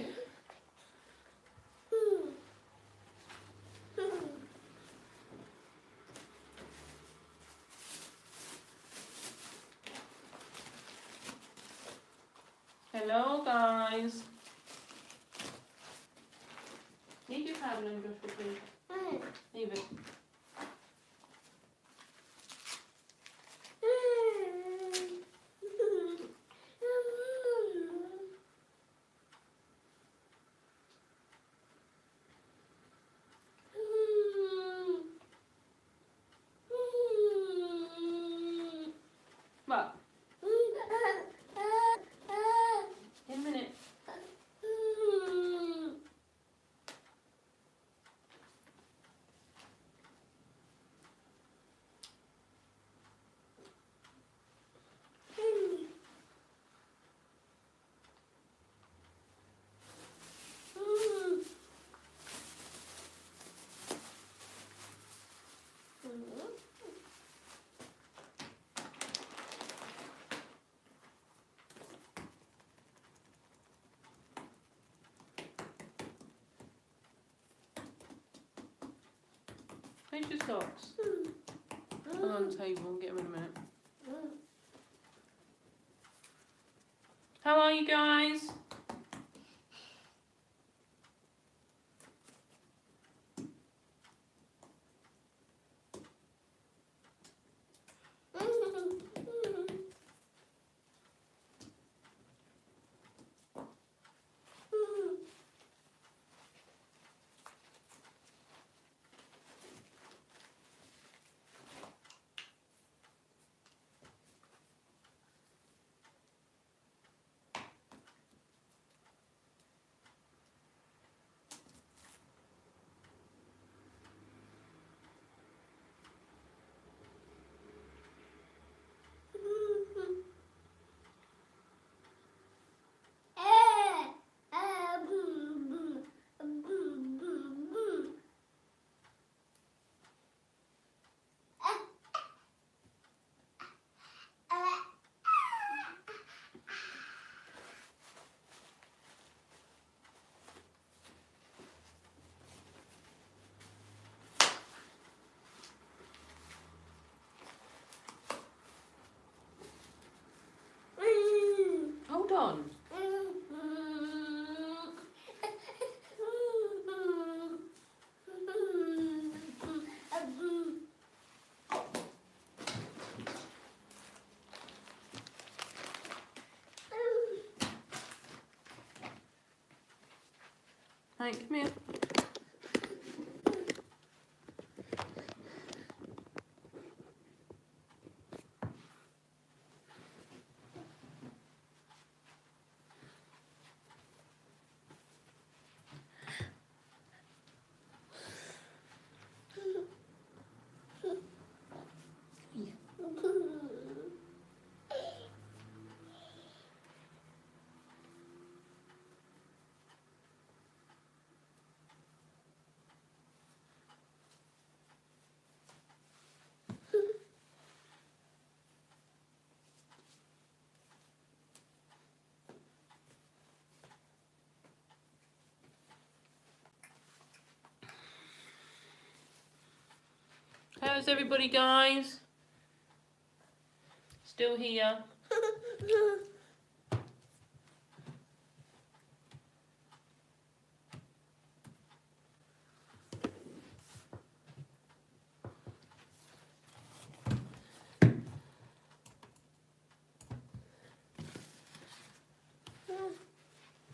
Speaker 1: Hello, guys. Leave your paddle in, Joshua, please. Leave it. What? In a minute. Where's your socks? Put on the table and get them in a minute. How are you guys? Hold on. Hank, come here. How's everybody, guys? Still here?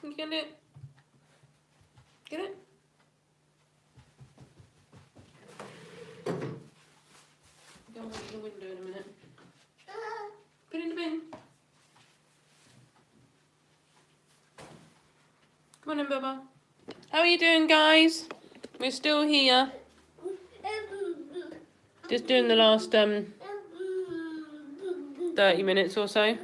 Speaker 1: You get it? Get it? Go over to the window in a minute. Put it in the bin. Come on in, Bubba. How are you doing, guys? We're still here. Just doing the last 30 minutes or so.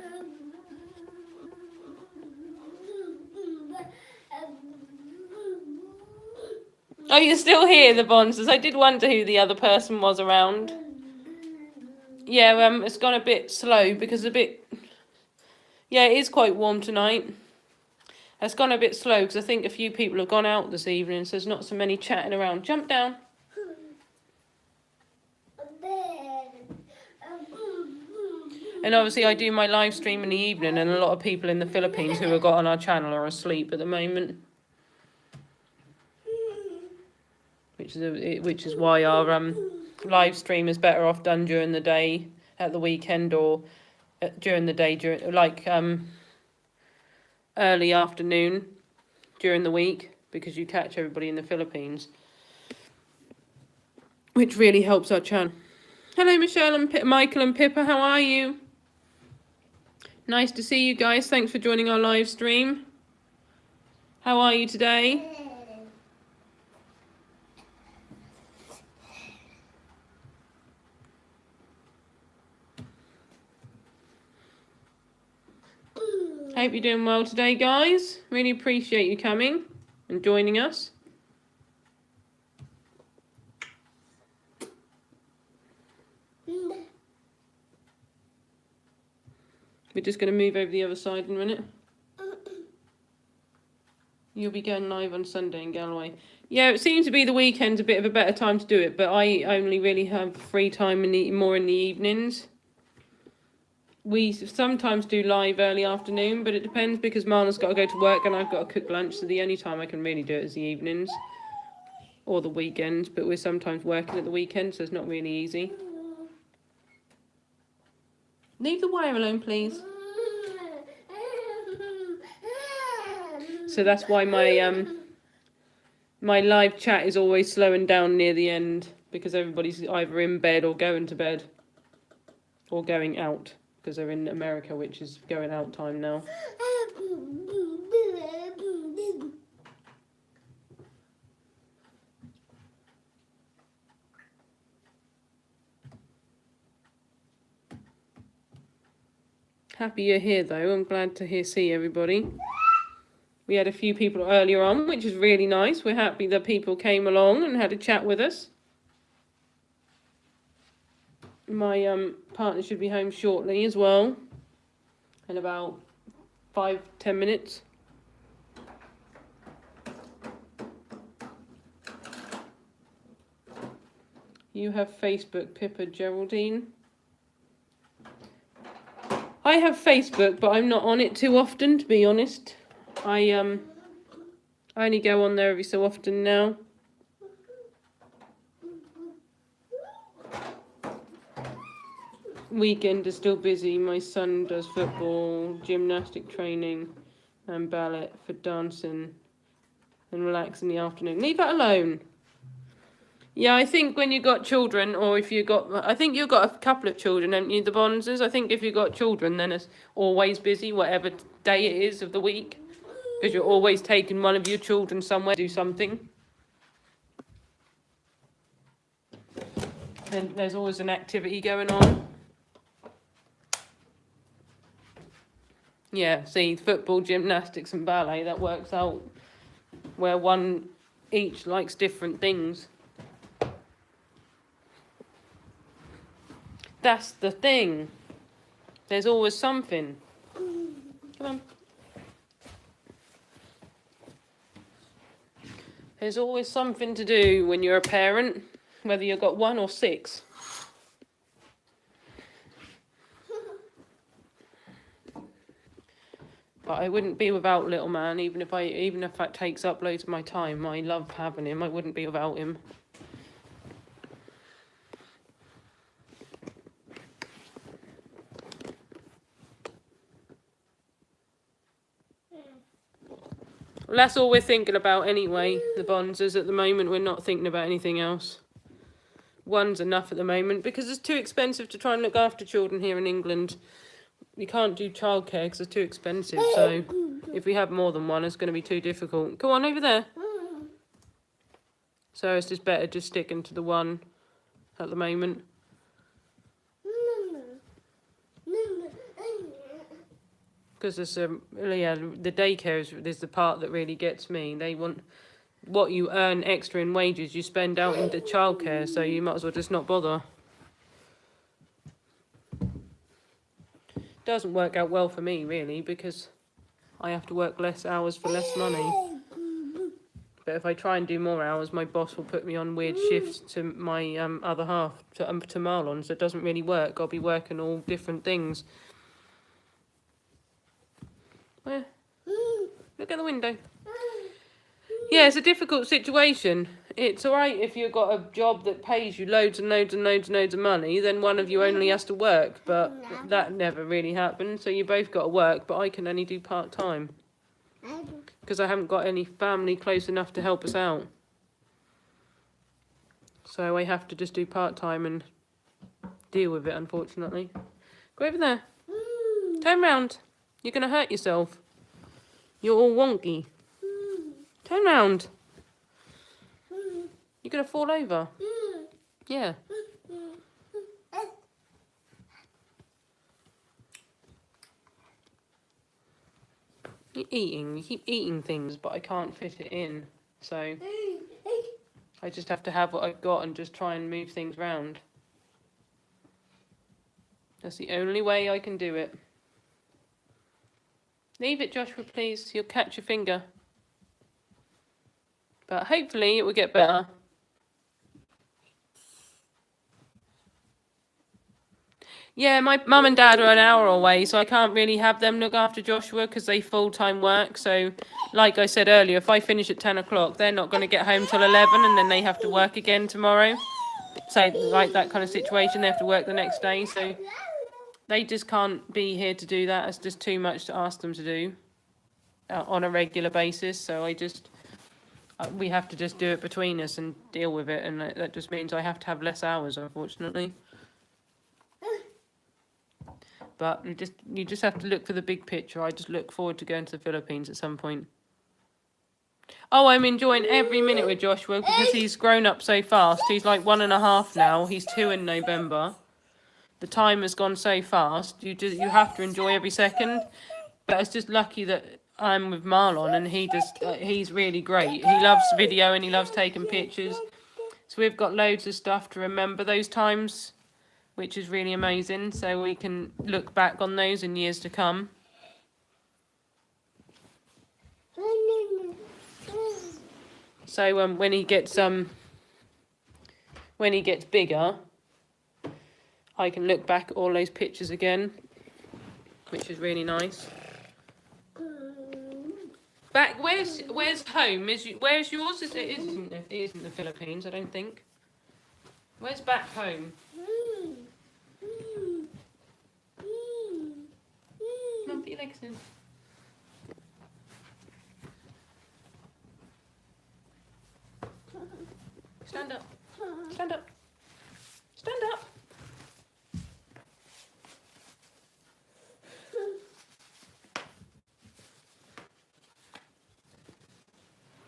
Speaker 1: Oh, you're still here, the Bonzers. I did wonder who the other person was around. Yeah, it's gone a bit slow because yeah, it is quite warm tonight. It's gone a bit slow because I think a few people have gone out this evening, so there's not so many chatting around. Jump down. And obviously I do my live stream in the evening, and a lot of people in the Philippines who have got on our channel are asleep at the moment. Which is why our live stream is better off done during the day, at the weekend, or during the day, early afternoon during the week, because you catch everybody in the Philippines, which really helps our channel. Hello, Michelle and Michael and Pippa. How are you? Nice to see you guys. Thanks for joining our live stream. How are you today? Hope you're doing well today, guys. Really appreciate you coming and joining us. We're just going to move over the other side in a minute. You'll be going live on Sunday in Galway. Yeah, it seems to be the weekend's a bit of a better time to do it, but I only really have free time more in the evenings. We sometimes do live early afternoon, but it depends because Marla's got to go to work and I've got to cook lunch, so the only time I can really do it is the evenings or the weekends, but we're sometimes working at the weekend, so it's not really easy. Leave the wire alone, please. So that's why my live chat is always slowing down near the end, because everybody's either in bed or going to bed or going out, because they're in America, which is going out time now. Happy you're here, though. I'm glad to see everybody. We had a few people earlier on, which is really nice. We're happy that people came along and had a chat with us. My partner should be home shortly as well, in about 5-10 minutes. You have Facebook, Pippa Geraldine. I have Facebook, but I'm not on it too often, to be honest. I only go on there every so often now. Weekend is still busy. My son does football, gymnastic training, and ballet for dancing, and relax in the afternoon. Leave that alone. Yeah, I think when you got children, or if you got, I think you've got a couple of children, haven't you, the Bonzers? I think if you've got children, then it's always busy, whatever day it is of the week, because you're always taking one of your children somewhere to do something. And there's always an activity going on. Yeah, see, football, gymnastics and ballet, that works out where one each likes different things. That's the thing. There's always something. Come on. There's always something to do when you're a parent. whether you've got 1 or 6. But I wouldn't be without little man, even if that takes up loads of my time. I love having him. I wouldn't be without him. Well, that's all we're thinking about anyway, the Bonzers. At the moment, we're not thinking about anything else. 1's enough at the moment, because it's too expensive to try and look after children here in England. You can't do childcare because it's too expensive, so if we have more than 1, it's going to be too difficult. Go on, over there. So it's just better just sticking to the 1 at the moment. Because there's the daycare is the part that really gets me. They want what you earn extra in wages, you spend out into childcare, so you might as well just not bother. Doesn't work out well for me really, because I have to work less hours for less money. But if I try and do more hours, my boss will put me on weird shifts to my other half, to Marlon, so it doesn't really work. I'll be working all different things. Where? Look at the window. Yeah, it's a difficult situation. It's alright if you've got a job that pays you loads and loads and loads and loads of money, then one of you only has to work, but that never really happens, so you both got to work, but I can only do part-time. Because I haven't got any family close enough to help us out. So I have to just do part-time and deal with it, unfortunately. Go over there. Turn round. You're going to hurt yourself. You're all wonky. Turn round. You're going to fall over. Yeah. You're eating. You keep eating things, but I can't fit it in. So I just have to have what I've got and just try and move things round. That's the only way I can do it. Leave it, Joshua, please. You'll catch your finger. But hopefully it will get better. Yeah, my mum and dad are an hour away, so I can't really have them look after Joshua because they full-time work. So, like I said earlier, if I finish at 10 o'clock, they're not going to get home till 11 and then they have to work again tomorrow. So, like that kind of situation, they have to work the next day. So, they just can't be here to do that. It's just too much to ask them to do on a regular basis. So, we have to just do it between us and deal with it. And that just means I have to have less hours, unfortunately. But you just have to look for the big picture. I just look forward to going to the Philippines at some point. Oh, I'm enjoying every minute with Joshua because he's grown up so fast. He's like 1.5 now. He's 2 in November. The time has gone so fast. You have to enjoy every second. But it's just lucky that I'm with Marlon and he's really great. He loves video and he loves taking pictures. So we've got loads of stuff to remember those times, which is really amazing, so we can look back on those in years to come. So when he gets bigger, I can look back at all those pictures again, which is really nice. Back, where's home? Where's yours? It isn't the Philippines, I don't think. Where's back home? Come on, put your legs in. Stand up. Stand up. Stand up.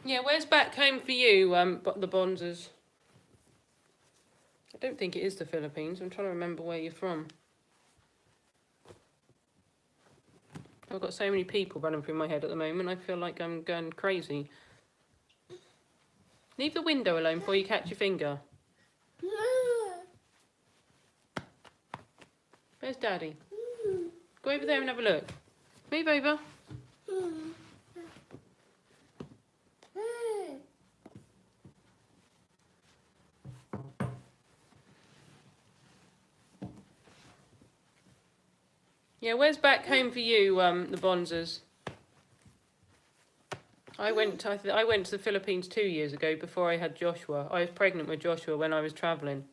Speaker 1: Yeah, where's back home for you, the Bonzers? I don't think it is the Philippines. I'm trying to remember where you're from. I've got so many people running through my head at the moment. I feel like I'm going crazy. Leave the window alone before you catch your finger. Where's Daddy? Go over there and have a look. Move over. Yeah, where's back home for you, the Bonzers? I went to the Philippines 2 years ago before I had Joshua. I was pregnant with Joshua when I was travelling.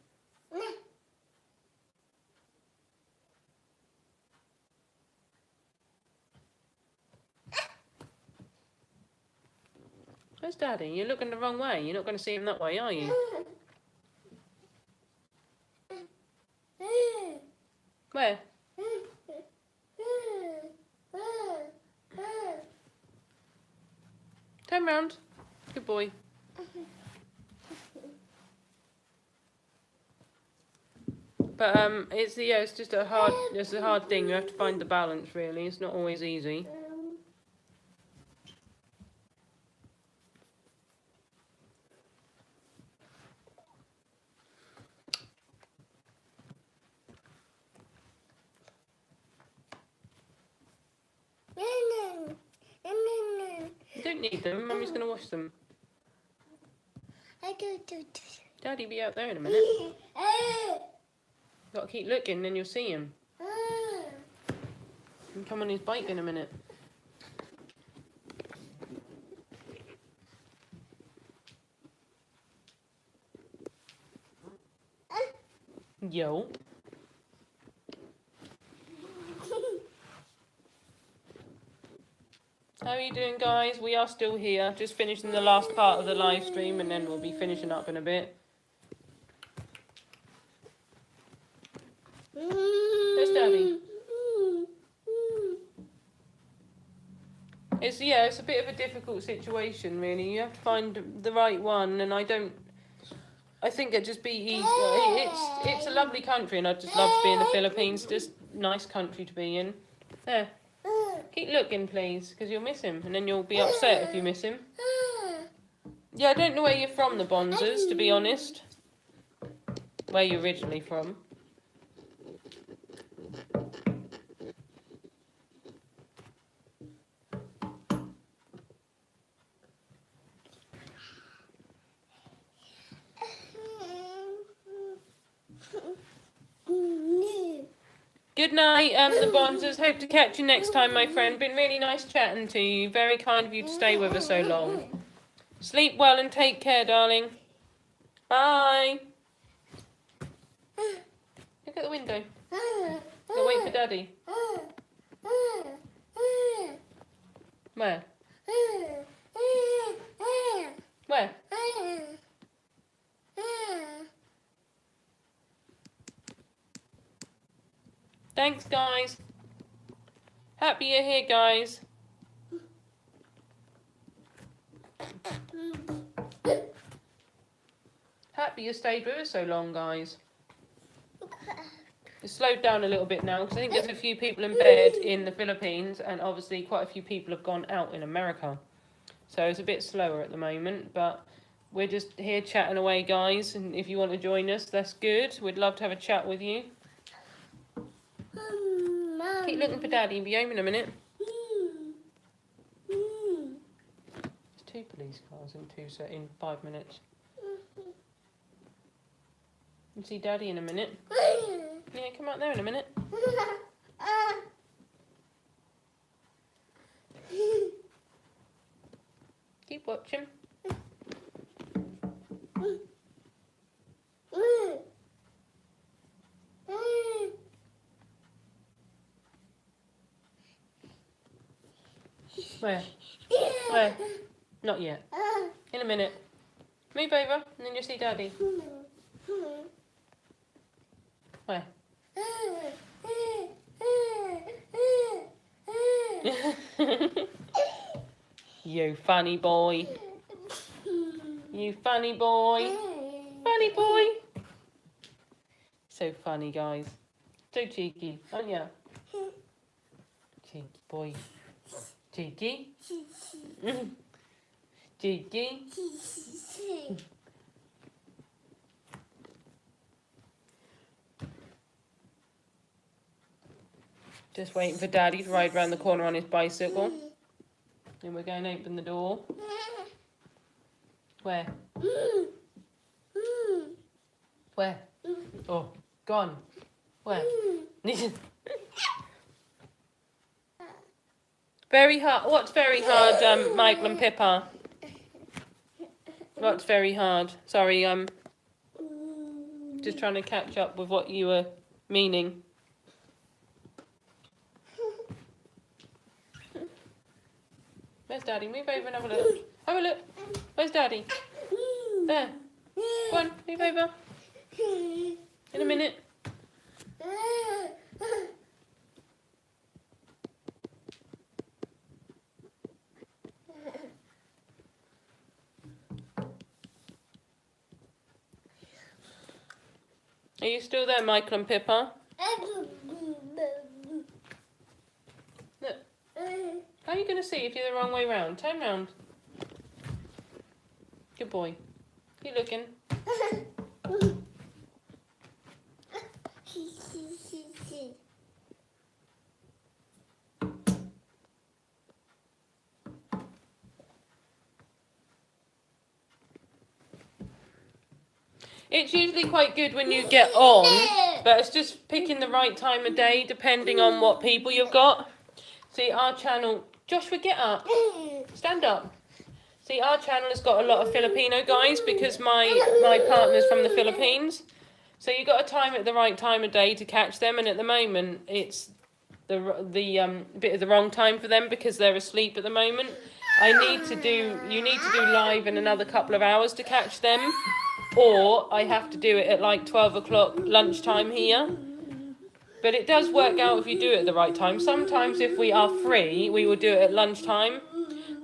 Speaker 1: Where's Daddy? You're looking the wrong way. You're not going to see him that way, are you? Where? Turn round. Good boy. But it's just a hard thing. You have to find the balance, really. It's not always easy. You don't need them. Mummy's going to wash them. Daddy'll be out there in a minute. Got to keep looking, then you'll see him. He'll come on his bike in a minute. Yo. How are you doing, guys? We are still here, just finishing the last part of the live stream, and then we'll be finishing up in a bit. There's Daddy. It's a bit of a difficult situation, really. You have to find the right one, and I think it'd just be easy. It's a lovely country, and I'd just love to be in the Philippines. Just nice country to be in. There. Keep looking, please, because you'll miss him, and then you'll be upset if you miss him. Yeah, I don't know where you're from, the Bonzers, to be honest. Where you're originally from. Good night, the Bonzers. Hope to catch you next time, my friend. Been really nice chatting to you. Very kind of you to stay with us so long. Sleep well and take care, darling. Bye. Look at the window. Go wait for Daddy. Where? Where? Thanks, guys. Happy you're here, guys. Happy you stayed with us so long, guys. It's slowed down a little bit now because I think there's a few people in bed in the Philippines, and obviously quite a few people have gone out in America. So it's a bit slower at the moment, but we're just here chatting away, guys. And if you want to join us, that's good. We'd love to have a chat with you. Keep looking for Daddy. He'll be home in a minute. There's 2 police cars in 5 minutes. You'll see Daddy in a minute. Yeah, come out there in a minute. Keep watching. Where? Where? Not yet. In a minute. Move over and then you'll see Daddy. Where? You funny boy. You funny boy. Funny boy. So funny, guys. So cheeky, aren't you? Cheeky boy. Cheeky. Cheeky. Just waiting for Daddy to ride round the corner on his bicycle. Then we're going to open the door. Where? Where? Oh, gone. Where? Very hard. What's very hard, Michael and Pippa? What's very hard? Sorry, just trying to catch up with what you were meaning. Where's Daddy? Move over and have a look. Have a look. Where's Daddy? There. Go on, move over. In a minute. Are you still there, Michael and Pippa? Look. How are you going to see if you're the wrong way round? Turn round. Good boy. Keep looking. It's usually quite good when you get on, but it's just picking the right time of day depending on what people you've got. See, our channel... Joshua, get up. Stand up. See, our channel has got a lot of Filipino guys because my partner's from the Philippines. So you've got to time it at the right time of day to catch them, and at the moment it's the bit of the wrong time for them because they're asleep at the moment. You need to do live in another couple of hours to catch them, or I have to do it at like 12 o'clock lunchtime here. But it does work out if you do it at the right time. Sometimes if we are free, we will do it at lunchtime,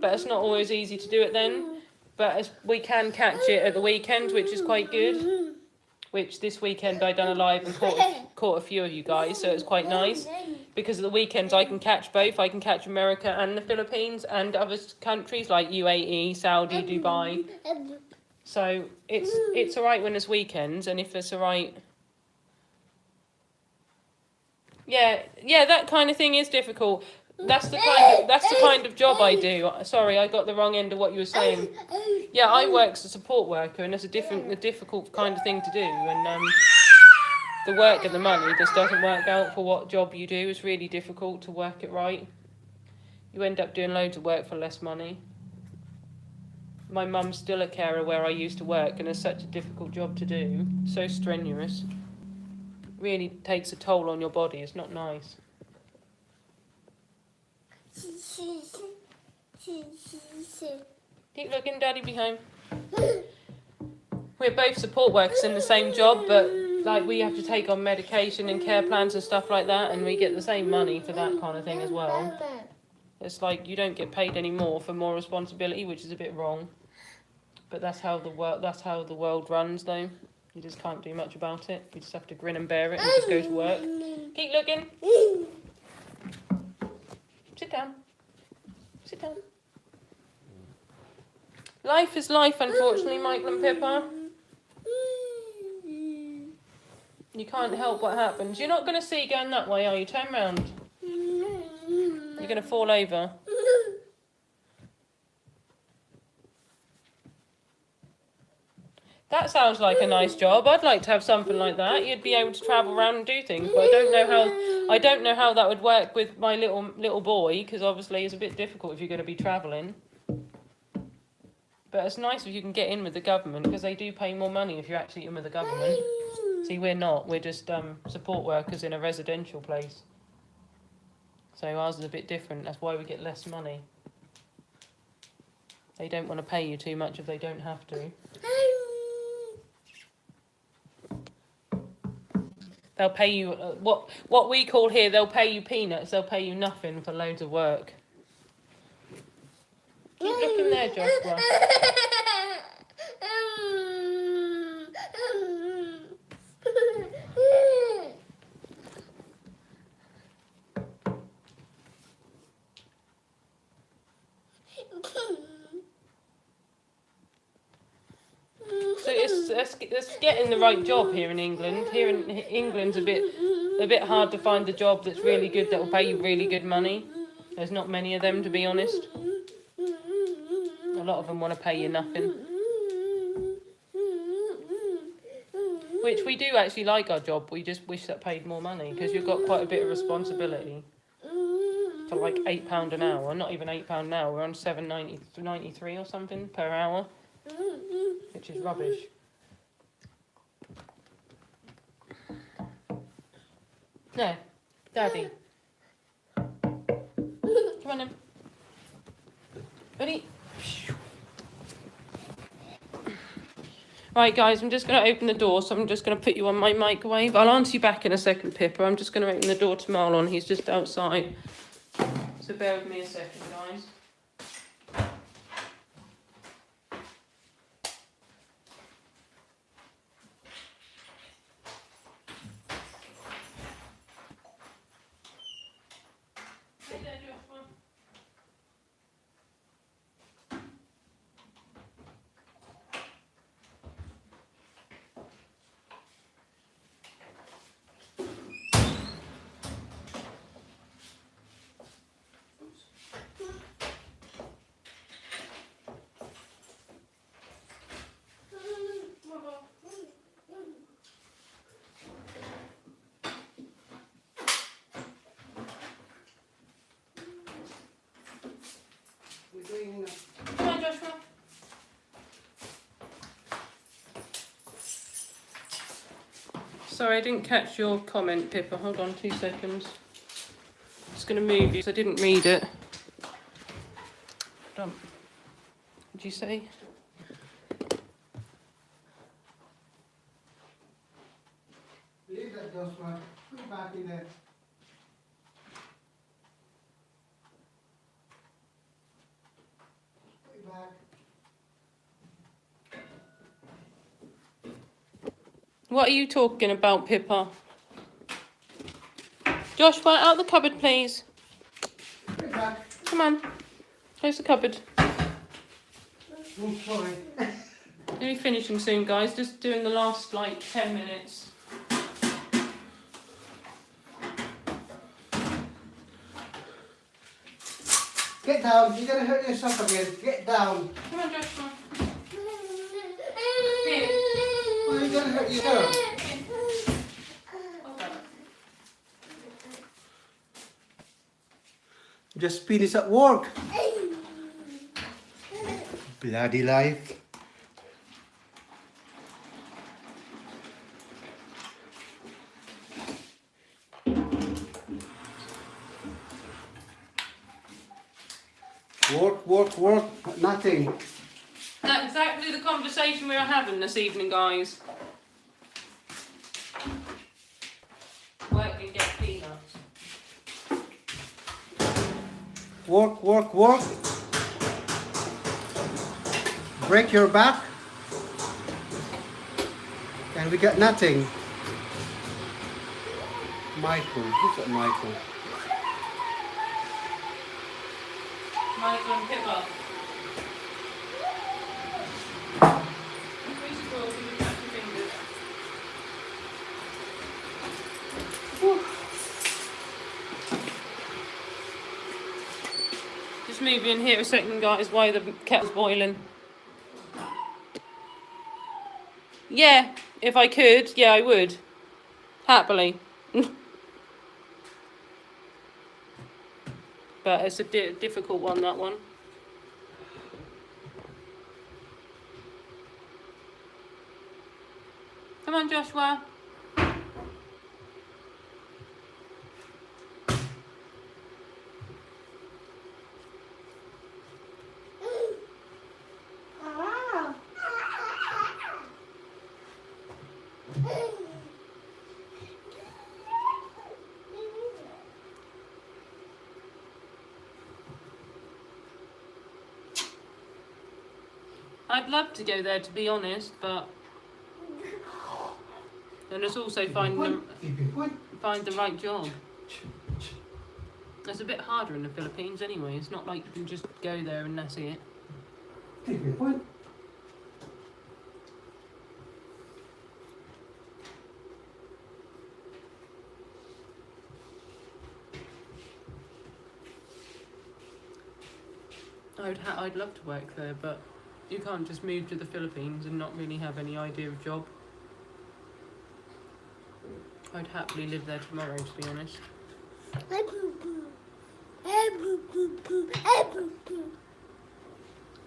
Speaker 1: but it's not always easy to do it then. But we can catch it at the weekend, which is quite good. Which this weekend I done a live and caught a few of you guys, so it's quite nice. Because at the weekends I can catch both. I can catch America and the Philippines and other countries like UAE, Saudi, Dubai. So it's alright when it's weekends, and if it's alright... Yeah, that kind of thing is difficult. That's the kind of job I do. Sorry, I got the wrong end of what you were saying. Yeah, I work as a support worker, and it's a difficult kind of thing to do. And the work and the money just doesn't work out for what job you do. It's really difficult to work it right. You end up doing loads of work for less money. My mum's still a carer where I used to work, and it's such a difficult job to do. So strenuous. Really takes a toll on your body. It's not nice. Keep looking, Daddy be home. We're both support workers in the same job, but like we have to take on medication and care plans and stuff like that, and we get the same money for that kind of thing as well. It's like you don't get paid any more for more responsibility, which is a bit wrong. But that's how the world runs, though. You just can't do much about it. You just have to grin and bear it and just go to work. Keep looking. Sit down. Sit down. Life is life, unfortunately, Michael and Pippa. You can't help what happens. You're not going to see going that way, are you? Turn round. You're going to fall over. That sounds like a nice job. I'd like to have something like that. You'd be able to travel around and do things, but I don't know how that would work with my little boy, because obviously it's a bit difficult if you're going to be travelling. But it's nice if you can get in with the government, because they do pay more money if you're actually in with the government. See, we're not. We're just support workers in a residential place. So ours is a bit different. That's why we get less money. They don't want to pay you too much if they don't have to. They'll pay you, what we call here, they'll pay you peanuts. They'll pay you nothing for loads of work. Keep looking there, Joshua. So it's getting the right job here in England. Here in England's a bit hard to find a job that's really good, that will pay you really good money. There's not many of them, to be honest. A lot of them want to pay you nothing. Which we do actually like our job. We just wish that paid more money, because you've got quite a bit of responsibility. for like £8 an hour. Not even £8 an hour. We're on £7.93 or something per hour, which is rubbish. No, Daddy. Come on then. Ready? Right, guys, I'm just going to open the door, so I'm just going to put you on my microwave. I'll answer you back in a second, Pippa. I'm just going to open the door to Marlon. He's just outside. So bear with me a second, guys. Come on, Joshua. Sorry, I didn't catch your comment, Pippa. Hold on 2 seconds. Just going to move you because I didn't read it. Hold on. What did you say?
Speaker 2: Leave that, Joshua. Put it back in there. Put it back.
Speaker 1: What are you talking about, Pippa? Joshua, out the cupboard, please.
Speaker 2: Put it back.
Speaker 1: Come on. Close the cupboard.
Speaker 2: Oh, sorry.
Speaker 1: Nearly finishing soon, guys. Just doing the last, 10 minutes.
Speaker 2: Get down. You're going to hurt yourself again. Get down.
Speaker 1: Come on, Joshua.
Speaker 2: Oh, you're going to hurt yourself. Just finished at work. Bloody life. Work, nothing.
Speaker 1: That's exactly the conversation we were having this evening, guys. Work and get peanuts.
Speaker 2: Work. Break your back. And we got nothing. Michael, who's that Michael?
Speaker 1: Michael and Pippa. Just move in here a second, guys, while the kettle's boiling. Yeah, if I could, yeah, I would. Happily. But it's a difficult one, that one. Come on, Joshua. I'd love to go there, to be honest, but then it's also find the right job. It's a bit harder in the Philippines anyway. It's not like you can just go there and that's it. I'd love to work there, but you can't just move to the Philippines and not really have any idea of job. I'd happily live there tomorrow, to be honest.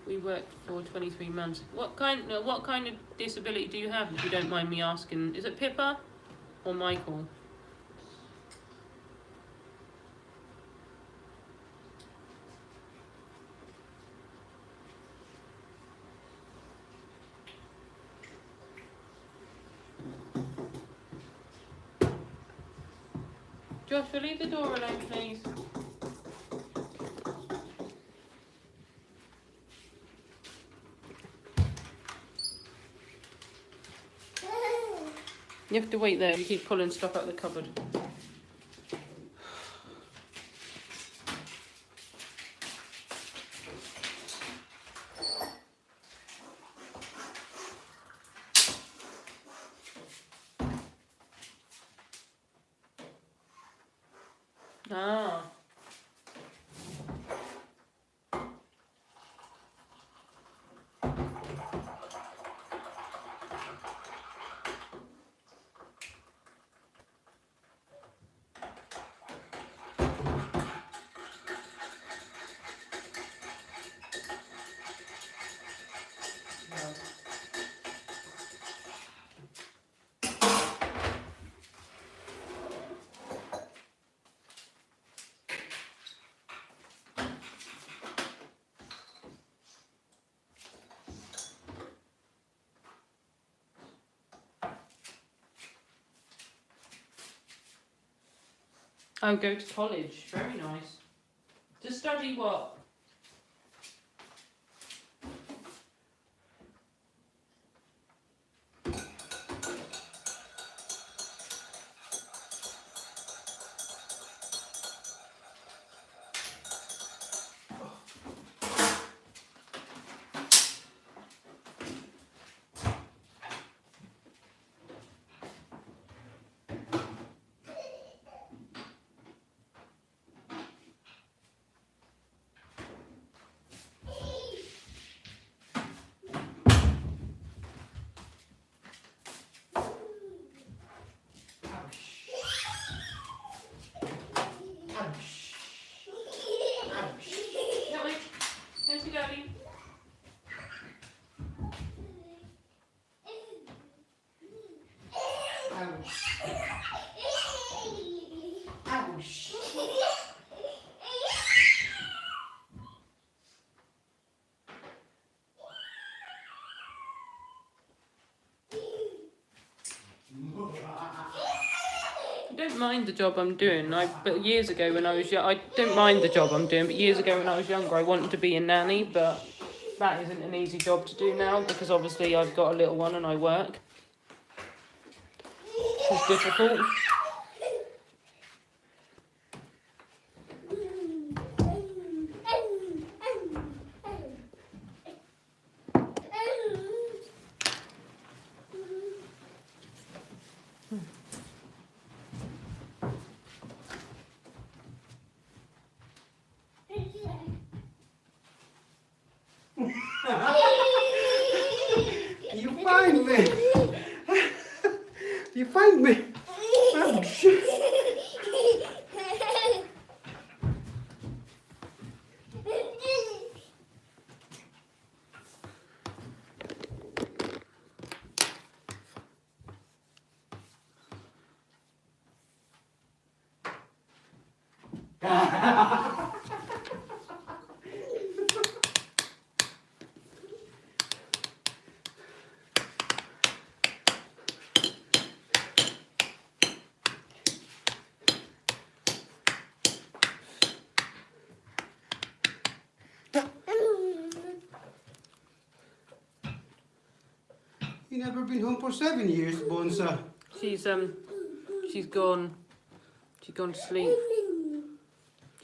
Speaker 1: We worked for 23 months. What kind of disability do you have, if you don't mind me asking? Is it Pippa or Michael? Joshua, leave the door alone, please. You have to wait there. You keep pulling stuff out of the cupboard. Ah. Oh, go to college. Very nice. To study what? Daddy.
Speaker 2: Ouch.
Speaker 1: I don't mind the job I'm doing. But years ago when I was young, I don't mind the job I'm doing. But years ago when I was younger, I wanted to be a nanny, but that isn't an easy job to do now because obviously I've got a little one and I work. It's difficult.
Speaker 2: You find me. You find me. Ouch. You never been home for 7 years, Bonsa.
Speaker 1: She's gone. She's gone to sleep.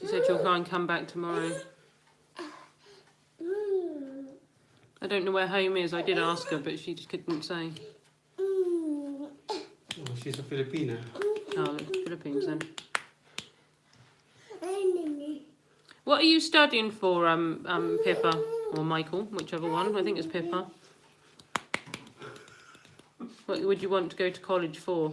Speaker 1: She said she'll try and come back tomorrow. I don't know where home is. I did ask her, but she just couldn't say.
Speaker 2: Oh, she's a Filipina.
Speaker 1: Oh, Philippines then. What are you studying for, Pippa or Michael, whichever one? I think it's Pippa. What would you want to go to college for?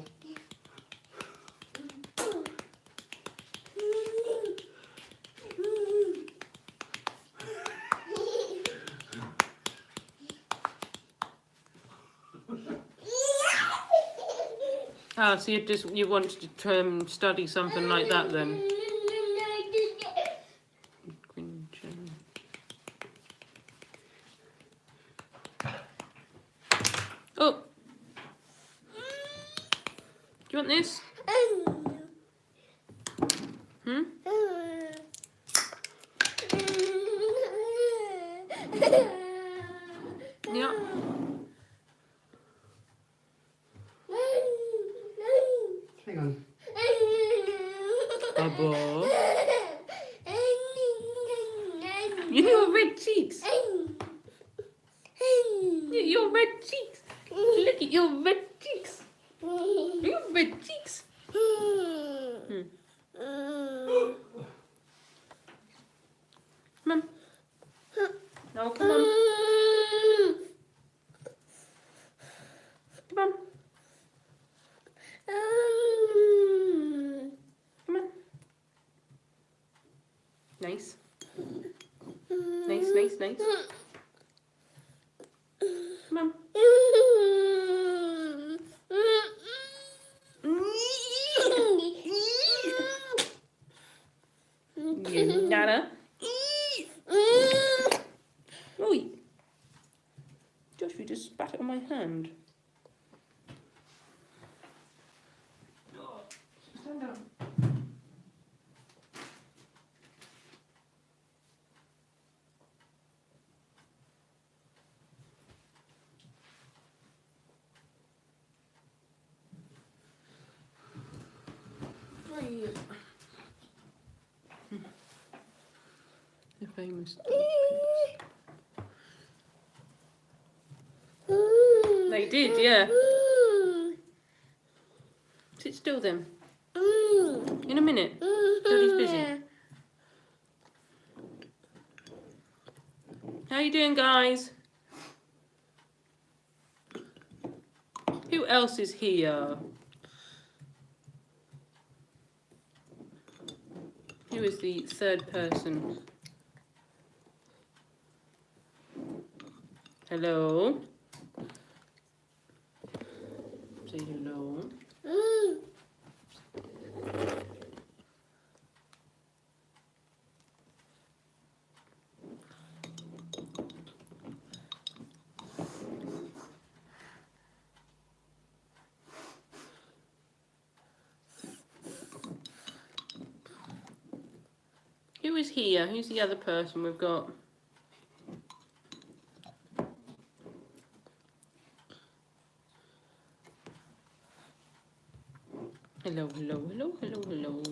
Speaker 1: Ah, so you wanted to study something like that then? Oh! Do you want this? Hmm? Yeah.
Speaker 2: Hang on.
Speaker 1: Bubba. Your red cheeks. Your red cheeks. Look at your red cheeks. Your red cheeks. Hmm. Come on. No, come on. Come on. Come on. Nice. Nice, nice, nice. Come on. You nana. Oi. Josh, you just spat it on my hand. Stand up. The famous. They did, yeah. Sit still then. In a minute. Daddy's busy. How you doing, guys? Who else is here? Who is the third person? Hello? Say hello. Who is here? Who's the other person we've got? Hello, hello, hello, hello, hello.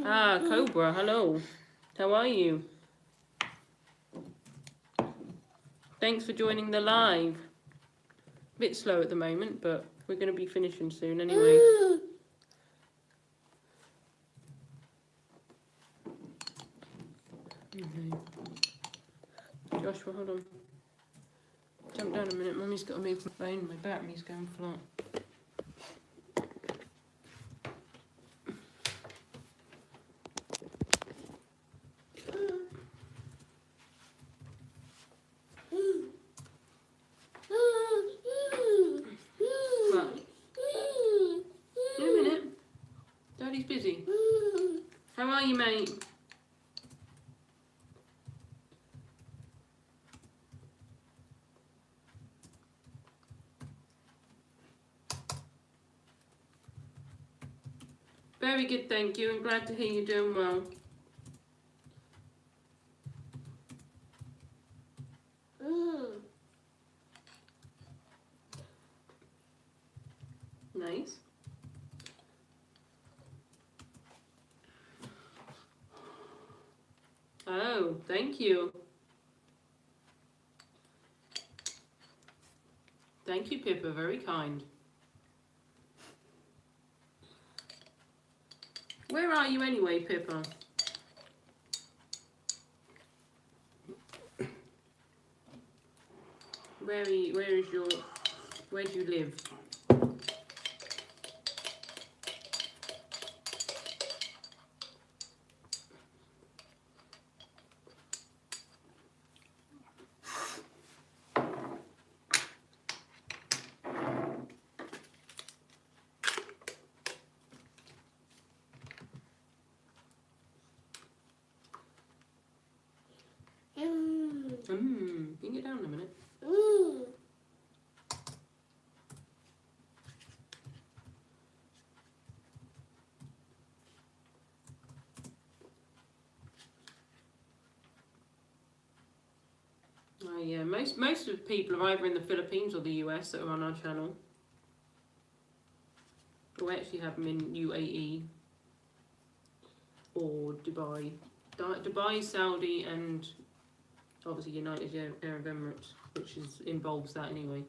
Speaker 1: Ah, Cobra, hello. How are you? Thanks for joining the live. Bit slow at the moment, but we're going to be finishing soon anyway. Joshua, hold on. Jump down a minute. Mummy's got to move my phone. My battery's going flat. In a minute. Daddy's busy. How are you, mate? Very good, thank you. I'm glad to hear you're doing well. Nice. Oh, thank you. Thank you, Pippa. Very kind. Where are you anyway, Pippa? Where do you live? You can get down in a minute. Oh yeah, most of the people are either in the Philippines or the US that are on our channel. Or we actually have them in UAE or Dubai. Dubai, Saudi, and obviously United Arab Emirates, which involves that anyway.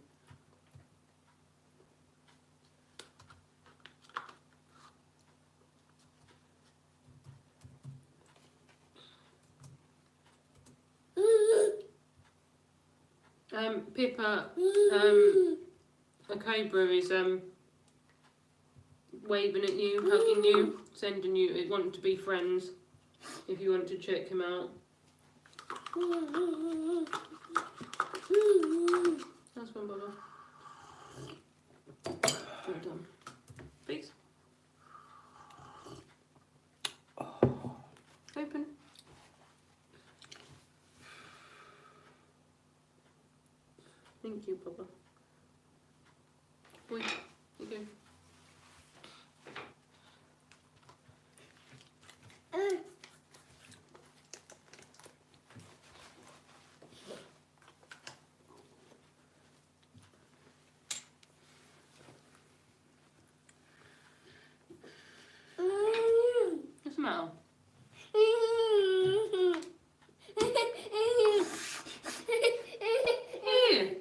Speaker 1: Pippa, a cobra is waving at you, hugging you, sending you, wanting to be friends. If you want to check him out. That's one, Bubba. Well done. Please. Open. Thank you, Bubba. Boy, you go. What's the matter? Here.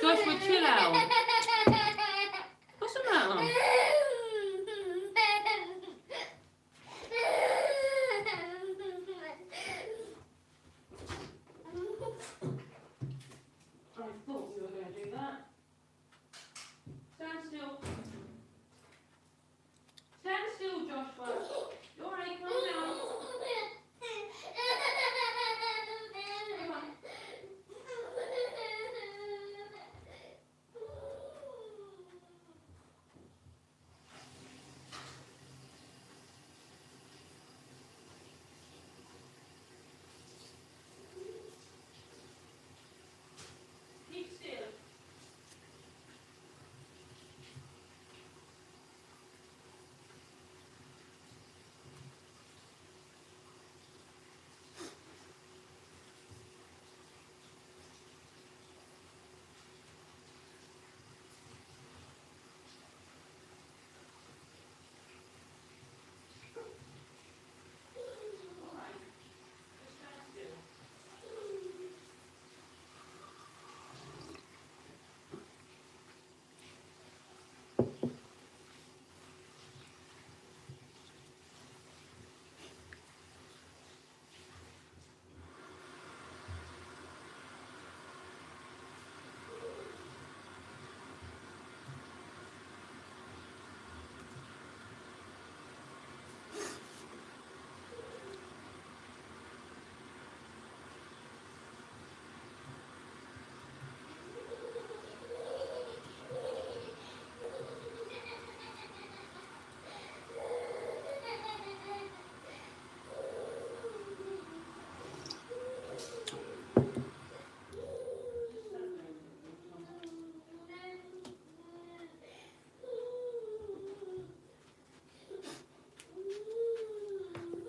Speaker 1: Joshua, chill out. What's the matter? I thought you were going to do that. Stand still. Stand still, Joshua. You're all right, calm down. Come on. Keep still. All right. Just stand still.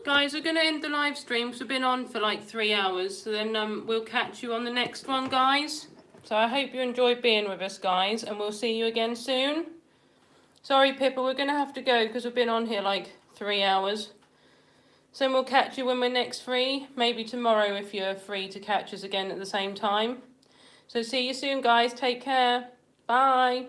Speaker 1: Guys, we're going to end the live stream because we've been on for like 3 hours. So then we'll catch you on the next one, guys. So I hope you enjoyed being with us, guys. And we'll see you again soon. Sorry, Pippa, we're going to have to go because we've been on here like 3 hours. So we'll catch you when we're next free. Maybe tomorrow if you're free to catch us again at the same time. So see you soon, guys. Take care. Bye.